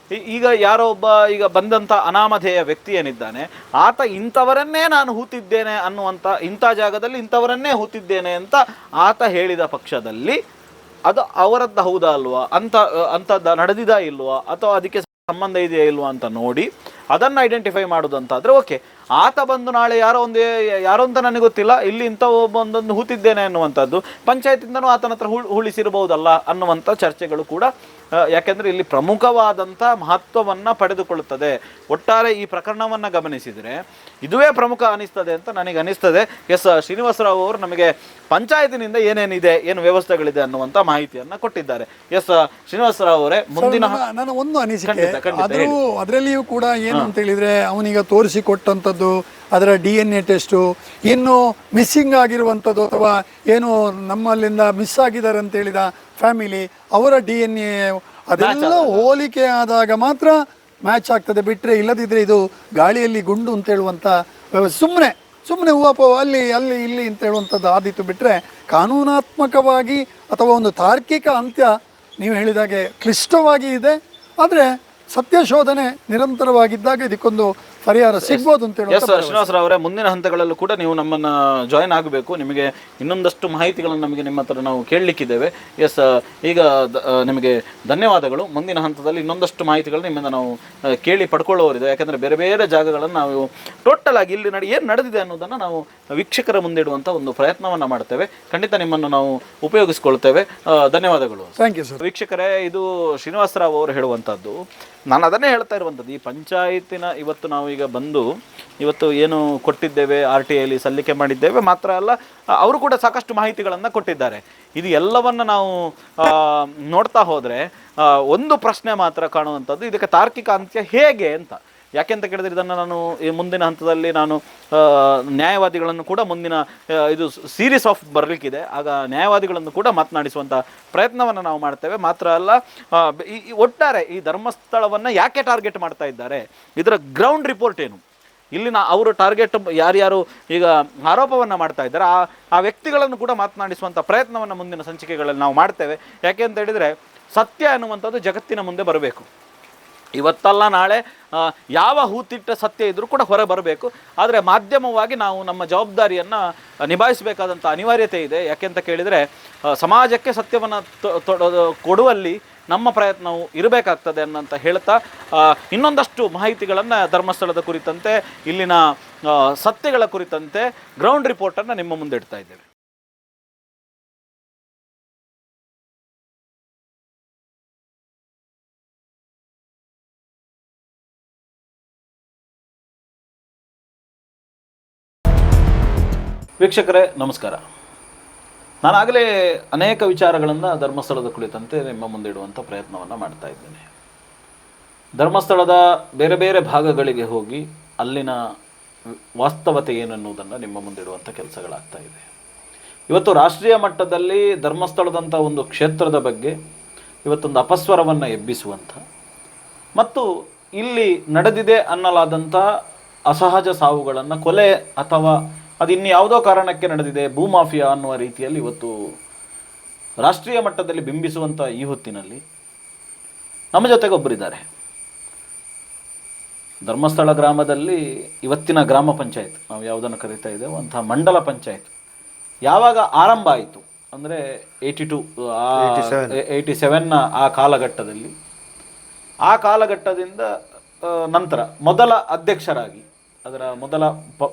ಈಗ ಯಾರೋ ಒಬ್ಬ ಈಗ ಬಂದಂಥ ಅನಾಮಧೇಯ ವ್ಯಕ್ತಿ ಏನಿದ್ದಾನೆ ಆತ ಇಂಥವರನ್ನೇ ನಾನು ಹೂತಿದ್ದೇನೆ ಅನ್ನುವಂಥ ಇಂಥ ಜಾಗದಲ್ಲಿ ಇಂಥವರನ್ನೇ ಹೂತಿದ್ದೇನೆ ಅಂತ ಆತ ಹೇಳಿದ ಪಕ್ಷದಲ್ಲಿ ಅದು ಅವರದ್ದು ಹೌದಾ ಅಲ್ವಾ ಅಂಥದ್ದು ನಡೆದಿದಾ ಇಲ್ವಾ ಅಥವಾ ಅದಕ್ಕೆ ಸಂಬಂಧ ಇದೆಯಾ ಇಲ್ವಾ ಅಂತ ನೋಡಿ ಅದನ್ನು ಐಡೆಂಟಿಫೈ ಮಾಡೋದಂತಾದರೆ ಓಕೆ. ಆತ ಬಂದು ನಾಳೆ ಯಾರೋ ಅಂತ ನನಗೆ ಗೊತ್ತಿಲ್ಲ ಇಲ್ಲಿ ಇಂಥ ಒಂದೊಂದು ಹೂತಿದ್ದೇನೆ ಅನ್ನುವಂಥದ್ದು ಪಂಚಾಯತಿಂದನೂ ಆತನ ಹತ್ರ ಉಳಿಸಿರಬಹುದಲ್ಲ ಅನ್ನುವಂಥ ಚರ್ಚೆಗಳು ಕೂಡ, ಯಾಕೆಂದರೆ ಇಲ್ಲಿ ಪ್ರಮುಖವಾದಂಥ ಮಹತ್ವವನ್ನು ಪಡೆದುಕೊಳ್ಳುತ್ತದೆ. ಒಟ್ಟಾರೆ ಈ ಪ್ರಕರಣವನ್ನು ಗಮನಿಸಿದರೆ ಇದುವೇ ಪ್ರಮುಖ ಅನಿಸ್ತದೆ ಅಂತ ನನಗೆ ಅನಿಸ್ತದೆ. ಶ್ರೀನಿವಾಸರಾವ್ ಅವರು ನಮಗೆ ಪಂಚಾಯತಿನಿಂದ ಏನೇನಿದೆ ಏನು ವ್ಯವಸ್ಥೆಗಳಿದೆ ಅನ್ನುವಂಥ ಮಾಹಿತಿಯನ್ನು ಕೊಟ್ಟಿದ್ದಾರೆ. ಶ್ರೀನಿವಾಸರಾವ್ ಅವರೇ, ಮುಂದಿನ ನನ್ನ ಒಂದು ಅನಿಸಿಕೆ ಅದರಲ್ಲಿಯೂ ಕೂಡ ಏನು ಅಂತ ಹೇಳಿದ್ರೆ ಅವನೀಗ ತೋರಿಸಿಕೊಟ್ಟಂಥದ್ದು ಅದರ DNA ಟೆಸ್ಟು, ಇನ್ನು ಮಿಸ್ಸಿಂಗ್ ಆಗಿರುವಂಥದ್ದು ಅಥವಾ ಏನು ನಮ್ಮಲ್ಲಿಂದ ಮಿಸ್ ಆಗಿದ್ದಾರೆ ಅಂತ ಹೇಳಿದ ಫ್ಯಾಮಿಲಿ ಅವರ DNA ಅದೆಲ್ಲ ಹೋಲಿಕೆ ಆದಾಗ ಮಾತ್ರ ಮ್ಯಾಚ್ ಆಗ್ತದೆ. ಬಿಟ್ಟರೆ ಇಲ್ಲದಿದ್ದರೆ ಇದು ಗಾಳಿಯಲ್ಲಿ ಗುಂಡು ಅಂತ ಹೇಳುವಂಥ ಸುಮ್ಮನೆ ಹೂವಪ್ಪ ಅಲ್ಲಿ ಇಲ್ಲಿ ಅಂತ ಹೇಳುವಂಥದ್ದು ಆದೀತು. ಬಿಟ್ಟರೆ ಕಾನೂನಾತ್ಮಕವಾಗಿ ಅಥವಾ ಒಂದು ತಾರ್ಕಿಕ ಅಂತ್ಯ ನೀವು ಹೇಳಿದಾಗೆ ಕ್ಲಿಷ್ಟವಾಗಿ ಇದೆ. ಆದರೆ ಸತ್ಯ ಶೋಧನೆ ನಿರಂತರವಾಗಿದ್ದಾಗ ಇದಕ್ಕೊಂದು ಪರಿಹಾರ ಸಿಗ್ಬೋದು ಅಂತ ಹೇಳಿ ಎಸ್ ಶ್ರೀನಿವಾಸರಾವ್ ಅವರೇ, ಮುಂದಿನ ಹಂತಗಳಲ್ಲೂ ಕೂಡ ನೀವು ನಮ್ಮನ್ನು ಜಾಯ್ನ್ ಆಗಬೇಕು. ನಿಮಗೆ ಇನ್ನೊಂದಷ್ಟು ಮಾಹಿತಿಗಳನ್ನು ನಮಗೆ ನಿಮ್ಮ ಹತ್ರ ನಾವು ಕೇಳಲಿಕ್ಕಿದ್ದೇವೆ. ಎಸ್, ಈಗ ನಿಮಗೆ ಧನ್ಯವಾದಗಳು. ಮುಂದಿನ ಹಂತದಲ್ಲಿ ಇನ್ನೊಂದಷ್ಟು ಮಾಹಿತಿಗಳು ನಿಮ್ಮಿಂದ ನಾವು ಕೇಳಿ ಪಡ್ಕೊಳ್ಳೋರಿದೆ. ಯಾಕಂದರೆ ಬೇರೆ ಬೇರೆ ಜಾಗಗಳನ್ನು ನಾವು ಟೋಟಲ್ ಆಗಿ ಇಲ್ಲಿ ಏನು ನಡೆದಿದೆ ಅನ್ನೋದನ್ನು ನಾವು ವೀಕ್ಷಕರ ಮುಂದಿಡುವಂಥ ಒಂದು ಪ್ರಯತ್ನವನ್ನು ಮಾಡ್ತೇವೆ. ಖಂಡಿತ ನಿಮ್ಮನ್ನು ನಾವು ಉಪಯೋಗಿಸ್ಕೊಳ್ತೇವೆ. ಧನ್ಯವಾದಗಳು. Thank you sir. ವೀಕ್ಷಕರೇ, ಇದು ಶ್ರೀನಿವಾಸರಾವ್ ಅವರು ಹೇಳುವಂಥದ್ದು. ನಾನು ಅದನ್ನೇ ಹೇಳ್ತಾ ಇರುವಂಥದ್ದು, ಈ ಪಂಚಾಯತಿನ ಇವತ್ತು ನಾವು ಈಗ ಬಂದು ಇವತ್ತು ಏನು ಕೊಟ್ಟಿದ್ದೇವೆ, RTIಯಲ್ಲಿ ಸಲ್ಲಿಕೆ ಮಾಡಿದ್ದೇವೆ ಮಾತ್ರ ಅಲ್ಲ, ಅವರು ಕೂಡ ಸಾಕಷ್ಟು ಮಾಹಿತಿಗಳನ್ನು ಕೊಟ್ಟಿದ್ದಾರೆ. ಇದು ಎಲ್ಲವನ್ನು ನಾವು ನೋಡ್ತಾ ಹೋದರೆ ಒಂದು ಪ್ರಶ್ನೆ ಮಾತ್ರ ಕಾಣುವಂಥದ್ದು, ಇದಕ್ಕೆ ತಾರ್ಕಿಕ ಅಂತ್ಯ ಹೇಗೆ ಅಂತ. ಯಾಕೆಂತ ಕೇಳಿದ್ರೆ ಇದನ್ನು ನಾನು ಈ ಮುಂದಿನ ಹಂತದಲ್ಲಿ ನಾನು ನ್ಯಾಯವಾದಿಗಳನ್ನು ಕೂಡ ಮುಂದಿನ ಇದು ಸೀರೀಸ್ ಆಫ್ ಬರಲಿಕ್ಕಿದೆ, ಆಗ ನ್ಯಾಯವಾದಿಗಳನ್ನು ಕೂಡ ಮಾತನಾಡಿಸುವಂಥ ಪ್ರಯತ್ನವನ್ನು ನಾವು ಮಾಡ್ತೇವೆ. ಮಾತ್ರ ಅಲ್ಲ, ಒಟ್ಟಾರೆ ಈ ಧರ್ಮಸ್ಥಳವನ್ನು ಯಾಕೆ ಟಾರ್ಗೆಟ್ ಮಾಡ್ತಾ ಇದ್ದಾರೆ, ಇದರ ಗ್ರೌಂಡ್ ರಿಪೋರ್ಟ್ ಏನು, ಇಲ್ಲಿನ ಅವರು ಟಾರ್ಗೆಟ್ ಯಾರ್ಯಾರು ಈಗ ಆರೋಪವನ್ನು ಮಾಡ್ತಾ ಇದ್ದಾರೆ ಆ ವ್ಯಕ್ತಿಗಳನ್ನು ಕೂಡ ಮಾತನಾಡಿಸುವಂಥ ಪ್ರಯತ್ನವನ್ನು ಮುಂದಿನ ಸಂಚಿಕೆಗಳಲ್ಲಿ ನಾವು ಮಾಡ್ತೇವೆ. ಯಾಕೆ ಅಂತ ಹೇಳಿದರೆ ಸತ್ಯ ಅನ್ನುವಂಥದ್ದು ಜಗತ್ತಿನ ಮುಂದೆ ಬರಬೇಕು. ಇವತ್ತಲ್ಲ ನಾಳೆ ಯಾವ ಹೂತಿಟ್ಟ ಸತ್ಯ ಇದ್ದರೂ ಕೂಡ ಹೊರ ಬರಬೇಕು. ಆದರೆ ಮಾಧ್ಯಮವಾಗಿ ನಾವು ನಮ್ಮ ಜವಾಬ್ದಾರಿಯನ್ನು ನಿಭಾಯಿಸಬೇಕಾದಂಥ ಅನಿವಾರ್ಯತೆ ಇದೆ. ಯಾಕೆಂತ ಕೇಳಿದರೆ ಸಮಾಜಕ್ಕೆ ಸತ್ಯವನ್ನು ಕೊಡುವಲ್ಲಿ ನಮ್ಮ ಪ್ರಯತ್ನವು ಇರಬೇಕಾಗ್ತದೆ ಅನ್ನಂತ ಹೇಳ್ತಾ ಇನ್ನೊಂದಷ್ಟು ಮಾಹಿತಿಗಳನ್ನು ಧರ್ಮಸ್ಥಳದ ಕುರಿತಂತೆ, ಇಲ್ಲಿನ ಸತ್ಯಗಳ ಕುರಿತಂತೆ ಗ್ರೌಂಡ್ ರಿಪೋರ್ಟನ್ನು ನಿಮ್ಮ ಮುಂದೆ ಇಡ್ತಾ ಇದ್ದೇವೆ. ವೀಕ್ಷಕರೇ ನಮಸ್ಕಾರ. ನಾನಾಗಲೇ ಅನೇಕ ವಿಚಾರಗಳನ್ನು ಧರ್ಮಸ್ಥಳದ ಕುರಿತಂತೆ ನಿಮ್ಮ ಮುಂದೆ ಇಡುವಂಥ ಪ್ರಯತ್ನವನ್ನು ಮಾಡ್ತಾ ಇದ್ದೇನೆ. ಧರ್ಮಸ್ಥಳದ ಬೇರೆ ಬೇರೆ ಭಾಗಗಳಿಗೆ ಹೋಗಿ ಅಲ್ಲಿನ ವಾಸ್ತವತೆ ಏನನ್ನುವುದನ್ನು ನಿಮ್ಮ ಮುಂದಿಡುವಂಥ ಕೆಲಸಗಳಾಗ್ತಾ ಇದೆ. ಇವತ್ತು ರಾಷ್ಟ್ರೀಯ ಮಟ್ಟದಲ್ಲಿ ಧರ್ಮಸ್ಥಳದಂಥ ಒಂದು ಕ್ಷೇತ್ರದ ಬಗ್ಗೆ ಇವತ್ತೊಂದು ಅಪಸ್ವರವನ್ನು ಎಬ್ಬಿಸುವಂಥ ಮತ್ತು ಇಲ್ಲಿ ನಡೆದಿದೆ ಅನ್ನಲಾದಂಥ ಅಸಹಜ ಸಾವುಗಳನ್ನು, ಕೊಲೆ ಅಥವಾ ಅದು ಇನ್ಯಾವುದೋ ಕಾರಣಕ್ಕೆ ನಡೆದಿದೆ, ಭೂಮಾಫಿಯಾ ಅನ್ನುವ ರೀತಿಯಲ್ಲಿ ಇವತ್ತು ರಾಷ್ಟ್ರೀಯ ಮಟ್ಟದಲ್ಲಿ ಬಿಂಬಿಸುವಂಥ ಈ ಹೊತ್ತಿನಲ್ಲಿ ನಮ್ಮ ಜೊತೆಗೆ ಒಬ್ಬರಿದ್ದಾರೆ. ಧರ್ಮಸ್ಥಳ ಗ್ರಾಮದಲ್ಲಿ ಇವತ್ತಿನ ಗ್ರಾಮ ಪಂಚಾಯತ್ ನಾವು ಯಾವುದನ್ನು ಕರೀತಾ ಇದ್ದೇವೆ ಅಂತಹ ಮಂಡಲ ಪಂಚಾಯತ್ ಯಾವಾಗ ಆರಂಭ ಆಯಿತು ಅಂದರೆ 87ನ ಆ ಕಾಲಘಟ್ಟದಲ್ಲಿ, ಆ ಕಾಲಘಟ್ಟದಿಂದ ನಂತರ ಮೊದಲ ಅಧ್ಯಕ್ಷರಾಗಿ, ಅದರ ಮೊದಲ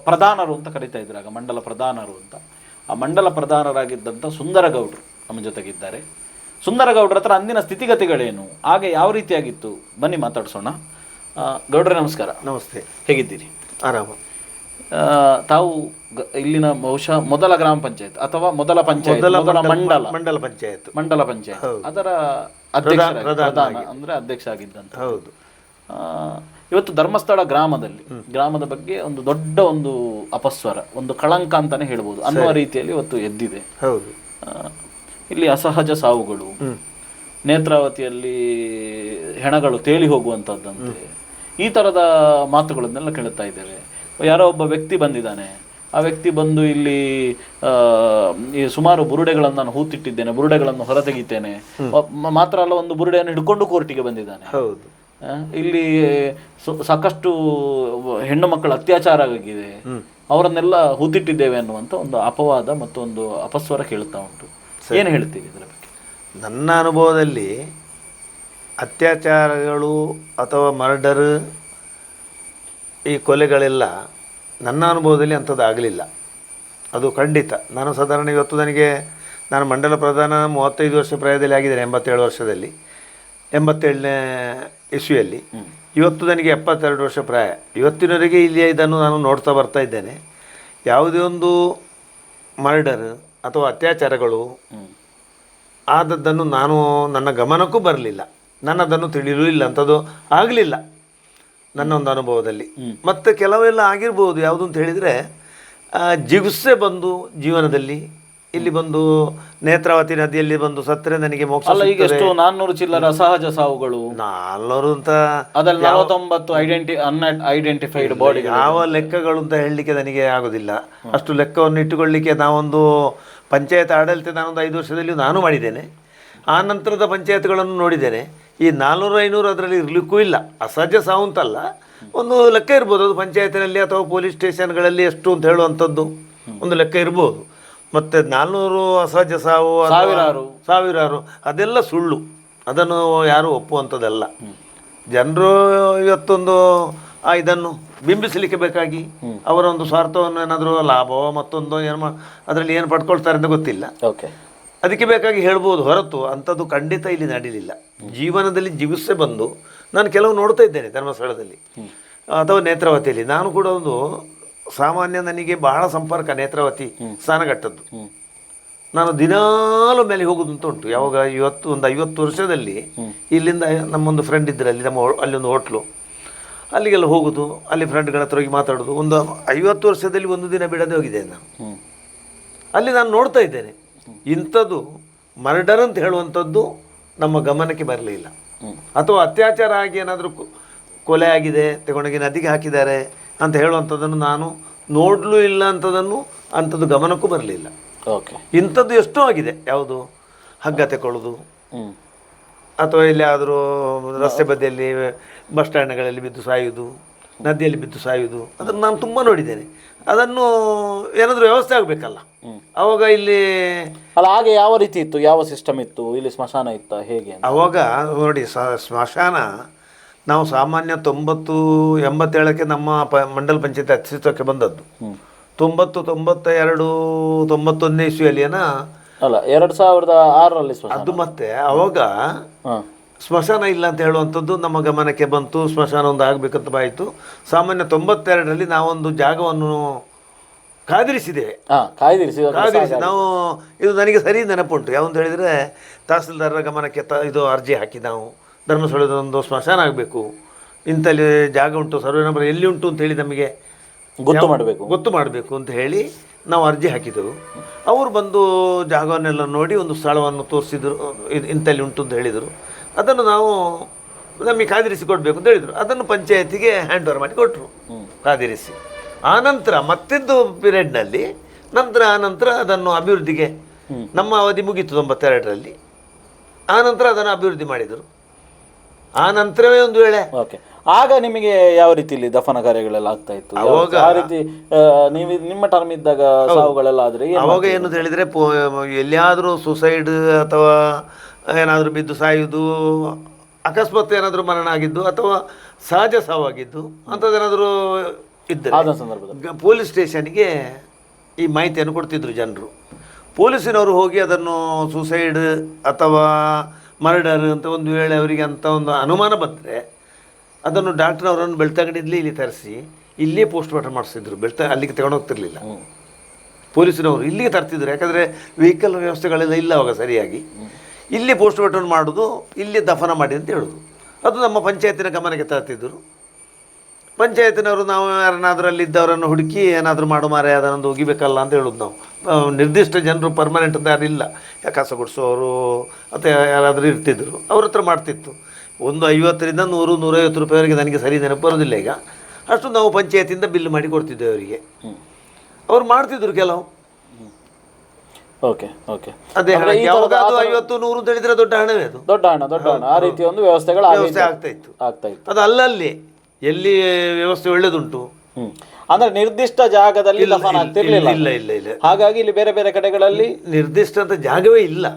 ಪ್ರಧಾನರು ಅಂತ ಕರಿತಾ ಇದ್ರು ಆಗ, ಮಂಡಲ ಪ್ರಧಾನರು ಅಂತ. ಆ ಮಂಡಲ ಪ್ರಧಾನರಾಗಿದ್ದಂಥ ಸುಂದರಗೌಡರು ನಮ್ಮ ಜೊತೆಗಿದ್ದಾರೆ. ಸುಂದರಗೌಡರ ಹತ್ರ ಅಂದಿನ ಸ್ಥಿತಿಗತಿಗಳೇನು, ಹಾಗೆ ಯಾವ ರೀತಿಯಾಗಿತ್ತು, ಬನ್ನಿ ಮಾತಾಡ್ಸೋಣ. ಗೌಡ್ರೆ ನಮಸ್ಕಾರ. ನಮಸ್ತೆ. ಹೇಗಿದ್ದೀರಿ? ಆರಾಮ. ತಾವು ಇಲ್ಲಿನ ಬಹುಶಃ ಮೊದಲ ಗ್ರಾಮ ಪಂಚಾಯತ್ ಅಥವಾ ಮೊದಲ ಪಂಚಾಯತ್, ಮಂಡಲ ಪಂಚಾಯತ್ ಅದರ ಪ್ರಧಾನ ಅಂದರೆ ಅಧ್ಯಕ್ಷ ಆಗಿದ್ದಂತ. ಹೌದು. ಇವತ್ತು ಧರ್ಮಸ್ಥಳ ಗ್ರಾಮದ ಬಗ್ಗೆ ಒಂದು ದೊಡ್ಡ ಒಂದು ಅಪಸ್ವರ, ಒಂದು ಕಳಂಕ ಅಂತಾನೆ ಹೇಳ್ಬೋದು ಅನ್ನುವ ರೀತಿಯಲ್ಲಿ ಇವತ್ತು ಎದ್ದಿದೆ. ಹೌದು. ಇಲ್ಲಿ ಅಸಹಜ ಸಾವುಗಳು, ನೇತ್ರಾವತಿಯಲ್ಲಿ ಹೆಣಗಳು ತೇಲಿ ಹೋಗುವಂಥದ್ದಂತೆ, ಈ ಥರದ ಮಾತುಗಳನ್ನೆಲ್ಲ ಕೇಳುತ್ತಾ ಇದ್ದೇವೆ. ಯಾರೋ ಒಬ್ಬ ವ್ಯಕ್ತಿ ಬಂದಿದ್ದಾನೆ, ಆ ವ್ಯಕ್ತಿ ಬಂದು ಇಲ್ಲಿ ಈ ಸುಮಾರು ಬುರುಡೆಗಳನ್ನು ನಾನು ಹೂತಿಟ್ಟಿದ್ದೇನೆ, ಬುರುಡೆಗಳನ್ನು ಹೊರತೆಗಿತೇನೆ, ಮಾತ್ರ ಅಲ್ಲ ಒಂದು ಬುರುಡೆಯನ್ನು ಹಿಡ್ಕೊಂಡು ಕೋರ್ಟಿಗೆ ಬಂದಿದ್ದಾನೆ. ಹೌದು. ಇಲ್ಲಿ ಸಾಕಷ್ಟು ಹೆಣ್ಣು ಮಕ್ಕಳ ಅತ್ಯಾಚಾರ ಆಗಿದೆ, ಅವರನ್ನೆಲ್ಲ ಹೂತಿಟ್ಟಿದ್ದೇವೆ ಅನ್ನುವಂಥ ಒಂದು ಅಪವಾದ ಮತ್ತು ಒಂದು ಅಪಸ್ವರ ಕೇಳ್ತಾ ಉಂಟು. ಏನು ಹೇಳ್ತೀವಿ ಇದರ ಬಗ್ಗೆ? ನನ್ನ ಅನುಭವದಲ್ಲಿ ಅತ್ಯಾಚಾರಗಳು ಅಥವಾ ಮರ್ಡರ್, ಈ ಕೊಲೆಗಳೆಲ್ಲ ನನ್ನ ಅನುಭವದಲ್ಲಿ ಅಂಥದ್ದು ಆಗಲಿಲ್ಲ. ಅದು ಖಂಡಿತ. ನಾನು ಸಾಧಾರಣ ಇವತ್ತು ನಾನು ಮಂಡಲ ಪ್ರಧಾನ 35 ವರ್ಷ ಪ್ರಾಯದಲ್ಲಿ ಆಗಿದ್ದೇನೆ, 87 ವರ್ಷದಲ್ಲಿ, 87ನೇ ಇಸ್ವಿಯಲ್ಲಿ. ಇವತ್ತು ನನಗೆ 72 ವರ್ಷ ಪ್ರಾಯ. ಇವತ್ತಿನವರೆಗೆ ಇಲ್ಲಿ ಇದನ್ನು ನಾನು ನೋಡ್ತಾ ಬರ್ತಾ ಇದ್ದೇನೆ. ಯಾವುದೇ ಒಂದು ಮರ್ಡರ್ ಅಥವಾ ಅತ್ಯಾಚಾರಗಳು ಆದದ್ದನ್ನು ನನ್ನ ಗಮನಕ್ಕೂ ಬರಲಿಲ್ಲ, ನನ್ನದನ್ನು ತಿಳಿಯಲೂ ಇಲ್ಲ, ಅಂಥದ್ದು ಆಗಲಿಲ್ಲ ನನ್ನ ಒಂದು ಅನುಭವದಲ್ಲಿ. ಮತ್ತು ಕೆಲವೆಲ್ಲ ಆಗಿರ್ಬೋದು. ಯಾವುದು ಅಂತ ಹೇಳಿದರೆ ಜಿಗುಪ್ಸೆ ಬಂದು ಜೀವನದಲ್ಲಿ ಇಲ್ಲಿ ಬಂದು ನೇತ್ರಾವತಿ ನದಿಯಲ್ಲಿ ಬಂದು ಸತ್ತರೆ ನನಗೆ ಮೋಕ್ಷ. ಈಗ ಎಷ್ಟು 400 ಚಿಲ್ಲರ ಅಸಹಜ ಸಾವುಗಳು, 400 ಅಂತ ಅದರಲ್ಲಿ 49 ಅನ್ಐಡೆಂಟಿಫೈಡ್ ಬಾಡಿ, ಯಾವ ಲೆಕ್ಕಗಳು ಅಂತ ಹೇಳಲಿಕ್ಕೆ ನನಗೆ ಆಗೋದಿಲ್ಲ. ಅಷ್ಟು ಲೆಕ್ಕವನ್ನು ಇಟ್ಟುಕೊಳ್ಳಿಕ್ಕೆ ನಾವೊಂದು ಪಂಚಾಯತ್ ಆಡಳಿತ ನಾನೊಂದು 5 ವರ್ಷದಲ್ಲಿ ನಾನು ಮಾಡಿದ್ದೇನೆ. ಆ ನಂತರದ ಪಂಚಾಯತ್ಗಳನ್ನು ನೋಡಿದ್ದೇನೆ. ಈ 400-500 ಅದರಲ್ಲಿ ಇರಲಿಕ್ಕೂ ಇಲ್ಲ. ಅಸಹಜ ಸಾವು ಅಂತಲ್ಲ, ಒಂದು ಲೆಕ್ಕ ಇರ್ಬೋದು, ಅದು ಪಂಚಾಯತಿನಲ್ಲಿ ಅಥವಾ ಪೊಲೀಸ್ ಸ್ಟೇಷನ್ಗಳಲ್ಲಿ ಎಷ್ಟು ಅಂತ ಹೇಳುವಂಥದ್ದು ಒಂದು ಲೆಕ್ಕ ಇರ್ಬೋದು. ಮತ್ತು 400 ಅಸಹಜ ಸಾವು, ಸಾವಿರಾರು ಅದೆಲ್ಲ ಸುಳ್ಳು. ಅದನ್ನು ಯಾರು ಒಪ್ಪುವಂಥದ್ದಲ್ಲ. ಜನರು ಇವತ್ತೊಂದು ಇದನ್ನು ಬಿಂಬಿಸಲಿಕ್ಕೆ ಬೇಕಾಗಿ ಅವರ ಒಂದು ಸ್ವಾರ್ಥವನ್ನು ಏನಾದರೂ ಲಾಭವೋ ಮತ್ತೊಂದು ಏನು ಅದರಲ್ಲಿ ಏನು ಪಡ್ಕೊಳ್ತಾರೆ ಅಂತ ಗೊತ್ತಿಲ್ಲ. ಓಕೆ, ಅದಕ್ಕೆ ಬೇಕಾಗಿ ಹೇಳ್ಬೋದು ಹೊರತು ಅಂಥದ್ದು ಖಂಡಿತ ಇಲ್ಲಿ ನಡೀಲಿಲ್ಲ. ಜೀವನದಲ್ಲಿ ಜಿಗುಪ್ಸೆ ಬಂದು ನಾನು ಕೆಲವು ನೋಡ್ತಾ ಇದ್ದೇನೆ ಧರ್ಮಸ್ಥಳದಲ್ಲಿ ಅಥವಾ ನೇತ್ರಾವತಿಯಲ್ಲಿ. ನಾನು ಕೂಡ ಒಂದು ಸಾಮಾನ್ಯ, ನನಗೆ ಬಹಳ ಸಂಪರ್ಕ ನೇತ್ರಾವತಿ ಸ್ನಾನಘಟ್ಟದ್ದು. ನಾನು ದಿನಾಲು ಮೇಲೆ ಹೋಗೋದು ಅಂತ ಉಂಟು. ಯಾವಾಗ ಒಂದು 50 ವರ್ಷದಲ್ಲಿ ಇಲ್ಲಿಂದ ನಮ್ಮೊಂದು ಫ್ರೆಂಡ್ ಇದ್ದರೆ ಅಲ್ಲಿ ಅಲ್ಲಿ ಒಂದು ಹೋಟ್ಲು, ಅಲ್ಲಿಗೆಲ್ಲ ಹೋಗೋದು, ಅಲ್ಲಿ ಫ್ರೆಂಡ್ಗಳ ಹತ್ರ ಹೋಗಿ ಮಾತಾಡೋದು. ಒಂದು 50 ವರ್ಷದಲ್ಲಿ ಒಂದು ದಿನ ಬಿಡದೆ ಹೋಗಿದ್ದೇನೆ ನಾನು. ಅಲ್ಲಿ ನಾನು ನೋಡ್ತಾ ಇದ್ದೇನೆ ಇಂಥದ್ದು ಮರ್ಡರ್ ಅಂತ ಹೇಳುವಂಥದ್ದು ನಮ್ಮ ಗಮನಕ್ಕೆ ಬರಲಿಲ್ಲ. ಅಥವಾ ಅತ್ಯಾಚಾರ ಆಗಿ ಏನಾದರೂ ಕೊಲೆ ಆಗಿದೆ, ತಗೊಂಡೋಗಿ ನದಿಗೆ ಹಾಕಿದ್ದಾರೆ ಅಂತ ಹೇಳುವಂಥದ್ದನ್ನು ನಾನು ನೋಡಲೂ ಇಲ್ಲ. ಅಂಥದ್ದು ಗಮನಕ್ಕೂ ಬರಲಿಲ್ಲ. ಓಕೆ, ಇಂಥದ್ದು ಎಷ್ಟೋ ಆಗಿದೆ. ಯಾವುದು ಹಗ್ಗ ತಗೊಳ್ಳೋದು, ಅಥವಾ ಎಲ್ಲಿಯಾದರೂ ರಸ್ತೆ ಬದಿಯಲ್ಲಿ ಬಸ್ ಸ್ಟ್ಯಾಂಡ್ಗಳಲ್ಲಿ ಬಿದ್ದು ಸಾಯುವುದು, ನದಿಯಲ್ಲಿ ಬಿದ್ದು ಸಾಯುವುದು, ಅದನ್ನು ನಾನು ತುಂಬ ನೋಡಿದ್ದೇನೆ. ಅದನ್ನು ಏನಾದರೂ ವ್ಯವಸ್ಥೆ ಆಗಬೇಕಲ್ಲ ಅವಾಗ ಇಲ್ಲಿ. ಅಲ್ಲ, ಹಾಗೆ ಯಾವ ರೀತಿ ಇತ್ತು, ಯಾವ ಸಿಸ್ಟಮ್ ಇತ್ತು ಇಲ್ಲಿ? ಸ್ಮಶಾನ ಇತ್ತ ಹೇಗೆ? ಅವಾಗ ನೋಡಿ, ಸ್ಮಶಾನ ನಾವು ಸಾಮಾನ್ಯ 87ಕ್ಕೆ ನಮ್ಮ ಮಂಡಲ ಪಂಚಾಯತ್ ಅಸ್ತಿತ್ವಕ್ಕೆ ಬಂದದ್ದು. 90, 92, 91ನೇ ಇಸ್ವಿಯಲ್ಲಿ ಅಲ್ಲ 2006ರಲ್ಲಿ ಅದು. ಮತ್ತೆ ಅವಾಗ ಸ್ಮಶಾನ ಇಲ್ಲ ಅಂತ ಹೇಳುವಂಥದ್ದು ನಮ್ಮ ಗಮನಕ್ಕೆ ಬಂತು. ಸ್ಮಶಾನ ಒಂದು ಆಗಬೇಕಂತ ಬಾಯಿತು. ಸಾಮಾನ್ಯ 92ರಲ್ಲಿ ನಾವೊಂದು ಜಾಗವನ್ನು ಕಾದಿರಿಸಿದ್ದೇವೆ. ಕಾದಿರಿಸಿ ನಾವು, ಇದು ನನಗೆ ಸರಿ ನೆನಪುಂಟು. ಯಾವಂತ ಹೇಳಿದರೆ, ತಹಸೀಲ್ದಾರರ ಗಮನಕ್ಕೆ ಇದು ಅರ್ಜಿ ಹಾಕಿ ನಾವು ಧರ್ಮಸ್ಥಳದ ಒಂದು ಸ್ಮಶಾನ ಆಗಬೇಕು, ಇಂಥಲ್ಲಿ ಜಾಗ ಉಂಟು, ಸರ್ವೆ ನಂಬರ್ ಎಲ್ಲಿ ಉಂಟು ಅಂತೇಳಿ ನಮಗೆ ಗೊತ್ತು ಮಾಡಬೇಕು ಅಂತ ಹೇಳಿ ನಾವು ಅರ್ಜಿ ಹಾಕಿದೆವು. ಅವರು ಬಂದು ಜಾಗವನ್ನೆಲ್ಲ ನೋಡಿ ಒಂದು ಸ್ಥಳವನ್ನು ತೋರಿಸಿದರು, ಇಂಥಲ್ಲಿ ಉಂಟು ಅಂತ ಹೇಳಿದರು. ಅದನ್ನು ನಾವು ನಮಗೆ ಕಾದಿರಿಸಿ ಕೊಡಬೇಕು ಅಂತ ಹೇಳಿದರು. ಅದನ್ನು ಪಂಚಾಯತಿಗೆ ಹ್ಯಾಂಡ್ ಓವರ್ ಮಾಡಿ ಕೊಟ್ಟರು ಕಾದಿರಿಸಿ. ಆನಂತರ ಮತ್ತಿದ್ದು ಪೀರಿಯಡ್ನಲ್ಲಿ ಆನಂತರ ಅದನ್ನು ಅಭಿವೃದ್ಧಿಗೆ, ನಮ್ಮ ಅವಧಿ ಮುಗೀತು 92ರಲ್ಲಿ. ಆನಂತರ ಅದನ್ನು ಅಭಿವೃದ್ಧಿ ಮಾಡಿದರು. ಆ ನಂತರವೇ ಒಂದು ವೇಳೆ ಆಗ ನಿಮಗೆ ಯಾವ ರೀತಿಯಲ್ಲಿ ದಫನ ಕಾರ್ಯಗಳೆಲ್ಲ ಆಗ್ತಾ ಇತ್ತು? ಅವಾಗ ಆ ರೀತಿ ನೀವು ನಿಮ್ಮ ಟರ್ಮ್ ಇದ್ದಾಗ ಸಾವುಗಳೆಲ್ಲ ಆದರೆ ಅವಾಗ ಏನು ಹೇಳಿದರೆ, ಎಲ್ಲಿಯಾದರೂ ಸುಸೈಡ್ ಅಥವಾ ಏನಾದರೂ ಬಿದ್ದು ಸಾಯುವುದು, ಅಕಸ್ಮಾತ್ ಏನಾದರೂ ಮರಣ ಆಗಿದ್ದು ಅಥವಾ ಸಹಜ ಸಾವಾಗಿದ್ದು ಅಂಥದ್ದೇನಾದರೂ ಇದ್ದರೆ ಸಂದರ್ಭದಲ್ಲಿ ಪೊಲೀಸ್ ಸ್ಟೇಷನ್ಗೆ ಈ ಮಾಹಿತಿಯನ್ನು ಕೊಡ್ತಿದ್ರು ಜನರು. ಪೊಲೀಸಿನವರು ಹೋಗಿ ಅದನ್ನು ಸುಸೈಡ್ ಅಥವಾ ಮರ್ಡರ್ ಅಂತ ಒಂದು ವೇಳೆ ಅವರಿಗೆ ಅಂತ ಒಂದು ಅನುಮಾನ ಬಂದರೆ ಅದನ್ನು ಡಾಕ್ಟರ್ನವರನ್ನು ಬೆಳ್ತಂಗಡಿಯಲ್ಲಿ ಇಲ್ಲಿ ತರಿಸಿ ಇಲ್ಲಿಯೇ ಪೋಸ್ಟ್ ಮಾರ್ಟಮ್ ಮಾಡಿಸ್ತಿದ್ರು. ಅಲ್ಲಿಗೆ ತಗೊಂಡು ಹೋಗ್ತಿರ್ಲಿಲ್ಲ ಪೊಲೀಸಿನವರು, ಇಲ್ಲಿಗೆ ತರ್ತಿದ್ರು. ಯಾಕಂದರೆ ವೆಹಿಕಲ್ ವ್ಯವಸ್ಥೆಗಳೆಲ್ಲ ಇಲ್ಲ ಅವಾಗ ಸರಿಯಾಗಿ. ಇಲ್ಲಿ ಪೋಸ್ಟ್ ಮಾರ್ಟಮ್ ಮಾಡೋದು, ಇಲ್ಲಿ ದಫನ ಮಾಡಿ ಅಂತ ಹೇಳೋದು. ಅದು ನಮ್ಮ ಪಂಚಾಯತಿನ ಗಮನಕ್ಕೆ ತರ್ತಿದ್ದರು. ಪಂಚಾಯತಿನವರು ನಾವು ಯಾರನ್ನಾದರೂ ಅಲ್ಲಿದ್ದವರನ್ನು ಹುಡುಕಿ ಏನಾದರೂ ಮಾಡು ಮಾರೆ ಅದನ್ನೊಂದು ಹೋಗಿಬೇಕಲ್ಲ ಅಂತ ಹೇಳೋದು. ನಾವು ನಿರ್ದಿಷ್ಟ ಜನರು ಪರ್ಮನೆಂಟ್ ಅಂತ ಯಾರಿಲ್ಲ, ಕಸ ಗುಡಿಸೋರು ಅಥವಾ ಯಾರಾದರೂ ಇರ್ತಿದ್ರು, ಅವ್ರ ಹತ್ರ ಮಾಡ್ತಿತ್ತು. ಒಂದು 50ರಿಂದ 100, 150 ರೂಪಾಯಿವರೆಗೆ ನನಗೆ ಸರಿ ನೆನಪು ಬರೋದಿಲ್ಲ ಈಗ. ಅಷ್ಟು ನಾವು ಪಂಚಾಯತಿಯಿಂದ ಬಿಲ್ ಮಾಡಿ ಕೊಡ್ತಿದ್ದೇವೆ ಅವರಿಗೆ. ಅವ್ರು ಮಾಡ್ತಿದ್ರು ಕೆಲವು. ಓಕೆ ಓಕೆ ಅದೇ ಯಾವಾಗ ಅದು 50, 100 ಅಂತ ಹೇಳಿದರೆ ದೊಡ್ಡ ಹಣವೇ, ಅದು ದೊಡ್ಡ ಹಣ. ಆ ರೀತಿ ಒಂದು ವ್ಯವಸ್ಥೆ ಆಗ್ತಾ ಇತ್ತು. ಅದು ಅಲ್ಲಲ್ಲಿ ಎಲ್ಲಿ ವ್ಯವಸ್ಥೆ ಒಳ್ಳೇದುಂಟು, ಅಂದ್ರೆ ನಿರ್ದಿಷ್ಟ ಜಾಗದಲ್ಲಿ ದಫನ ಆಗ್ತಿರ್ಲಿಲ್ಲ. ಇಲ್ಲ. ಹಾಗಾಗಿ ಇಲ್ಲಿ ಬೇರೆ ಬೇರೆ ಕಡೆಗಳಲ್ಲಿ ನಿರ್ದಿಷ್ಟ ಅಂತ ಜಾಗವೇ ಇಲ್ಲ.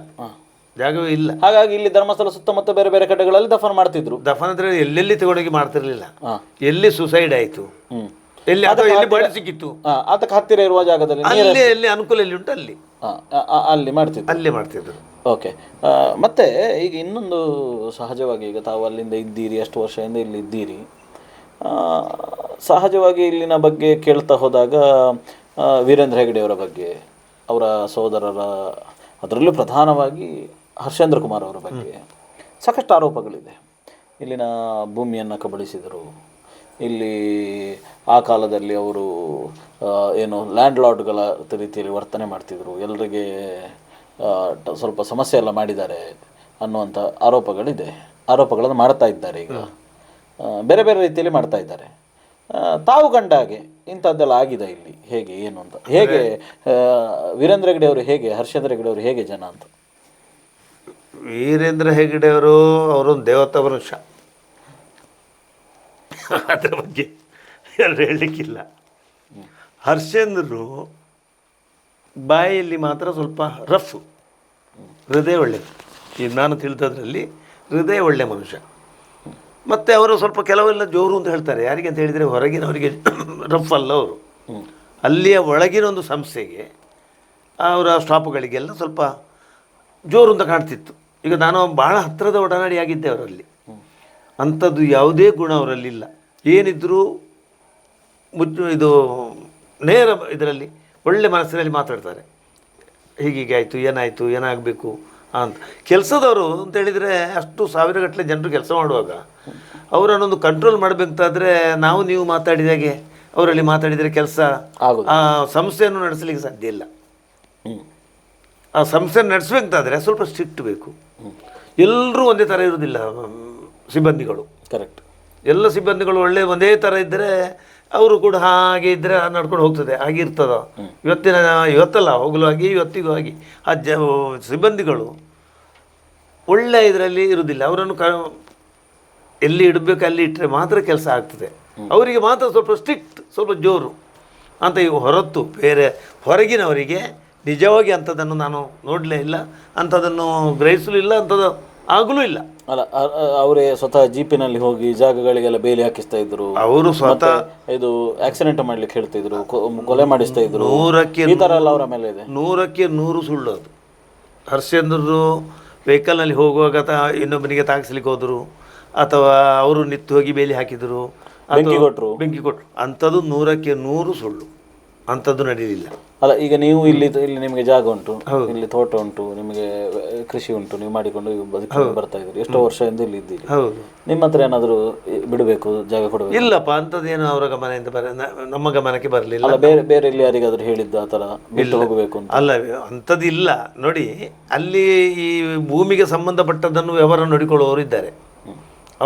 ಹಾಗಾಗಿ ಇಲ್ಲಿ ಧರ್ಮಸ್ಥಳ ಸುತ್ತಮುತ್ತ ಬೇರೆ ಬೇರೆ ಕಡೆಗಳಲ್ಲಿ ದಫನ ಮಾಡ್ತಿದ್ರು. ದಫನ ಅಂದ್ರೆ ಎಲ್ಲೆಲ್ಲಿ ತಗೊಂಡೋಗಿ ಮಾಡ್ತಿರ್ಲಿಲ್ಲ. ಎಲ್ಲಿ ಸುಸೈಡ್ ಆಯ್ತು, ಎಲ್ಲಿ ಬಾಡಿ ಸಿಕ್ಕಿತ್ತು, ಅದಕ್ಕೆ ಹತ್ತಿರ ಇರುವ ಜಾಗದಲ್ಲಿ ಎಲ್ಲಿ ಅನುಕೂಲ ಎಲ್ಲಿ ಉಂಟು ಅಲ್ಲಿ ಮಾಡ್ತಿದ್ರು. ಓಕೆ. ಮತ್ತೆ ಈಗ ಇನ್ನೊಂದು ಸಹಜವಾಗಿ, ಈಗ ತಾವು ಅಲ್ಲಿಂದ ಇದ್ದೀರಿ, ಎಷ್ಟು ವರ್ಷದಿಂದ ಇಲ್ಲಿ ಇದ್ದೀರಿ, ಸಹಜವಾಗಿ ಇಲ್ಲಿನ ಬಗ್ಗೆ ಕೇಳ್ತಾ ಹೋದಾಗ ವೀರೇಂದ್ರ ಹೆಗಡೆಯವರ ಬಗ್ಗೆ, ಅವರ ಸೋದರರ, ಅದರಲ್ಲೂ ಪ್ರಧಾನವಾಗಿ ಹರ್ಷೇಂದ್ರ ಕುಮಾರ್ ಅವರ ಬಗ್ಗೆ ಸಾಕಷ್ಟು ಆರೋಪಗಳಿದೆ. ಇಲ್ಲಿನ ಭೂಮಿಯನ್ನು ಕಬಳಿಸಿದರು, ಇಲ್ಲಿ ಆ ಕಾಲದಲ್ಲಿ ಅವರು ಏನು ಲ್ಯಾಂಡ್ ಲಾರ್ಡ್ಗಳ ರೀತಿಯಲ್ಲಿ ವರ್ತನೆ ಮಾಡ್ತಿದ್ರು, ಎಲ್ಲರಿಗೆ ಸ್ವಲ್ಪ ಸಮಸ್ಯೆ ಎಲ್ಲ ಮಾಡಿದ್ದಾರೆ ಅನ್ನುವಂಥ ಆರೋಪಗಳನ್ನು ಮಾಡ್ತಾ ಇದ್ದಾರೆ. ಈಗ ಬೇರೆ ಬೇರೆ ರೀತಿಯಲ್ಲಿ ಮಾಡ್ತಾ ಇದ್ದಾರೆ. ತಾವು ಕಂಡ ಹಾಗೆ ಇಂಥದ್ದೆಲ್ಲ ಆಗಿದೆ ಇಲ್ಲಿ, ಹೇಗೆ ಏನು ಅಂತ, ಹೇಗೆ ವೀರೇಂದ್ರ ಹೆಗಡೆ ಅವರು ಹೇಗೆ, ಹರ್ಷೇಂದ್ರ ಹೆಗಡೆ ಅವರು ಹೇಗೆ ಜನ ಅಂತ? ವೀರೇಂದ್ರ ಹೆಗಡೆಯವರು ಅವರೊಂದು ದೇವತಾ ವೃಕ್ಷ. ಅದರ ಬಗ್ಗೆ ಎರಡು ಹೇಳಲಿಕ್ಕಿಲ್ಲ. ಹರ್ಷೇಂದ್ರರು ಬಾಯಲ್ಲಿ ಮಾತ್ರ ಸ್ವಲ್ಪ ರಫ್, ಹೃದಯ ಒಳ್ಳೆಯದು. ಈಗ ನಾನು ತಿಳಿದದ್ರಲ್ಲಿ ಹೃದಯ ಒಳ್ಳೆಯ ಮನುಷ್ಯ. ಮತ್ತು ಅವರು ಸ್ವಲ್ಪ ಕೆಲವೆಲ್ಲ ಜೋರು ಅಂತ ಹೇಳ್ತಾರೆ. ಯಾರಿಗೆ ಅಂತ ಹೇಳಿದರೆ ಹೊರಗಿನವರಿಗೆ ರಫ್ ಅಲ್ಲ ಅವರು. ಅಲ್ಲಿಯ ಒಳಗಿನ ಒಂದು ಸಂಸ್ಥೆಗೆ ಅವರ ಸ್ಟಾಪ್ಗಳಿಗೆಲ್ಲ ಸ್ವಲ್ಪ ಜೋರು ಅಂತ ಕಾಣ್ತಿತ್ತು. ಈಗ ನಾನು ಭಾಳ ಹತ್ತಿರದ ಒಡನಾಡಿಯಾಗಿದ್ದೆ ಅವರಲ್ಲಿ. ಅಂಥದ್ದು ಯಾವುದೇ ಗುಣ ಅವರಲ್ಲಿಲ್ಲ. ಏನಿದ್ದರೂ ಇದು ನೇರ ಇದರಲ್ಲಿ ಒಳ್ಳೆ ಮನಸ್ಸಿನಲ್ಲಿ ಮಾತಾಡ್ತಾರೆ. ಹೀಗೀಗೆ ಆಯಿತು, ಏನಾಯಿತು, ಏನಾಗಬೇಕು ಅಂತ. ಕೆಲಸದವರು ಅಂತ ಹೇಳಿದರೆ ಅಷ್ಟು ಸಾವಿರಗಟ್ಟಲೆ ಜನರು ಕೆಲಸ ಮಾಡುವಾಗ ಅವರನ್ನೊಂದು ಕಂಟ್ರೋಲ್ ಮಾಡಬೇಕಾದ್ರೆ ನಾವು ನೀವು ಮಾತಾಡಿದಾಗೆ ಅವರಲ್ಲಿ ಮಾತಾಡಿದರೆ ಕೆಲಸ ಆ ಸಂಸ್ಥೆಯನ್ನು ನಡೆಸಲಿಕ್ಕೆ ಸಾಧ್ಯ ಇಲ್ಲ. ಆ ಸಂಸ್ಥೆಯನ್ನು ನಡೆಸಬೇಕಾದ್ರೆ ಸ್ವಲ್ಪ ಸ್ಟ್ರಿಕ್ಟ್ ಬೇಕು. ಎಲ್ಲರೂ ಒಂದೇ ಥರ ಇರೋದಿಲ್ಲ ಸಿಬ್ಬಂದಿಗಳು. ಕರೆಕ್ಟ್. ಎಲ್ಲ ಸಿಬ್ಬಂದಿಗಳು ಒಂದೇ ಥರ ಇದ್ದರೆ ಅವರು ಕೂಡ ಹಾಗೆ ಇದ್ದರೆ ನಡ್ಕೊಂಡು ಹೋಗ್ತದೆ. ಹಾಗೆ ಇರ್ತದ. ಇವತ್ತಲ್ಲ ಹೋಗಲು ಆಗಿ ಇವತ್ತಿಗೂ ಆಗಿ ಆ ಸಿಬ್ಬಂದಿಗಳು ಒಳ್ಳೆ ಇದರಲ್ಲಿ ಇರೋದಿಲ್ಲ. ಅವರನ್ನು ಎಲ್ಲಿ ಇಡಬೇಕು ಅಲ್ಲಿ ಇಟ್ಟರೆ ಮಾತ್ರ ಕೆಲಸ ಆಗ್ತದೆ. ಅವರಿಗೆ ಮಾತ್ರ ಸ್ವಲ್ಪ ಸ್ಟ್ರಿಕ್ಟ್, ಸ್ವಲ್ಪ ಜೋರು ಅಂತ. ಈಗ ಹೊರತು ಬೇರೆ ಹೊರಗಿನವರಿಗೆ ನಿಜವಾಗಿ ಅಂಥದ್ದನ್ನು ನಾನು ನೋಡಲೇ ಇಲ್ಲ, ಅಂಥದ್ದನ್ನು ಗ್ರಹಿಸಲೂ ಇಲ್ಲ, ಅಂಥದ್ದು ಆಗಲೂ ಇಲ್ಲ. ಅಲ್ಲ, ಅವರೇ ಸ್ವತಃ ಜೀಪಿನಲ್ಲಿ ಹೋಗಿ ಜಾಗಗಳಿಗೆಲ್ಲ ಬೇಲಿ ಹಾಕಿಸ್ತಾ ಇದ್ರು. ಅವರು ಸ್ವತಃ ಇದು ಆಕ್ಸಿಡೆಂಟ್ ಮಾಡ್ಲಿಕ್ಕೆ ಹೇಳ್ತಾ ಇದ್ರು, ಕೊಲೆ ಮಾಡಿಸ್ತಾ ಇದ್ರು. 100ಕ್ಕೆ ಈ ಥರ ಎಲ್ಲ ಅವರ ಮೇಲೆ ಇದೆ. 100ಕ್ಕೆ 100 ಸುಳ್ಳು ಅದು. ಹರ್ಷೇಂದ್ರರು ವೆಹಿಕಲ್ನಲ್ಲಿ ಹೋಗುವಾಗ ಇನ್ನೊಬ್ಬನಿಗೆ ತಾಗಿಸ್ಲಿಕ್ಕೆ ಹೋದರು, ಅಥವಾ ಅವರು ನಿಂತು ಹೋಗಿ ಬೇಲಿ ಹಾಕಿದರು, ಬೆಂಕಿ ಕೊಟ್ಟರು. ಅಂಥದ್ದು 100ಕ್ಕೆ 100 ಸುಳ್ಳು. ಅಂಥದ್ದು ನಡೆಯಲಿಲ್ಲ. ಅಲ್ಲ, ಈಗ ನೀವು ಇಲ್ಲಿ ನಿಮಗೆ ಜಾಗ ಉಂಟು, ಇಲ್ಲಿ ತೋಟ ಉಂಟು, ನಿಮಗೆ ಕೃಷಿ ಉಂಟು, ನೀವು ಮಾಡಿಕೊಂಡು ಬದುಕಿ ಬರ್ತಾ ಇದ್ದೀರಿ. ಎಷ್ಟೋ ವರ್ಷದಿಂದ ಇಲ್ಲಿ ಇದ್ದೀರಿ. ಹೌದು. ನಿಮ್ಮ ಹತ್ರ ಏನಾದರೂ ಬಿಡಬೇಕು, ಜಾಗ ಕೊಡಬೇಕು? ಇಲ್ಲಪ್ಪ, ಅಂಥದ್ದೇನು ಅವರ ಗಮನದಿಂದ ನಮ್ಮ ಗಮನಕ್ಕೆ ಬರಲಿಲ್ಲ. ಅಲ್ಲ, ಬೇರೆ ಇಲ್ಲಿ ಯಾರಿಗಾದ್ರೂ ಹೇಳಿದ್ದ ಆ ಥರ ಬಿಟ್ಟು ಹೋಗಬೇಕು ಅಂತ? ಅಲ್ಲ, ಅಂಥದ್ದು ಇಲ್ಲ. ನೋಡಿ, ಅಲ್ಲಿ ಈ ಭೂಮಿಗೆ ಸಂಬಂಧಪಟ್ಟದ್ದನ್ನು ವ್ಯವಹಾರ ನೋಡಿಕೊಳ್ಳುವವರು ಇದ್ದಾರೆ,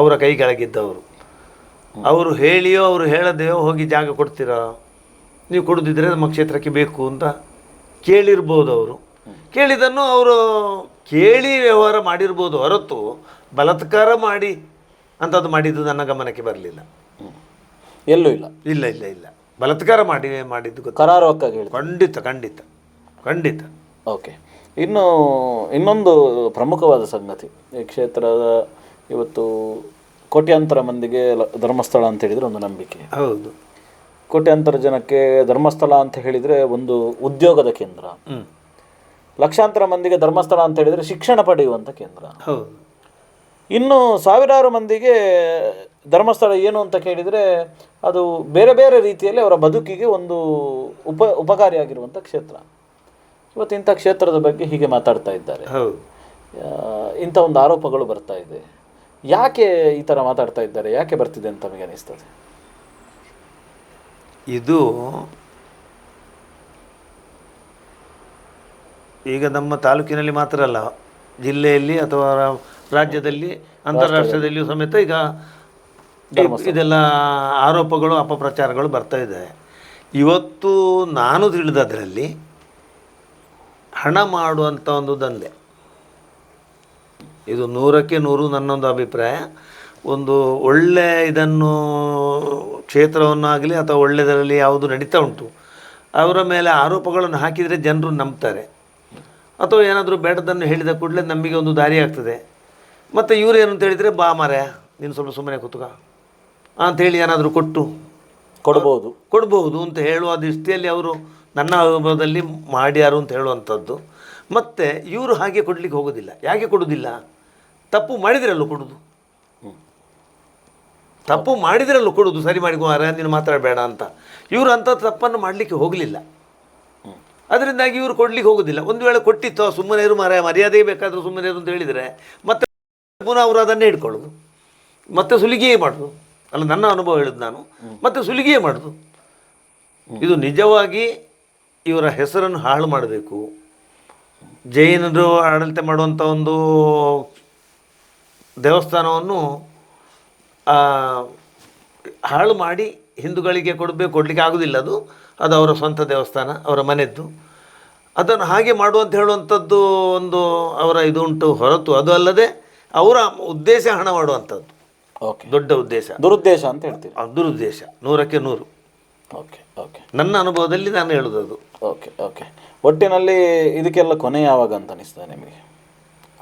ಅವರ ಕೈ ಕೆಳಗಿದ್ದವರು. ಅವರು ಹೇಳಿಯೋ ಅವರು ಹೇಳದೆಯೋ ಹೋಗಿ ಜಾಗ ಕೊಡ್ತೀರಾ, ನೀವು ಕೊಡೋದಿದ್ರೆ ನಮ್ಮ ಕ್ಷೇತ್ರಕ್ಕೆ ಬೇಕು ಅಂತ ಕೇಳಿರ್ಬೋದು. ಅವರು ಕೇಳಿದ್ದನ್ನು ಅವರು ಕೇಳಿ ವ್ಯವಹಾರ ಮಾಡಿರ್ಬೋದು, ಹೊರತು ಬಲಾತ್ಕಾರ ಮಾಡಿ ಅಂಥದ್ದು ಮಾಡಿದ್ದು ನನ್ನ ಗಮನಕ್ಕೆ ಬರಲಿಲ್ಲ. ಎಲ್ಲೂ ಇಲ್ಲ. ಇಲ್ಲ ಇಲ್ಲ ಇಲ್ಲ ಬಲಾತ್ಕಾರ ಮಾಡಿದ್ದು ಗೊತ್ತು. ಕರಾರುವಕ್ಕಾಗಿ ಹೇಳಿ. ಖಂಡಿತ ಖಂಡಿತ ಖಂಡಿತ. ಓಕೆ. ಇನ್ನೊಂದು ಪ್ರಮುಖವಾದ ಸಂಗತಿ, ಈ ಕ್ಷೇತ್ರದ ಇವತ್ತು ಕೋಟ್ಯಾಂತರ ಮಂದಿಗೆ ಧರ್ಮಸ್ಥಳ ಅಂತ ಹೇಳಿದರೆ ಒಂದು ನಂಬಿಕೆ. ಹೌದು. ಕೋಟ್ಯಾಂತರ ಜನಕ್ಕೆ ಧರ್ಮಸ್ಥಳ ಅಂತ ಹೇಳಿದರೆ ಒಂದು ಉದ್ಯೋಗದ ಕೇಂದ್ರ. ಲಕ್ಷಾಂತರ ಮಂದಿಗೆ ಧರ್ಮಸ್ಥಳ ಅಂತ ಹೇಳಿದರೆ ಶಿಕ್ಷಣ ಪಡೆಯುವಂಥ ಕೇಂದ್ರ. ಹೌದು. ಇನ್ನು ಸಾವಿರಾರು ಮಂದಿಗೆ ಧರ್ಮಸ್ಥಳ ಏನು ಅಂತ ಕೇಳಿದರೆ ಅದು ಬೇರೆ ಬೇರೆ ರೀತಿಯಲ್ಲಿ ಅವರ ಬದುಕಿಗೆ ಒಂದು ಉಪಕಾರಿಯಾಗಿರುವಂಥ ಕ್ಷೇತ್ರ. ಇವತ್ತು ಇಂಥ ಕ್ಷೇತ್ರದ ಬಗ್ಗೆ ಹೀಗೆ ಮಾತಾಡ್ತಾ ಇದ್ದಾರೆ. ಹೌದು. ಇಂಥ ಒಂದು ಆರೋಪಗಳು ಬರ್ತಾ ಇದೆ. ಯಾಕೆ ಈ ಥರ ಮಾತಾಡ್ತಾ ಇದ್ದಾರೆ, ಯಾಕೆ ಬರ್ತಿದೆ ಅಂತ ನಮಗೆ ಅನಿಸ್ತದೆ? ಇದು ಈಗ ನಮ್ಮ ತಾಲೂಕಿನಲ್ಲಿ ಮಾತ್ರ ಅಲ್ಲ, ಜಿಲ್ಲೆಯಲ್ಲಿ ಅಥವಾ ರಾಜ್ಯದಲ್ಲಿ, ಅಂತಾರಾಷ್ಟ್ರೀಯದಲ್ಲಿಯೂ ಸಮೇತ ಈಗ ಇದೆಲ್ಲ ಆರೋಪಗಳು, ಅಪಪ್ರಚಾರಗಳು ಬರ್ತಾ ಇದೆ. ಇವತ್ತು ನಾನು ತಿಳಿದದರಲ್ಲಿ ಹಣ ಮಾಡುವಂಥ ಒಂದು ದಂಧೆ ಇದು 100ಕ್ಕೆ 100 ನನ್ನೊಂದು ಅಭಿಪ್ರಾಯ. ಒಂದು ಒಳ್ಳೆ ಇದನ್ನು ಕ್ಷೇತ್ರವನ್ನಾಗಲಿ ಅಥವಾ ಒಳ್ಳೆಯದರಲ್ಲಿ ಯಾವುದು ನಡೀತಾ ಉಂಟು ಅವರ ಮೇಲೆ ಆರೋಪಗಳನ್ನು ಹಾಕಿದರೆ ಜನರು ನಂಬ್ತಾರೆ, ಅಥವಾ ಏನಾದರೂ ಬೇಡದನ್ನು ಹೇಳಿದ ಕೂಡಲೇ ನಮಗೆ ಒಂದು ದಾರಿ ಆಗ್ತದೆ. ಮತ್ತು ಇವರು ಏನು ಅಂತ ಹೇಳಿದರೆ, ಬಾ ಮಾರ್ಯ ನೀನು ಸ್ವಲ್ಪ ಸುಮ್ಮನೆ ಕೂತ್ಕ ಅಂಥೇಳಿ ಏನಾದರೂ ಕೊಡ್ಬೋದು ಅಂತ ಹೇಳುವ ದೃಷ್ಟಿಯಲ್ಲಿ ಅವರು ನನ್ನ ಅನುಭವದಲ್ಲಿ ಮಾಡ್ಯಾರು ಅಂತ ಹೇಳುವಂಥದ್ದು. ಮತ್ತು ಇವರು ಹಾಗೆ ಕೊಡಲಿಕ್ಕೆ ಹೋಗೋದಿಲ್ಲ. ಯಾಕೆ ಕೊಡೋದಿಲ್ಲ? ತಪ್ಪು ಮಾಡಿದ್ರಲ್ಲೂ ಕೊಡೋದು, ತಪ್ಪು ಮಾಡಿದ್ರಲ್ಲೂ ಕೊಡೋದು. ಸರಿ ಮಾಡಿಕೋ ನೀನು ಮಾತಾಡಬೇಡ ಅಂತ. ಇವರು ಅಂಥ ತಪ್ಪನ್ನು ಮಾಡಲಿಕ್ಕೆ ಹೋಗಲಿಲ್ಲ. ಅದರಿಂದಾಗಿ ಇವರು ಕೊಡಲಿಕ್ಕೆ ಹೋಗೋದಿಲ್ಲ. ಒಂದು ವೇಳೆ ಕೊಟ್ಟಿತ್ತೋ ಸುಮ್ಮನೆ ಇರು ಮರ್ಯಾದೆ ಬೇಕಾದರೂ ಸುಮ್ಮನೆ ಇರು ಅಂತ ಹೇಳಿದರೆ ಮತ್ತೆ ಪುನಃ ಅವರು ಅದನ್ನೇ ಹಿಡ್ಕೊಳ್ಳೋದು, ಮತ್ತೆ ಸುಲಿಗೆಯೇ ಮಾಡೋದು. ಅಲ್ಲ, ನನ್ನ ಅನುಭವ ಹೇಳಿದ್ದು ನಾನು. ಮತ್ತೆ ಸುಲಿಗೆಯೇ ಮಾಡೋದು. ಇದು ನಿಜವಾಗಿ ಇವರ ಹೆಸರನ್ನು ಹಾಳು ಮಾಡಬೇಕು. ಜೈನರು ಆಡಳಿತ ಮಾಡುವಂಥ ಒಂದು ದೇವಸ್ಥಾನವನ್ನು ಹಾಳು ಮಾಡಿ ಹಿಂದೂಗಳಿಗೆ ಕೊಡಲಿಕ್ಕೆ ಆಗೋದಿಲ್ಲ. ಅದು ಅವರ ಸ್ವಂತ ದೇವಸ್ಥಾನ, ಅವರ ಮನೆಯದ್ದು. ಅದನ್ನು ಹಾಗೆ ಮಾಡುವಂತ ಹೇಳುವಂಥದ್ದು ಒಂದು ಅವರ ಇದು ಉಂಟು ಹೊರತು, ಅದು ಅಲ್ಲದೆ ಅವರ ಉದ್ದೇಶ ಹಣ ಮಾಡುವಂಥದ್ದು. ಓಕೆ. ದೊಡ್ಡ ಉದ್ದೇಶ. ದುರುದ್ದೇಶ ಅಂತ ಹೇಳ್ತೀರಿ. ದುರುದ್ದೇಶ 100ಕ್ಕೆ 100. Okay okay. ನನ್ನ ಅನುಭವದಲ್ಲಿ ನಾನು ಹೇಳೋದು. Okay okay. ಒಟ್ಟಿನಲ್ಲಿ ಇದಕ್ಕೆಲ್ಲ ಕೊನೆ ಯಾವಾಗ ಅಂತ ಅನಿಸ್ತದೆ ನಿಮಗೆ?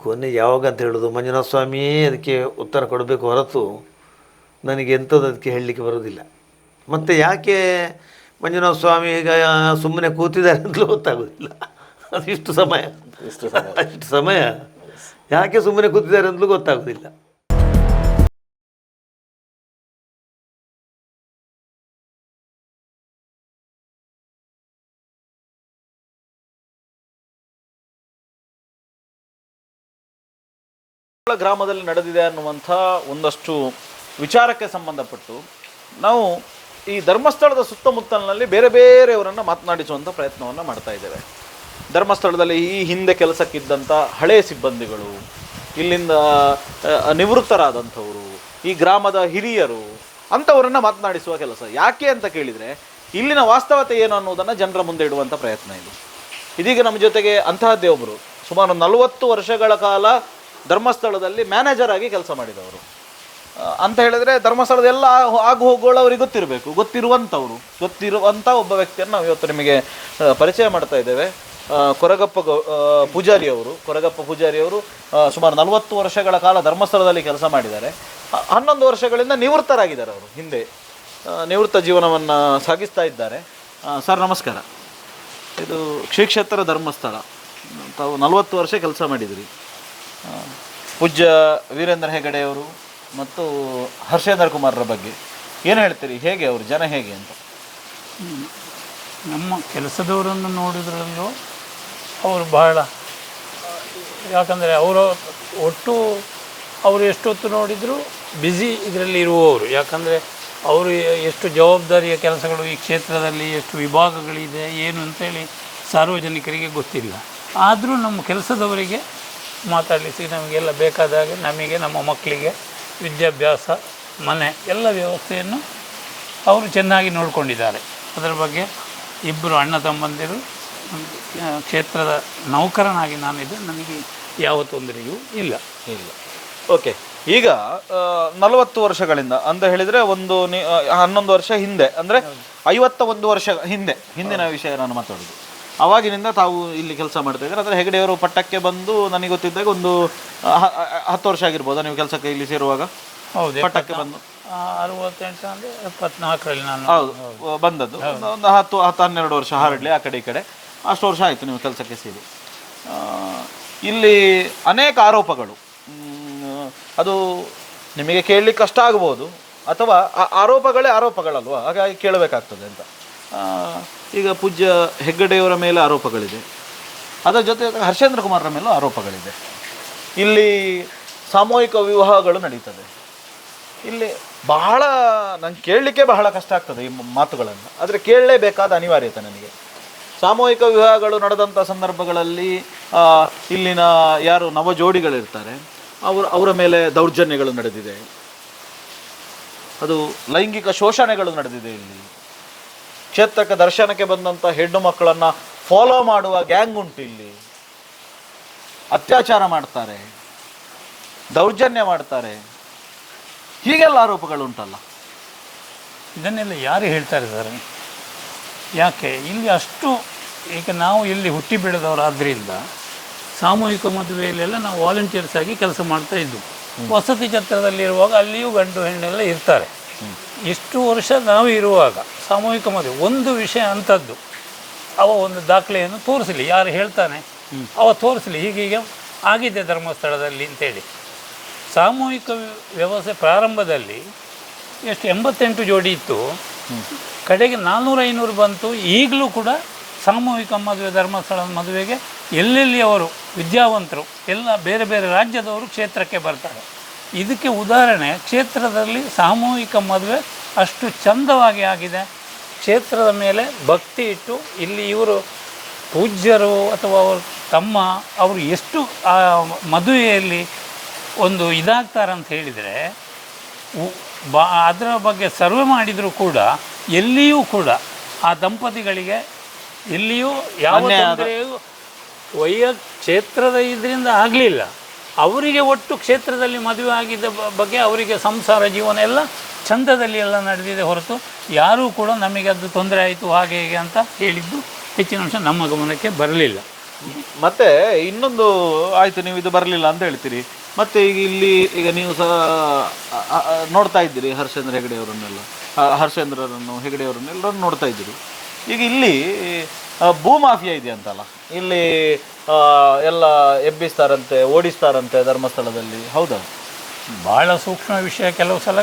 ಕೊನೆ ಯಾವಾಗ ಅಂತ ಹೇಳೋದು ಮಂಜುನಾಥ ಸ್ವಾಮಿಯೇ ಅದಕ್ಕೆ ಉತ್ತರ ಕೊಡಬೇಕು ಹೊರತು ನನಗೆ ಎಂಥದ್ದು ಅದಕ್ಕೆ ಹೇಳಲಿಕ್ಕೆ ಬರೋದಿಲ್ಲ. ಮತ್ತು ಯಾಕೆ ಮಂಜುನಾಥ ಸ್ವಾಮಿ ಈಗ ಸುಮ್ಮನೆ ಕೂತಿದ್ದಾರೆ ಅಂತಲೂ ಗೊತ್ತಾಗೋದಿಲ್ಲ. ಅದು ಇಷ್ಟು ಸಮಯ ಯಾಕೆ ಸುಮ್ಮನೆ ಕೂತಿದ್ದಾರೆ ಅಂತಲೂ ಗೊತ್ತಾಗೋದಿಲ್ಲ. ಗ್ರಾಮದಲ್ಲಿ ನಡೆದಿದೆ ಅನ್ನುವಂಥ ಒಂದಷ್ಟು ವಿಚಾರಕ್ಕೆ ಸಂಬಂಧಪಟ್ಟು ನಾವು ಈ ಧರ್ಮಸ್ಥಳದ ಸುತ್ತಮುತ್ತಲಿನಲ್ಲಿ ಬೇರೆ ಬೇರೆಯವರನ್ನು ಮಾತನಾಡಿಸುವಂಥ ಪ್ರಯತ್ನವನ್ನು ಮಾಡ್ತಾ ಇದ್ದೇವೆ. ಧರ್ಮಸ್ಥಳದಲ್ಲಿ ಈ ಹಿಂದೆ ಕೆಲಸಕ್ಕಿದ್ದಂಥ ಹಳೆಯ ಸಿಬ್ಬಂದಿಗಳು, ಇಲ್ಲಿಂದ ನಿವೃತ್ತರಾದಂಥವರು, ಈ ಗ್ರಾಮದ ಹಿರಿಯರು ಅಂಥವರನ್ನು ಮಾತನಾಡಿಸುವ ಕೆಲಸ. ಯಾಕೆ ಅಂತ ಕೇಳಿದರೆ ಇಲ್ಲಿನ ವಾಸ್ತವತೆ ಏನು ಅನ್ನೋದನ್ನು ಜನರ ಮುಂದೆ ಇಡುವಂಥ ಪ್ರಯತ್ನ ಇದು. ಇದೀಗ ನಮ್ಮ ಜೊತೆಗೆ ಅಂತಹದ್ದೇ ಒಬ್ಬರು ಸುಮಾರು 40 ವರ್ಷಗಳ ಕಾಲ ಧರ್ಮಸ್ಥಳದಲ್ಲಿ ಮ್ಯಾನೇಜರ್ ಆಗಿ ಕೆಲಸ ಮಾಡಿದವರು ಅಂತ ಹೇಳಿದರೆ ಧರ್ಮಸ್ಥಳದ ಎಲ್ಲ ಆಗು ಹೋಗುಗಳು ಅವ್ರಿಗೆ ಗೊತ್ತಿರುವಂಥ ಒಬ್ಬ ವ್ಯಕ್ತಿಯನ್ನು ನಾವು ಇವತ್ತು ನಿಮಗೆ ಪರಿಚಯ ಮಾಡ್ತಾ ಇದ್ದೇವೆ. ಕೊರಗಪ್ಪ ಪೂಜಾರಿಯವರು ಸುಮಾರು 40 ವರ್ಷಗಳ ಕಾಲ ಧರ್ಮಸ್ಥಳದಲ್ಲಿ ಕೆಲಸ ಮಾಡಿದ್ದಾರೆ. 11 ವರ್ಷಗಳಿಂದ ನಿವೃತ್ತರಾಗಿದ್ದಾರೆ. ಅವರು ಹಿಂದೆ ನಿವೃತ್ತ ಜೀವನವನ್ನು ಸಾಗಿಸ್ತಾ ಇದ್ದಾರೆ. ಸರ್ ನಮಸ್ಕಾರ. ಇದು ಶ್ರೀ ಕ್ಷೇತ್ರ ಧರ್ಮಸ್ಥಳ ತಾವು 40 ವರ್ಷ ಕೆಲಸ ಮಾಡಿದಿರಿ. ಪೂಜ್ಯ ವೀರೇಂದ್ರ ಹೆಗಡೆಯವರು ಮತ್ತು ಹರ್ಷೇಂದ್ರ ಕುಮಾರರ ಬಗ್ಗೆ ಏನು ಹೇಳ್ತೀರಿ? ಹೇಗೆ ಅವರು ಜನ ಹೇಗೆ ಅಂತ? ನಮ್ಮ ಕೆಲಸದವರನ್ನು ನೋಡಿದ್ರಲ್ಲೂ ಅವರು ಬಹಳ, ಯಾಕಂದರೆ ಅವರು ಎಷ್ಟೊತ್ತು ನೋಡಿದರೂ ಬ್ಯುಸಿ ಇದರಲ್ಲಿ ಇರುವವರು. ಯಾಕಂದರೆ ಅವರು ಎಷ್ಟು ಜವಾಬ್ದಾರಿಯ ಕೆಲಸಗಳು ಈ ಕ್ಷೇತ್ರದಲ್ಲಿ, ಎಷ್ಟು ವಿಭಾಗಗಳಿದೆ ಏನು ಅಂತೇಳಿ ಸಾರ್ವಜನಿಕರಿಗೆ ಗೊತ್ತಿಲ್ಲ. ಆದರೂ ನಮ್ಮ ಕೆಲಸದವರಿಗೆ ಮಾತಾಡಲಿಕ್ಕೆ ನಮಗೆಲ್ಲ ಬೇಕಾದಾಗೆ, ನಮಗೆ ನಮ್ಮ ಮಕ್ಕಳಿಗೆ ವಿದ್ಯಾಭ್ಯಾಸ, ಮನೆ ಎಲ್ಲ ವ್ಯವಸ್ಥೆಯನ್ನು ಅವರು ಚೆನ್ನಾಗಿ ನೋಡಿಕೊಂಡಿದ್ದಾರೆ. ಅದರ ಬಗ್ಗೆ ಇಬ್ಬರು ಅಣ್ಣ ತಮ್ಮಂದಿರು ಕ್ಷೇತ್ರದ ನೌಕರನಾಗಿ ನಾನಿದ್ದು, ನನಗೆ ಯಾವ ತೊಂದರೆಯೂ ಇಲ್ಲ. ಓಕೆ. ಈಗ 40 ವರ್ಷಗಳಿಂದ ಅಂತ ಹೇಳಿದರೆ 11 ವರ್ಷ ಹಿಂದೆ, ಅಂದರೆ 51 ವರ್ಷ ಹಿಂದಿನ ವಿಷಯ ನಾನು ಮಾತಾಡೋದು. ಆವಾಗಿನಿಂದ ತಾವು ಇಲ್ಲಿ ಕೆಲಸ ಮಾಡ್ತಾ ಇದ್ದಾರೆ. ಅಂದರೆ ಹೆಗಡೆಯವರು ಪಟ್ಟಕ್ಕೆ ಬಂದು ನನಗೆ ಗೊತ್ತಿದ್ದಾಗ ಒಂದು 10 ವರ್ಷ ಆಗಿರ್ಬೋದಾ ನೀವು ಕೆಲಸಕ್ಕೆ ಇಲ್ಲಿ ಸೇರುವಾಗ? ಹೌದು, ಪಟ್ಟಕ್ಕೆ ಬಂದು 68 ಅಂದರೆ 74ರಲ್ಲಿ ನಾನು ಹೌದು ಬಂದದ್ದು. ಒಂದು 10-12 ವರ್ಷ ಹಾರಡ್ಲಿ ಆ ಕಡೆ ಈ ಕಡೆ, ಅಷ್ಟು ವರ್ಷ ಆಯಿತು ನೀವು ಕೆಲಸಕ್ಕೆ ಸೇರಿ. ಇಲ್ಲಿ ಅನೇಕ ಆರೋಪಗಳು, ಅದು ನಿಮಗೆ ಕೇಳಲಿಕ್ಕೆ ಕಷ್ಟ ಆಗ್ಬೋದು, ಅಥವಾ ಆರೋಪಗಳಲ್ವ, ಹಾಗಾಗಿ ಕೇಳಬೇಕಾಗ್ತದೆ ಅಂತ. ಈಗ ಪೂಜ್ಯ ಹೆಗ್ಗಡೆಯವರ ಮೇಲೆ ಆರೋಪಗಳಿದೆ, ಅದರ ಜೊತೆ ಹರ್ಷೇಂದ್ರ ಕುಮಾರರ ಮೇಲೂ ಆರೋಪಗಳಿದೆ. ಇಲ್ಲಿ ಸಾಮೂಹಿಕ ವಿವಾಹಗಳು ನಡೀತದೆ. ಇಲ್ಲಿ ಬಹಳ ನಂಗೆ ಕೇಳಲಿಕ್ಕೆ ಬಹಳ ಕಷ್ಟ ಆಗ್ತದೆ ಈ ಮಾತುಗಳನ್ನು, ಆದರೆ ಕೇಳಲೇಬೇಕಾದ ಅನಿವಾರ್ಯತೆ ನನಗೆ. ಸಾಮೂಹಿಕ ವಿವಾಹಗಳು ನಡೆದಂಥ ಸಂದರ್ಭಗಳಲ್ಲಿ ಇಲ್ಲಿನ ಯಾರು ನವ ಜೋಡಿಗಳಿರ್ತಾರೆ ಅವರ ಮೇಲೆ ದೌರ್ಜನ್ಯಗಳು ನಡೆದಿದೆ, ಅದು ಲೈಂಗಿಕ ಶೋಷಣೆಗಳು ನಡೆದಿದೆ. ಇಲ್ಲಿ ಕ್ಷೇತ್ರಕ್ಕೆ ದರ್ಶನಕ್ಕೆ ಬಂದಂಥ ಹೆಣ್ಣು ಮಕ್ಕಳನ್ನು ಫಾಲೋ ಮಾಡುವ ಗ್ಯಾಂಗ್ ಉಂಟು. ಇಲ್ಲಿ ಅತ್ಯಾಚಾರ ಮಾಡ್ತಾರೆ, ದೌರ್ಜನ್ಯ ಮಾಡ್ತಾರೆ, ಹೀಗೆಲ್ಲ ಆರೋಪಗಳುಂಟಲ್ಲ. ಇದನ್ನೆಲ್ಲ ಯಾರು ಹೇಳ್ತಾರೆ ಸರ್? ಯಾಕೆ ಇಲ್ಲಿ ಅಷ್ಟು, ಈಗ ನಾವು ಇಲ್ಲಿ ಹುಟ್ಟಿ ಬೆಳೆದವರಾದ್ದರಿಂದ ಸಾಮೂಹಿಕ ಮದುವೆಯಲ್ಲೆಲ್ಲ ನಾವು ವಾಲಂಟಿಯರ್ಸ್ ಆಗಿ ಕೆಲಸ ಮಾಡ್ತಾ ಇದ್ದು. ವಸತಿ ಛತ್ರದಲ್ಲಿರುವಾಗ ಅಲ್ಲಿಯೂ ಗಂಡು ಹೆಣ್ಣೆಲ್ಲ ಇರ್ತಾರೆ. ಇಷ್ಟು ವರ್ಷ ನಾವು ಇರುವಾಗ ಸಾಮೂಹಿಕ ಮದುವೆ ಒಂದು ವಿಷಯ ಅಂಥದ್ದು, ಅವ ಒಂದು ದಾಖಲೆಯನ್ನು ತೋರಿಸಲಿ, ಯಾರು ಹೇಳ್ತಾನೆ ಅವ ತೋರಿಸಲಿ, ಹೀಗೀಗೆ ಆಗಿದೆ ಧರ್ಮಸ್ಥಳದಲ್ಲಿ ಅಂತೇಳಿ. ಸಾಮೂಹಿಕ ವ್ಯವಸ್ಥೆ ಪ್ರಾರಂಭದಲ್ಲಿ ಎಷ್ಟು 88 ಜೋಡಿ ಇತ್ತು, ಕಡೆಗೆ 400-500 ಬಂತು. ಈಗಲೂ ಕೂಡ ಸಾಮೂಹಿಕ ಮದುವೆ, ಧರ್ಮಸ್ಥಳದ ಮದುವೆಗೆ ಎಲ್ಲೆಲ್ಲಿ ಅವರು ವಿದ್ಯಾವಂತರು ಎಲ್ಲ ಬೇರೆ ಬೇರೆ ರಾಜ್ಯದವರು ಕ್ಷೇತ್ರಕ್ಕೆ ಬರ್ತಾರೆ. ಇದಕ್ಕೆ ಉದಾಹರಣೆ ಕ್ಷೇತ್ರದಲ್ಲಿ ಸಾಮೂಹಿಕ ಮದುವೆ ಅಷ್ಟು ಚಂದವಾಗಿ ಆಗಿದೆ. ಕ್ಷೇತ್ರದ ಮೇಲೆ ಭಕ್ತಿ ಇಟ್ಟು ಇಲ್ಲಿ ಇವರು ಪೂಜ್ಯರು ಅಥವಾ ಅವ್ರ ತಮ್ಮ ಅವರು ಎಷ್ಟು ಆ ಮದುವೆಯಲ್ಲಿ ಒಂದು ಇದಾಗ್ತಾರಂತ ಹೇಳಿದರೆ, ಅದರ ಬಗ್ಗೆ ಸರ್ವೆ ಮಾಡಿದರೂ ಕೂಡ ಎಲ್ಲಿಯೂ ಕೂಡ ಆ ದಂಪತಿಗಳಿಗೆ ಎಲ್ಲಿಯೂ ಯಾವ ತೊಂದರೆಯೂ ಕ್ಷೇತ್ರದ ಇದರಿಂದ ಆಗಲಿಲ್ಲ. ಅವರಿಗೆ ಒಟ್ಟು ಕ್ಷೇತ್ರದಲ್ಲಿ ಮದುವೆ ಆಗಿದ್ದ ಬಗ್ಗೆ ಅವರಿಗೆ ಸಂಸಾರ ಜೀವನ ಎಲ್ಲ ಚಂದದಲ್ಲಿ ಎಲ್ಲ ನಡೆದಿದೆ ಹೊರತು ಯಾರೂ ಕೂಡ ನಮಗೆ ಅದು ತೊಂದರೆ ಆಯಿತು ಹಾಗೆ ಹೀಗೆ ಅಂತ ಹೇಳಿದ್ದು ಹೆಚ್ಚಿನ ಅಂಶ ನಮ್ಮ ಗಮನಕ್ಕೆ ಬರಲಿಲ್ಲ. ಮತ್ತೆ ಇನ್ನೊಂದು ಆಯಿತು, ನೀವು ಇದು ಬರಲಿಲ್ಲ ಅಂತ ಹೇಳ್ತೀರಿ. ಮತ್ತೆ ಈಗ ಇಲ್ಲಿ ಈಗ ನೀವು ಸಹ ನೋಡ್ತಾ ಇದ್ದೀರಿ ಹರ್ಷೇಂದ್ರ ಹೆಗಡೆಯವರನ್ನೆಲ್ಲ, ಹರ್ಷೇಂದ್ರರನ್ನು ಹೆಗಡೆಯವರನ್ನೆಲ್ಲರನ್ನು ನೋಡ್ತಾ ಇದ್ದೀರಿ. ಈಗ ಇಲ್ಲಿ ಭೂ ಮಾಫಿಯಾ ಇದೆ ಅಂತಲ್ಲ, ಇಲ್ಲಿ ಎಲ್ಲ ಎಬ್ಬಿಸ್ತಾರಂತೆ, ಓಡಿಸ್ತಾರಂತೆ ಧರ್ಮಸ್ಥಳದಲ್ಲಿ, ಹೌದಾ? ಭಾಳ ಸೂಕ್ಷ್ಮ ವಿಷಯ ಕೆಲವು ಸಲ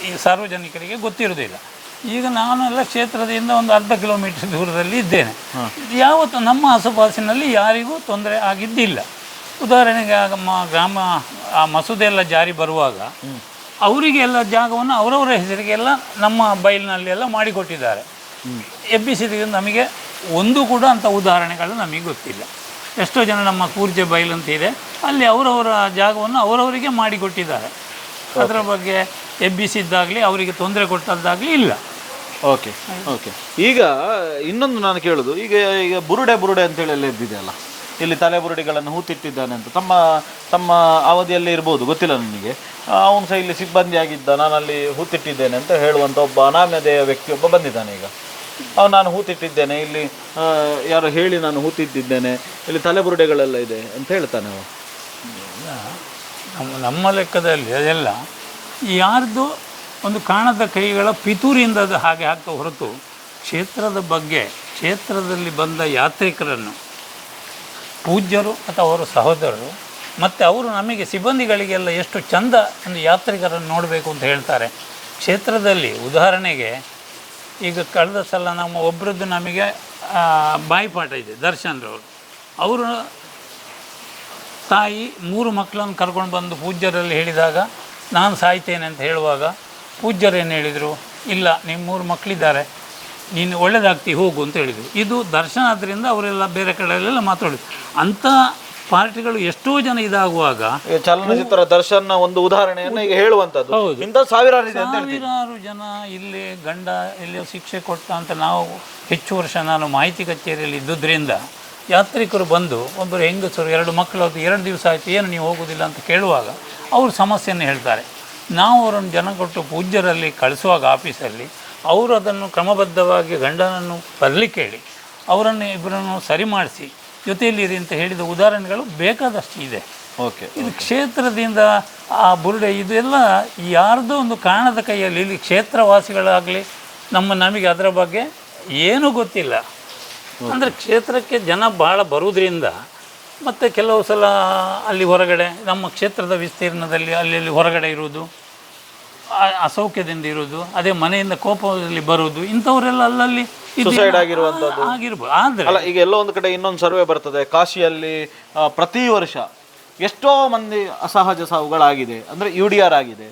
ಈ ಸಾರ್ವಜನಿಕರಿಗೆ ಗೊತ್ತಿರೋದಿಲ್ಲ. ಈಗ ನಾನೆಲ್ಲ ಕ್ಷೇತ್ರದಿಂದ ಒಂದು ಅರ್ಧ ಕಿಲೋಮೀಟರ್ ದೂರದಲ್ಲಿ ಇದ್ದೇನೆ. ಯಾವತ್ತು ನಮ್ಮ ಆಸುಪಾಸಿನಲ್ಲಿ ಯಾರಿಗೂ ತೊಂದರೆ ಆಗಿದ್ದಿಲ್ಲ. ಉದಾಹರಣೆಗೆ ಗ್ರಾಮ ಆ ಮಸೂದೆ ಎಲ್ಲ ಜಾರಿ ಬರುವಾಗ ಅವರಿಗೆ ಎಲ್ಲ ಜಾಗವನ್ನು ಅವರವರ ಹೆಸರಿಗೆಲ್ಲ ನಮ್ಮ ಬೈಲಿನಲ್ಲಿ ಎಲ್ಲ ಮಾಡಿಕೊಟ್ಟಿದ್ದಾರೆ. ಎಬ್ಬಿಸಿದ ನಮಗೆ ಒಂದು ಕೂಡ ಅಂಥ ಉದಾಹರಣೆಗಳು ನಮಗೆ ಗೊತ್ತಿಲ್ಲ. ಎಷ್ಟೋ ಜನ ನಮ್ಮ ಕೂರ್ಜೆ ಬೈಲ್ ಅಂತ ಇದೆ, ಅಲ್ಲಿ ಅವರವರ ಜಾಗವನ್ನು ಅವರವರಿಗೆ ಮಾಡಿಕೊಟ್ಟಿದ್ದಾರೆ. ಅದರ ಬಗ್ಗೆ ಎಬ್ಬಿಸಿದ್ದಾಗಲಿ ಅವರಿಗೆ ತೊಂದರೆ ಕೊಟ್ಟದ್ದಾಗಲಿ ಇಲ್ಲ. Okay okay. ಈಗ ಇನ್ನೊಂದು ನಾನು ಕೇಳೋದು, ಈಗ ಈಗ ಬುರುಡೆ ಅಂತೇಳಿ ಎಲ್ಲ ಎದ್ದಿದೆ ಅಲ್ಲ, ಇಲ್ಲಿ ತಲೆ ಬುರುಡೆಗಳನ್ನು ಹೂತಿಟ್ಟಿದ್ದಾನೆ ಅಂತ ತಮ್ಮ ಅವಧಿಯಲ್ಲೇ ಇರ್ಬೋದು, ಗೊತ್ತಿಲ್ಲ ನನಗೆ. ಅವನು ಸಹ ಇಲ್ಲಿ ಸಿಬ್ಬಂದಿ ಆಗಿದ್ದ, ನಾನಲ್ಲಿ ಹೂತಿಟ್ಟಿದ್ದೇನೆ ಅಂತ ಹೇಳುವಂಥ ಒಬ್ಬ ಅನಾಮಧೇಯ ವ್ಯಕ್ತಿಯೊಬ್ಬ ಬಂದಿದ್ದಾನೆ. ಈಗ ನಾನು ಹೂತಿಟ್ಟಿದ್ದೇನೆ, ಇಲ್ಲಿ ಯಾರೋ ಹೇಳಿ ನಾನು ಹೂತಿಟ್ಟಿದ್ದೇನೆ, ಇಲ್ಲಿ ತಲೆಬುರುಡೆಗಳೆಲ್ಲ ಇದೆ ಅಂತ ಹೇಳ್ತಾನೆ ಅವ. ನಮ್ಮ ಲೆಕ್ಕದಲ್ಲಿ ಅದೆಲ್ಲ ಯಾರ್ದು ಒಂದು ಕಾಣದ ಕೈಗಳ ಪಿತೂರಿಯಿಂದ ಅದು ಹಾಗೆ ಆಗ್ತಾ ಹೊರತು ಕ್ಷೇತ್ರದ ಬಗ್ಗೆ, ಕ್ಷೇತ್ರದಲ್ಲಿ ಬಂದ ಯಾತ್ರಿಕರನ್ನು ಪೂಜ್ಯರು ಅಥವಾ ಅವರ ಸಹೋದರರು ಮತ್ತು ಅವರು ನಮಗೆ ಸಿಬ್ಬಂದಿಗಳಿಗೆಲ್ಲ ಎಷ್ಟು ಚಂದ ಒಂದು ಯಾತ್ರಿಕರನ್ನು ನೋಡಬೇಕು ಅಂತ ಹೇಳ್ತಾರೆ. ಕ್ಷೇತ್ರದಲ್ಲಿ ಉದಾಹರಣೆಗೆ ಈಗ ಕಳೆದ ಸಲ ನಮ್ಮ ಒಬ್ಬರದ್ದು ನಮಗೆ ಬಾಯಿಪಾಠ ಇದೆ, ದರ್ಶನ್ರವರು. ಅವರು ತಾಯಿ 3 ಮಕ್ಕಳನ್ನು ಕರ್ಕೊಂಡು ಬಂದು ಪೂಜ್ಯರಲ್ಲಿ ಹೇಳಿದಾಗ ನಾನು ಸಾಯ್ತೇನೆ ಅಂತ ಹೇಳುವಾಗ ಪೂಜ್ಯರೇನು ಹೇಳಿದರು, ಇಲ್ಲ ನಿಮ್ಮ 3 ಮಕ್ಕಳಿದ್ದಾರೆ, ನೀನು ಒಳ್ಳೆಯದಾಗ್ತಿ ಹೋಗು ಅಂತ ಹೇಳಿದರು. ಇದು ದರ್ಶನ ಆದ್ದರಿಂದ ಅವರೆಲ್ಲ ಬೇರೆ ಕಡೆಯಲ್ಲೆಲ್ಲ ಮಾತಾಡಿದ್ರು. ಅಂಥ ಪಾರ್ಟಿಗಳು ಎಷ್ಟೋ ಜನ ಇದಾಗುವಾಗ ಚಲನಚಿತ್ರ ದರ್ಶನ ಒಂದು ಉದಾಹರಣೆಯನ್ನು ಈಗ ಹೇಳುವಂಥದ್ದು. ಹೌದು, ಇಂಥ ಸಾವಿರಾರು ಜನ ಇಲ್ಲಿ ಗಂಡ ಇಲ್ಲಿ ಶಿಕ್ಷೆ ಕೊಟ್ಟ ಅಂತ ನಾವು ಹೆಚ್ಚು ವರ್ಷ ನಾನು ಮಾಹಿತಿ ಕಚೇರಿಯಲ್ಲಿ ಇದ್ದುದರಿಂದ ಯಾತ್ರಿಕರು ಬಂದು ಒಬ್ಬರು ಹೆಂಗಸರು 2 ಮಕ್ಕಳು 2 ದಿವಸ ಆಯಿತು, ಏನು ನೀವು ಹೋಗೋದಿಲ್ಲ ಅಂತ ಕೇಳುವಾಗ ಅವರು ಸಮಸ್ಯೆಯನ್ನು ಹೇಳ್ತಾರೆ. ನಾವು ಅವರನ್ನು ಜನ ಕೊಟ್ಟು ಪೂಜ್ಯರಲ್ಲಿ ಕಳಿಸುವಾಗ ಆಫೀಸಲ್ಲಿ ಅವರು ಅದನ್ನು ಕ್ರಮಬದ್ಧವಾಗಿ ಗಂಡನನ್ನು ಬರಲಿಕ್ಕೆ ಹೇಳಿ ಅವರನ್ನು ಇಬ್ಬರನ್ನು ಸರಿ ಮಾಡಿಸಿ ಜೊತೆಯಲ್ಲಿರಿ ಅಂತ ಹೇಳಿದ ಉದಾಹರಣೆಗಳು ಬೇಕಾದಷ್ಟು ಇದೆ. ಓಕೆ. ಇದು ಕ್ಷೇತ್ರದಿಂದ ಆ ಬುರುಡೆ ಇದೆಲ್ಲ ಯಾರ್ದೋ ಒಂದು ಕಾರಣದ ಕೈಯಲ್ಲಿ, ಇಲ್ಲಿ ಕ್ಷೇತ್ರವಾಸಿಗಳಾಗಲಿ ನಮಗೆ ಅದರ ಬಗ್ಗೆ ಏನೂ ಗೊತ್ತಿಲ್ಲ. ಅಂದರೆ ಕ್ಷೇತ್ರಕ್ಕೆ ಜನ ಭಾಳ ಬರುವುದರಿಂದ ಮತ್ತು ಕೆಲವು ಸಲ ಅಲ್ಲಿ ಹೊರಗಡೆ ನಮ್ಮ ಕ್ಷೇತ್ರದ ವಿಸ್ತೀರ್ಣದಲ್ಲಿ ಅಲ್ಲಿ ಹೊರಗಡೆ ಇರುವುದು, ಅಸೌಖ್ಯದಿಂದ ಇರುವುದು, ಅದೇ ಮನೆಯಿಂದ ಕೋಪದಲ್ಲಿ ಬರುವುದು, ಇಂಥವರೆಲ್ಲ ಅಲ್ಲಲ್ಲಿ ಸುಸೈಡ್ ಆಗಿರುವಂಥದ್ದು ಆಗಿರ್ಬೋದು. ಆದರೆ ಅಲ್ಲ, ಈಗ ಎಲ್ಲೋ ಒಂದು ಕಡೆ ಇನ್ನೊಂದು ಸರ್ವೆ ಬರ್ತದೆ, ಕಾಶಿಯಲ್ಲಿ ಪ್ರತಿ ವರ್ಷ ಎಷ್ಟೋ ಮಂದಿ ಅಸಹಜ ಸಾವುಗಳಾಗಿದೆ, ಅಂದರೆ UDR ಆಗಿದೆ,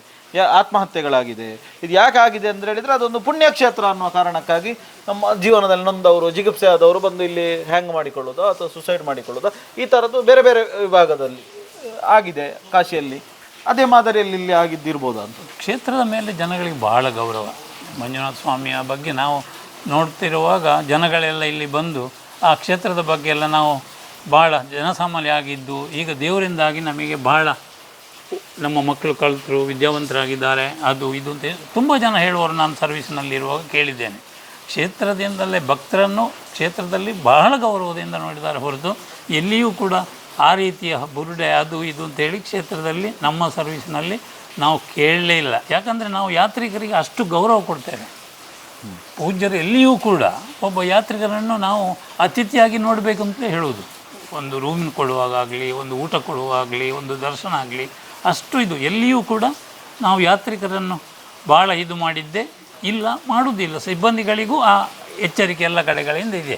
ಆತ್ಮಹತ್ಯೆಗಳಾಗಿದೆ. ಇದು ಯಾಕೆ ಆಗಿದೆ ಅಂತ ಹೇಳಿದರೆ ಅದೊಂದು ಪುಣ್ಯಕ್ಷೇತ್ರ ಅನ್ನುವ ಕಾರಣಕ್ಕಾಗಿ ನಮ್ಮ ಜೀವನದಲ್ಲಿ ನೊಂದವರು, ಜಿಗುಪ್ಸೆ ಆದವರು ಬಂದು ಇಲ್ಲಿ ಹ್ಯಾಂಗ್ ಮಾಡಿಕೊಳ್ಳೋದು ಅಥವಾ ಸುಸೈಡ್ ಮಾಡಿಕೊಳ್ಳೋದು, ಈ ಥರದ್ದು ಬೇರೆ ಬೇರೆ ವಿಭಾಗದಲ್ಲಿ ಆಗಿದೆ. ಕಾಶಿಯಲ್ಲಿ ಅದೇ ಮಾದರಿಯಲ್ಲಿ ಇಲ್ಲಿ ಆಗಿದ್ದಿರ್ಬೋದು ಅಂತ. ಕ್ಷೇತ್ರದ ಮೇಲೆ ಜನಗಳಿಗೆ ಬಹಳ ಗೌರವ. ಮಂಜುನಾಥ ಸ್ವಾಮಿಯ ಬಗ್ಗೆ ನಾವು ನೋಡ್ತಿರುವಾಗ ಜನಗಳೆಲ್ಲ ಇಲ್ಲಿ ಬಂದು ಆ ಕ್ಷೇತ್ರದ ಬಗ್ಗೆ ಎಲ್ಲ ನಾವು ಭಾಳ ಜನಸಾಮಾನ್ಯ ಆಗಿದ್ದು, ಈಗ ದೇವರಿಂದಾಗಿ ನಮಗೆ ಬಹಳ ನಮ್ಮ ಮಕ್ಕಳು ಕಲಿತರು, ವಿದ್ಯಾವಂತರಾಗಿದ್ದಾರೆ, ಅದು ಇದು ಅಂತ ತುಂಬ ಜನ ಹೇಳುವವರು ನಾನು ಸರ್ವಿಸ್ನಲ್ಲಿರುವಾಗ ಕೇಳಿದ್ದೇನೆ. ಕ್ಷೇತ್ರದಿಂದಲೇ ಭಕ್ತರನ್ನು ಕ್ಷೇತ್ರದಲ್ಲಿ ಬಹಳ ಗೌರವದಿಂದ ನೋಡಿದ್ದಾರೆ ಹೊರತು ಎಲ್ಲಿಯೂ ಕೂಡ ಆ ರೀತಿಯ ಬುರುಡೆ ಅದು ಇದು ಅಂತೇಳಿ ಕ್ಷೇತ್ರದಲ್ಲಿ ನಮ್ಮ ಸರ್ವಿಸ್ನಲ್ಲಿ ನಾವು ಕೇಳಲೇ ಇಲ್ಲ. ಯಾಕಂದರೆ ನಾವು ಯಾತ್ರಿಕರಿಗೆ ಅಷ್ಟು ಗೌರವ ಕೊಡ್ತೇವೆ. ಪೂಜ್ಯರು ಎಲ್ಲಿಯೂ ಕೂಡ ಒಬ್ಬ ಯಾತ್ರಿಕರನ್ನು ನಾವು ಅತಿಥಿಯಾಗಿ ನೋಡಬೇಕು ಅಂತಲೇ ಹೇಳುವುದು. ಒಂದು ರೂಮಿನ ಕೊಡುವಾಗಲಿ, ಒಂದು ಊಟ ಕೊಡುವಾಗಲಿ, ಒಂದು ದರ್ಶನ ಆಗಲಿ, ಅಷ್ಟು ಇದು ಎಲ್ಲಿಯೂ ಕೂಡ ನಾವು ಯಾತ್ರಿಕರನ್ನು ಭಾಳ ಇದು ಮಾಡಿದ್ದೇ ಇಲ್ಲ, ಮಾಡುವುದಿಲ್ಲ. ಸಿಬ್ಬಂದಿಗಳಿಗೂ ಆ ಎಚ್ಚರಿಕೆ ಎಲ್ಲ ಕಡೆಗಳಿಂದ ಇದೆ,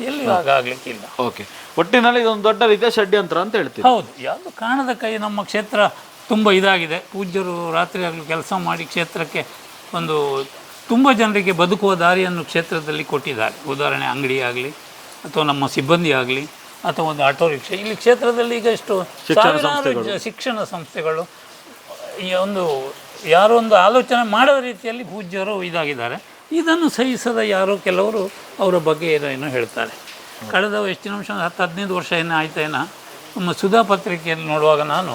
ಎಲ್ಲಿ ಆಗಲಿಕ್ಕಿಲ್ಲ. ಓಕೆ. ಒಟ್ಟಿನಲ್ಲಿ ಇದೊಂದು ದೊಡ್ಡ ರೀತಿಯ ಷಡ್ಯಂತ್ರ ಅಂತ ಹೇಳ್ತೀವಿ. ಹೌದು, ಯಾವುದು ಕಾಣದ ಕೈ. ನಮ್ಮ ಕ್ಷೇತ್ರ ತುಂಬ ಇದಾಗಿದೆ. ಪೂಜ್ಯರು ರಾತ್ರಿ ಆಗಲಿ ಕೆಲಸ ಮಾಡಿ ಕ್ಷೇತ್ರಕ್ಕೆ ಒಂದು ತುಂಬ ಜನರಿಗೆ ಬದುಕುವ ದಾರಿಯನ್ನು ಕ್ಷೇತ್ರದಲ್ಲಿ ಕೊಟ್ಟಿದ್ದಾರೆ. ಉದಾಹರಣೆ ಅಂಗಡಿ ಆಗಲಿ ಅಥವಾ ನಮ್ಮ ಸಿಬ್ಬಂದಿ ಆಗಲಿ ಅಥವಾ ಒಂದು ಆಟೋ ರಿಕ್ಷಾ. ಇಲ್ಲಿ ಕ್ಷೇತ್ರದಲ್ಲಿ ಈಗ ಎಷ್ಟು ಸಾವಿರಾರು ಶಿಕ್ಷಣ ಸಂಸ್ಥೆಗಳು ಈ ಒಂದು ಯಾರೋ ಒಂದು ಆಲೋಚನೆ ಮಾಡೋ ರೀತಿಯಲ್ಲಿ ಪೂಜ್ಯರು ಇದಾಗಿದ್ದಾರೆ. ಇದನ್ನು ಸಹಿಸದ ಯಾರೋ ಕೆಲವರು ಅವರ ಬಗ್ಗೆ ಏನೋ ಹೇಳ್ತಾರೆ. ಕಳೆದ ಎಷ್ಟು ನಿಮಿಷ 10-15 ವರ್ಷ ಏನೋ ಆಯ್ತೇನೋ ನಮ್ಮ ಸುಧಾ ಪತ್ರಿಕೆಯಲ್ಲಿ ನೋಡುವಾಗ ನಾನು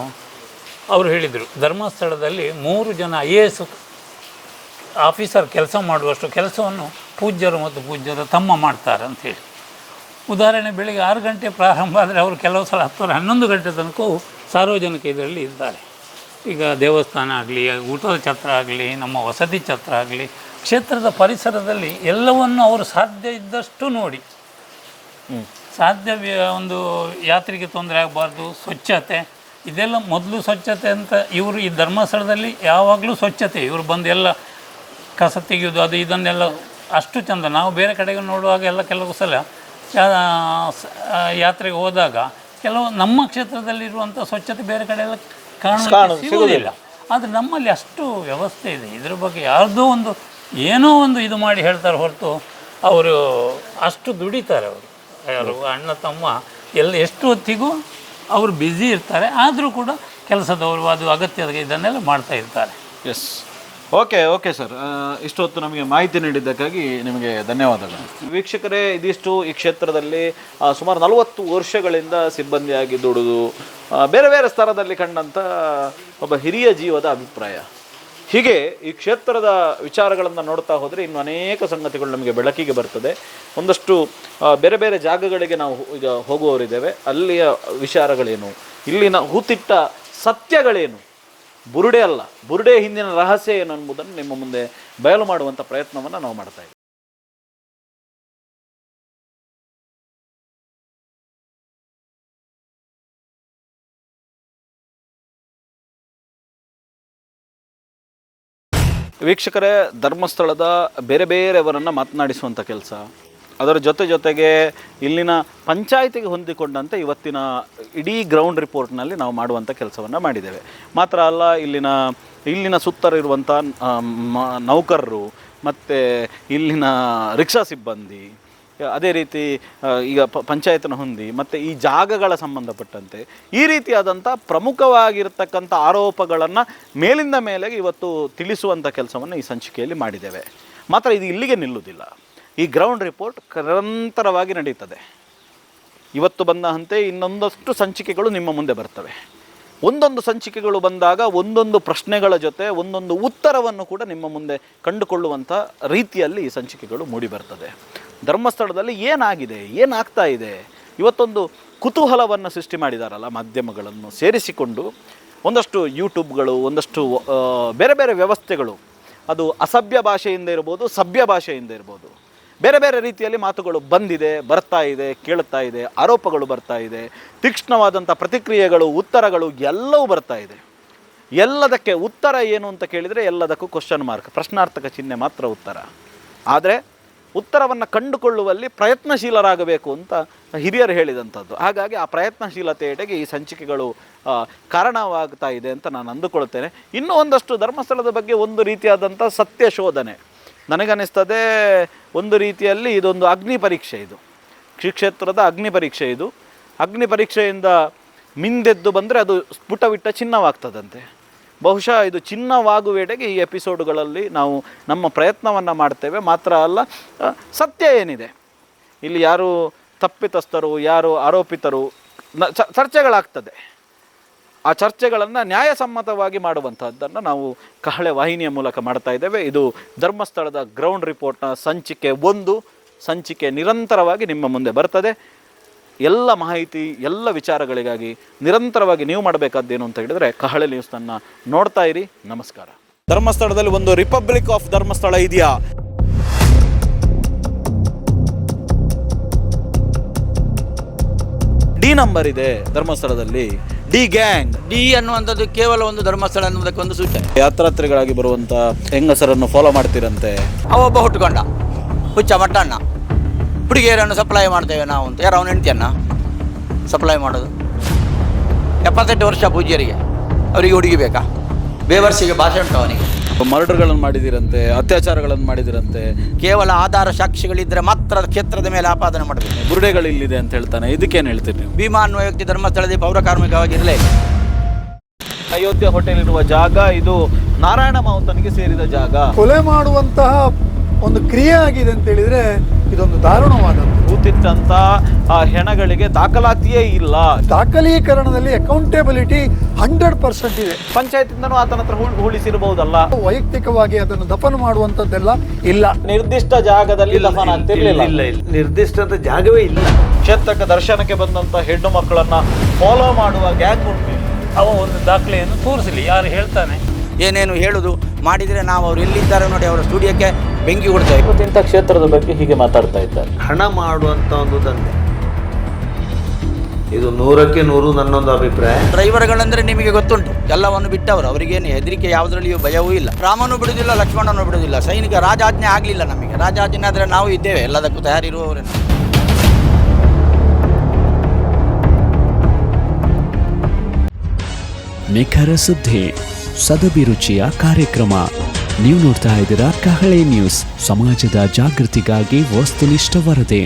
ಅವರು ಹೇಳಿದರು, ಧರ್ಮಸ್ಥಳದಲ್ಲಿ 3 ಜನ IAS ಆಫೀಸರ್ ಕೆಲಸ ಮಾಡುವಷ್ಟು ಕೆಲಸವನ್ನು ಪೂಜ್ಯರು ಮತ್ತು ಪೂಜ್ಯರ ತಮ್ಮ ಮಾಡ್ತಾರೆ ಅಂಥೇಳಿ. ಉದಾಹರಣೆ, ಬೆಳಿಗ್ಗೆ 6 ಗಂಟೆ ಪ್ರಾರಂಭ ಆದರೆ ಅವರು ಕೆಲವು ಸಲ 10-11 ಗಂಟೆ ತನಕವೂ ಸಾರ್ವಜನಿಕ ಇದರಲ್ಲಿ ಇದ್ದಾರೆ. ಈಗ ದೇವಸ್ಥಾನ ಆಗಲಿ, ಊಟದ ಛತ್ರ ಆಗಲಿ, ನಮ್ಮ ವಸತಿ ಛತ್ರ ಆಗಲಿ, ಕ್ಷೇತ್ರದ ಪರಿಸರದಲ್ಲಿ ಎಲ್ಲವನ್ನು ಅವರು ಸಾಧ್ಯ ಇದ್ದಷ್ಟು ನೋಡಿ, ಒಂದು ಯಾತ್ರೆಗೆ ತೊಂದರೆ ಆಗಬಾರ್ದು, ಸ್ವಚ್ಛತೆ ಇದೆಲ್ಲ ಮೊದಲು ಸ್ವಚ್ಛತೆ ಅಂತ ಇವರು ಈ ಧರ್ಮಸ್ಥಳದಲ್ಲಿ ಯಾವಾಗಲೂ ಸ್ವಚ್ಛತೆ, ಇವರು ಬಂದು ಎಲ್ಲ ಕಸ ತೆಗೆಯೋದು ಅದು ಇದನ್ನೆಲ್ಲ ಅಷ್ಟು ಚೆಂದ. ನಾವು ಬೇರೆ ಕಡೆಗೆ ನೋಡುವಾಗ ಎಲ್ಲ ಕೆಲವು ಸಲ ಯಾತ್ರೆಗೆ ಹೋದಾಗ ಕೆಲವು ನಮ್ಮ ಕ್ಷೇತ್ರದಲ್ಲಿರುವಂಥ ಸ್ವಚ್ಛತೆ ಬೇರೆ ಕಡೆ ಎಲ್ಲ ಸಿಗೋದಿಲ್ಲ. ಆದರೆ ನಮ್ಮಲ್ಲಿ ಅಷ್ಟು ವ್ಯವಸ್ಥೆ ಇದೆ. ಇದ್ರ ಬಗ್ಗೆ ಯಾವುದೋ ಒಂದು ಏನೋ ಒಂದು ಇದು ಮಾಡಿ ಹೇಳ್ತಾರೆ ಹೊರತು ಅವರು ಅಷ್ಟು ದುಡಿತಾರೆ. ಅವರು ಯಾರು ಅಣ್ಣ ತಮ್ಮ ಎಲ್ಲ ಎಷ್ಟು ಹೊತ್ತಿಗೂ ಅವರು ಬ್ಯುಸಿ ಇರ್ತಾರೆ, ಆದರೂ ಕೂಡ ಕೆಲಸದವರು ಅದು ಅಗತ್ಯದ ಇದನ್ನೆಲ್ಲ ಮಾಡ್ತಾ ಇರ್ತಾರೆ. ಎಸ್, ಓಕೆ ಸರ್, ಇಷ್ಟೊತ್ತು ನಮಗೆ ಮಾಹಿತಿ ನೀಡಿದ್ದಕ್ಕಾಗಿ ನಿಮಗೆ ಧನ್ಯವಾದಗಳು. ವೀಕ್ಷಕರೇ, ಇದಿಷ್ಟು ಈ ಕ್ಷೇತ್ರದಲ್ಲಿ ಸುಮಾರು 40 ವರ್ಷಗಳಿಂದ ಸಿಬ್ಬಂದಿಯಾಗಿ ದುಡಿದು ಬೇರೆ ಬೇರೆ ಸ್ತರದಲ್ಲಿ ಕಂಡಂಥ ಒಬ್ಬ ಹಿರಿಯ ಜೀವದ ಅಭಿಪ್ರಾಯ. ಹೀಗೆ ಈ ಕ್ಷೇತ್ರದ ವಿಚಾರಗಳನ್ನು ನೋಡ್ತಾ ಹೋದರೆ ಇನ್ನು ಅನೇಕ ಸಂಗತಿಗಳು ನಮಗೆ ಬೆಳಕಿಗೆ ಬರ್ತದೆ. ಒಂದಷ್ಟು ಬೇರೆ ಬೇರೆ ಜಾಗಗಳಿಗೆ ನಾವು ಈಗ ಹೋಗುವವರಿದ್ದೇವೆ. ಅಲ್ಲಿಯ ವಿಚಾರಗಳೇನು, ಇಲ್ಲಿನ ಹೂತಿಟ್ಟ ಸತ್ಯಗಳೇನು, ಬುರುಡೆ ಅಲ್ಲ, ಬುರುಡೆ ಹಿಂದಿನ ರಹಸ್ಯ ಏನು ಅನ್ನುವುದನ್ನು ನಿಮ್ಮ ಮುಂದೆ ಬಯಲು ಮಾಡುವಂಥ ಪ್ರಯತ್ನವನ್ನು ನಾವು ಮಾಡ್ತಾ ಇದ್ದೀವಿ. ವೀಕ್ಷಕರೇ, ಧರ್ಮಸ್ಥಳದ ಬೇರೆ ಬೇರೆಯವರನ್ನು ಮಾತನಾಡಿಸುವಂಥ ಕೆಲಸ, ಅದರ ಜೊತೆಗೆ ಇಲ್ಲಿನ ಪಂಚಾಯಿತಿಗೆ ಹೊಂದಿಕೊಂಡಂತೆ ಇವತ್ತಿನ ಇಡೀ ಗ್ರೌಂಡ್ ರಿಪೋರ್ಟ್ನಲ್ಲಿ ನಾವು ಮಾಡುವಂಥ ಕೆಲಸವನ್ನು ಮಾಡಿದ್ದೇವೆ. ಮಾತ್ರ ಅಲ್ಲ, ಇಲ್ಲಿನ ಸುತ್ತಲಿರುವಂಥ ನೌಕರರು ಮತ್ತು ಇಲ್ಲಿನ ರಿಕ್ಷಾ ಸಿಬ್ಬಂದಿ, ಅದೇ ರೀತಿ ಈಗ ಪಂಚಾಯತ್ನ ಹೊಂದಿ ಮತ್ತು ಈ ಜಾಗಗಳ ಸಂಬಂಧಪಟ್ಟಂತೆ ಈ ರೀತಿಯಾದಂಥ ಪ್ರಮುಖವಾಗಿರ್ತಕ್ಕಂಥ ಆರೋಪಗಳನ್ನು ಮೇಲಿಂದ ಮೇಲೆಗೆ ಇವತ್ತು ತಿಳಿಸುವಂಥ ಕೆಲಸವನ್ನು ಈ ಸಂಚಿಕೆಯಲ್ಲಿ ಮಾಡಿದ್ದೇವೆ. ಮಾತ್ರ ಇದು ಇಲ್ಲಿಗೆ ನಿಲ್ಲುವುದಿಲ್ಲ. ಈ ಗ್ರೌಂಡ್ ರಿಪೋರ್ಟ್ ನಿರಂತರವಾಗಿ ನಡೀತದೆ. ಇವತ್ತು ಬಂದಂತೆ ಇನ್ನೊಂದಷ್ಟು ಸಂಚಿಕೆಗಳು ನಿಮ್ಮ ಮುಂದೆ ಬರ್ತವೆ. ಒಂದೊಂದು ಸಂಚಿಕೆಗಳು ಬಂದಾಗ ಒಂದೊಂದು ಪ್ರಶ್ನೆಗಳ ಜೊತೆ ಒಂದೊಂದು ಉತ್ತರವನ್ನು ಕೂಡ ನಿಮ್ಮ ಮುಂದೆ ಕಂಡುಕೊಳ್ಳುವಂಥ ರೀತಿಯಲ್ಲಿ ಈ ಸಂಚಿಕೆಗಳು ಮೂಡಿಬರ್ತದೆ. ಧರ್ಮಸ್ಥಳದಲ್ಲಿ ಏನಾಗಿದೆ, ಏನಾಗ್ತಾ ಇದೆ, ಇವತ್ತೊಂದು ಕುತೂಹಲವನ್ನು ಸೃಷ್ಟಿ ಮಾಡಿದಾರಲ್ಲ ಮಾಧ್ಯಮಗಳನ್ನು ಸೇರಿಸಿಕೊಂಡು, ಒಂದಷ್ಟು ಯೂಟ್ಯೂಬ್ಗಳು, ಒಂದಷ್ಟು ಬೇರೆ ಬೇರೆ ವ್ಯವಸ್ಥೆಗಳು, ಅದು ಅಸಭ್ಯ ಭಾಷೆಯಿಂದ ಇರ್ಬೋದು, ಸಭ್ಯ ಭಾಷೆಯಿಂದ ಇರ್ಬೋದು, ಬೇರೆ ಬೇರೆ ರೀತಿಯಲ್ಲಿ ಮಾತುಗಳು ಬರ್ತಾ ಇದೆ, ಕೇಳುತ್ತಾ ಇದೆ, ಆರೋಪಗಳು ಬರ್ತಾ ಇದೆ, ತೀಕ್ಷ್ಣವಾದಂಥ ಪ್ರತಿಕ್ರಿಯೆಗಳು, ಉತ್ತರಗಳು ಎಲ್ಲವೂ ಬರ್ತಾ ಇದೆ. ಎಲ್ಲದಕ್ಕೆ ಉತ್ತರ ಏನು ಅಂತ ಕೇಳಿದರೆ ಎಲ್ಲದಕ್ಕೂ ಕ್ವಶನ್ ಮಾರ್ಕ್, ಪ್ರಶ್ನಾರ್ಥಕ ಚಿಹ್ನೆ ಮಾತ್ರ ಉತ್ತರ. ಆದರೆ ಉತ್ತರವನ್ನು ಕಂಡುಕೊಳ್ಳುವಲ್ಲಿ ಪ್ರಯತ್ನಶೀಲರಾಗಬೇಕು ಅಂತ ಹಿರಿಯರು ಹೇಳಿದಂಥದ್ದು. ಹಾಗಾಗಿ ಆ ಪ್ರಯತ್ನಶೀಲತೆಯೆಡೆಗೆ ಈ ಸಂಚಿಕೆಗಳು ಕಾರಣವಾಗ್ತಾ ಇದೆ ಅಂತ ನಾನು ಅಂದುಕೊಳ್ತೇನೆ. ಇನ್ನೂ ಒಂದಷ್ಟು ಧರ್ಮಸ್ಥಳದ ಬಗ್ಗೆ ಒಂದು ರೀತಿಯಾದಂಥ ಸತ್ಯ ಶೋಧನೆ ನನಗನ್ನಿಸ್ತದೆ. ಒಂದು ರೀತಿಯಲ್ಲಿ ಇದೊಂದು ಅಗ್ನಿ ಪರೀಕ್ಷೆ, ಇದು ಶ್ರೀ ಕ್ಷೇತ್ರದ ಅಗ್ನಿ ಪರೀಕ್ಷೆ. ಇದು ಅಗ್ನಿ ಪರೀಕ್ಷೆಯಿಂದ ಮಿಂದೆದ್ದು ಬಂದರೆ ಅದು ಸ್ಫುಟವಿಟ್ಟ ಚಿನ್ನವಾಗ್ತದಂತೆ. ಬಹುಶಃ ಇದು ಚಿನ್ನವಾಗುವೆಡೆಗೆ ಈ ಎಪಿಸೋಡುಗಳಲ್ಲಿ ನಾವು ನಮ್ಮ ಪ್ರಯತ್ನವನ್ನು ಮಾಡ್ತೇವೆ. ಮಾತ್ರ ಅಲ್ಲ, ಸತ್ಯ ಏನಿದೆ, ಇಲ್ಲಿ ಯಾರು ತಪ್ಪಿತಸ್ಥರು, ಯಾರು ಆರೋಪಿತರು, ಚರ್ಚೆಗಳಾಗ್ತದೆ. ಆ ಚರ್ಚೆಗಳನ್ನು ನ್ಯಾಯಸಮ್ಮತವಾಗಿ ಮಾಡುವಂಥದ್ದನ್ನು ನಾವು ಕಹಳೆ ವಾಹಿನಿಯ ಮೂಲಕ ಮಾಡ್ತಾ ಇದ್ದೇವೆ. ಇದು ಧರ್ಮಸ್ಥಳದ ಗ್ರೌಂಡ್ ರಿಪೋರ್ಟ್ನ ಸಂಚಿಕೆ 1. ಸಂಚಿಕೆ ನಿರಂತರವಾಗಿ ನಿಮ್ಮ ಮುಂದೆ ಬರ್ತದೆ. ಎಲ್ಲ ಮಾಹಿತಿ, ಎಲ್ಲ ವಿಚಾರಗಳಿಗಾಗಿ ನಿರಂತರವಾಗಿ ನೀವು ಮಾಡಬೇಕಾದ್ದೇನು ಅಂತ ಹೇಳಿದರೆ ಕಹಳೆ ನ್ಯೂಸ್ನನ್ನು ನೋಡ್ತಾ ಇರಿ. ನಮಸ್ಕಾರ. ಧರ್ಮಸ್ಥಳದಲ್ಲಿ ಒಂದು ರಿಪಬ್ಲಿಕ್ ಆಫ್ ಧರ್ಮಸ್ಥಳ ಇದೆಯಾ? ಡಿ ನಂಬರ್ ಇದೆ ಧರ್ಮಸ್ಥಳದಲ್ಲಿ. ಡಿ ಗ್ಯಾಂಗ್, ಡಿ ಅನ್ನುವಂಥದ್ದು ಕೇವಲ ಒಂದು ಧರ್ಮಸ್ಥಳ ಅನ್ನುವುದಕ್ಕೆ ಒಂದು ಸೂಚನೆ. ಯಾತ್ರಾರ್ಥಿಗಳಾಗಿ ಬರುವಂಥ ಹೆಂಗಸರನ್ನು ಫಾಲೋ ಮಾಡ್ತೀರಂತೆ. ಅವೊಬ್ಬ ಹುಟ್ಟುಕೊಂಡ ಹುಚ್ಚ ಮಟ್ಟಣ್ಣ, ಹುಡುಗಿಯರನ್ನು ಸಪ್ಲೈ ಮಾಡ್ತೇವೆ ನಾವು ಅಂತ. ಯಾರು ಅವನ ಹೆಂಡತಿಯನ್ನು ಸಪ್ಲೈ ಮಾಡೋದು? 78 ವರ್ಷ ಪೂಜ್ಯರಿಗೆ, ಅವರಿಗೆ ಹುಡುಗಿ ಬೇಕಾ? ಬೇವರ್ಸಿಗೆ ಭಾಷೆ ಉಂಟು ಅವನಿಗೆ. ಮರ್ಡರ್ಗಳನ್ನು ಮಾಡಿದಿರಂತೆ, ಅತ್ಯಾಚಾರಗಳನ್ನು ಮಾಡಿದಿರಂತೆ. ಕೇವಲ ಆಧಾರ ಸಾಕ್ಷಿಗಳಿದ್ದರೆ ಮಾತ್ರ ಕ್ಷೇತ್ರದ ಮೇಲೆ ಆಪಾದನೆ ಮಾಡಬೇಕು. ಬುರುಡೆಗಳಿಲ್ಲಿದೆ ಅಂತ ಹೇಳ್ತಾನೆ. ಇದಕ್ಕೇನು ಹೇಳ್ತೀರಿ ನೀವು? ಭೀಮಾ ಅನ್ನುವ ವ್ಯಕ್ತಿ ಧರ್ಮಸ್ಥಳದಲ್ಲಿ ಪೌರ ಕಾರ್ಮಿಕವಾಗಿರಲೇ. ಅಯೋಧ್ಯೆ ಹೋಟೆಲ್ ಇರುವ ಜಾಗ ಇದು ನಾರಾಯಣ ಮಾವುತನಿಗೆ ಸೇರಿದ ಜಾಗ. ಕೊಲೆ ಮಾಡುವಂತಹ ಒಂದು ಕ್ರಿಯೆ ಆಗಿದೆ ಅಂತ ಹೇಳಿದ್ರೆ ಇದೊಂದು ದಾರುಣವಾದದ್ದು. ಕೂತಿಟ್ಟಂತ ಆ ಹೆಣಗಳಿಗೆ ದಾಖಲಾತಿಯೇ ಇಲ್ಲ. ದಾಖಲೀಕರಣದಲ್ಲಿ ಅಕೌಂಟೇಬಿಲಿಟಿ 100% ಇದೆ. ಪಂಚಾಯತಿಂದನೂ ಆತನ ಹತ್ರ ಉಳಿಸಿರಬಹುದಲ್ಲ. ವೈಯಕ್ತಿಕವಾಗಿ ಅದನ್ನು ದಫನ ಮಾಡುವಂಥದ್ದೆಲ್ಲ ಇಲ್ಲ. ನಿರ್ದಿಷ್ಟ ಜಾಗದಲ್ಲಿ ದಫನ ಆಗ್ತಿರ್ಲಿಲ್ಲ. ಇಲ್ಲ ನಿರ್ದಿಷ್ಟ ಅಂತ ಜಾಗವೇ ಇಲ್ಲ. ಕ್ಷೇತ್ರಕ್ಕೆ ದರ್ಶನಕ್ಕೆ ಬಂದಂತ ಹೆಣ್ಣು ಮಕ್ಕಳನ್ನ ಫಾಲೋ ಮಾಡುವ ಗ್ಯಾಂಗ್ ಉಂಟು. ಅವ ಒಂದು ದಾಖಲೆಯನ್ನು ತೋರಿಸಲಿ, ಯಾರು ಹೇಳ್ತಾನೆ. ಏನೇನು ಹೇಳೋದು ಮಾಡಿದರೆ ನಾವು ಅವ್ರು ಎಲ್ಲಿದ್ದಾರೆ ನೋಡಿ ಅವರ ಸ್ಟುಡಿಯೋಕ್ಕೆ ಬೆಂಕಿ ಕೊಡ್ತೇವೆ. ಇಂಥ ಕ್ಷೇತ್ರದ ಬಗ್ಗೆ ಹೀಗೆ ಮಾತಾಡ್ತಾ ಇದ್ದಾರೆ. ಹಣ ಮಾಡುವಂಥ ಒಂದು ದಂಧೆ ಇದು 100ಕ್ಕೆ 100 ನನ್ನೊಂದು ಅಭಿಪ್ರಾಯ. ಡ್ರೈವರ್ಗಳಂದ್ರೆ ನಿಮಗೆ ಗೊತ್ತುಂಟು, ಎಲ್ಲವನ್ನು ಬಿಟ್ಟವರು, ಅವರಿಗೇನು ಹೆದರಿಕೆ ಯಾವುದರಲ್ಲಿಯೂ ಭಯವೂ ಇಲ್ಲ. ರಾಮನೂ ಬಿಡುವುದಿಲ್ಲ, ಲಕ್ಷ್ಮಣನೂ ಬಿಡುವುದಿಲ್ಲ. ಸೈನಿಕ ರಾಜಾಜ್ಞೆ ಆಗಲಿಲ್ಲ ನಮಗೆ. ರಾಜಾಜ್ಞೆ ಆದರೆ ನಾವು ಇದ್ದೇವೆ, ಎಲ್ಲದಕ್ಕೂ ತಯಾರಿರುವವರೇ. ನಿಖರ ಸುದ್ದಿ, ಸದಭಿರುಚಿಯ ಕಾರ್ಯಕ್ರಮ. ನೀವು ನೋಡ್ತಾ ಇದ್ದೀರಾ ಕಹಳೆ ನ್ಯೂಸ್, ಸಮಾಜದ ಜಾಗೃತಿಗಾಗಿ ವಸ್ತುನಿಷ್ಠ ವರದಿ.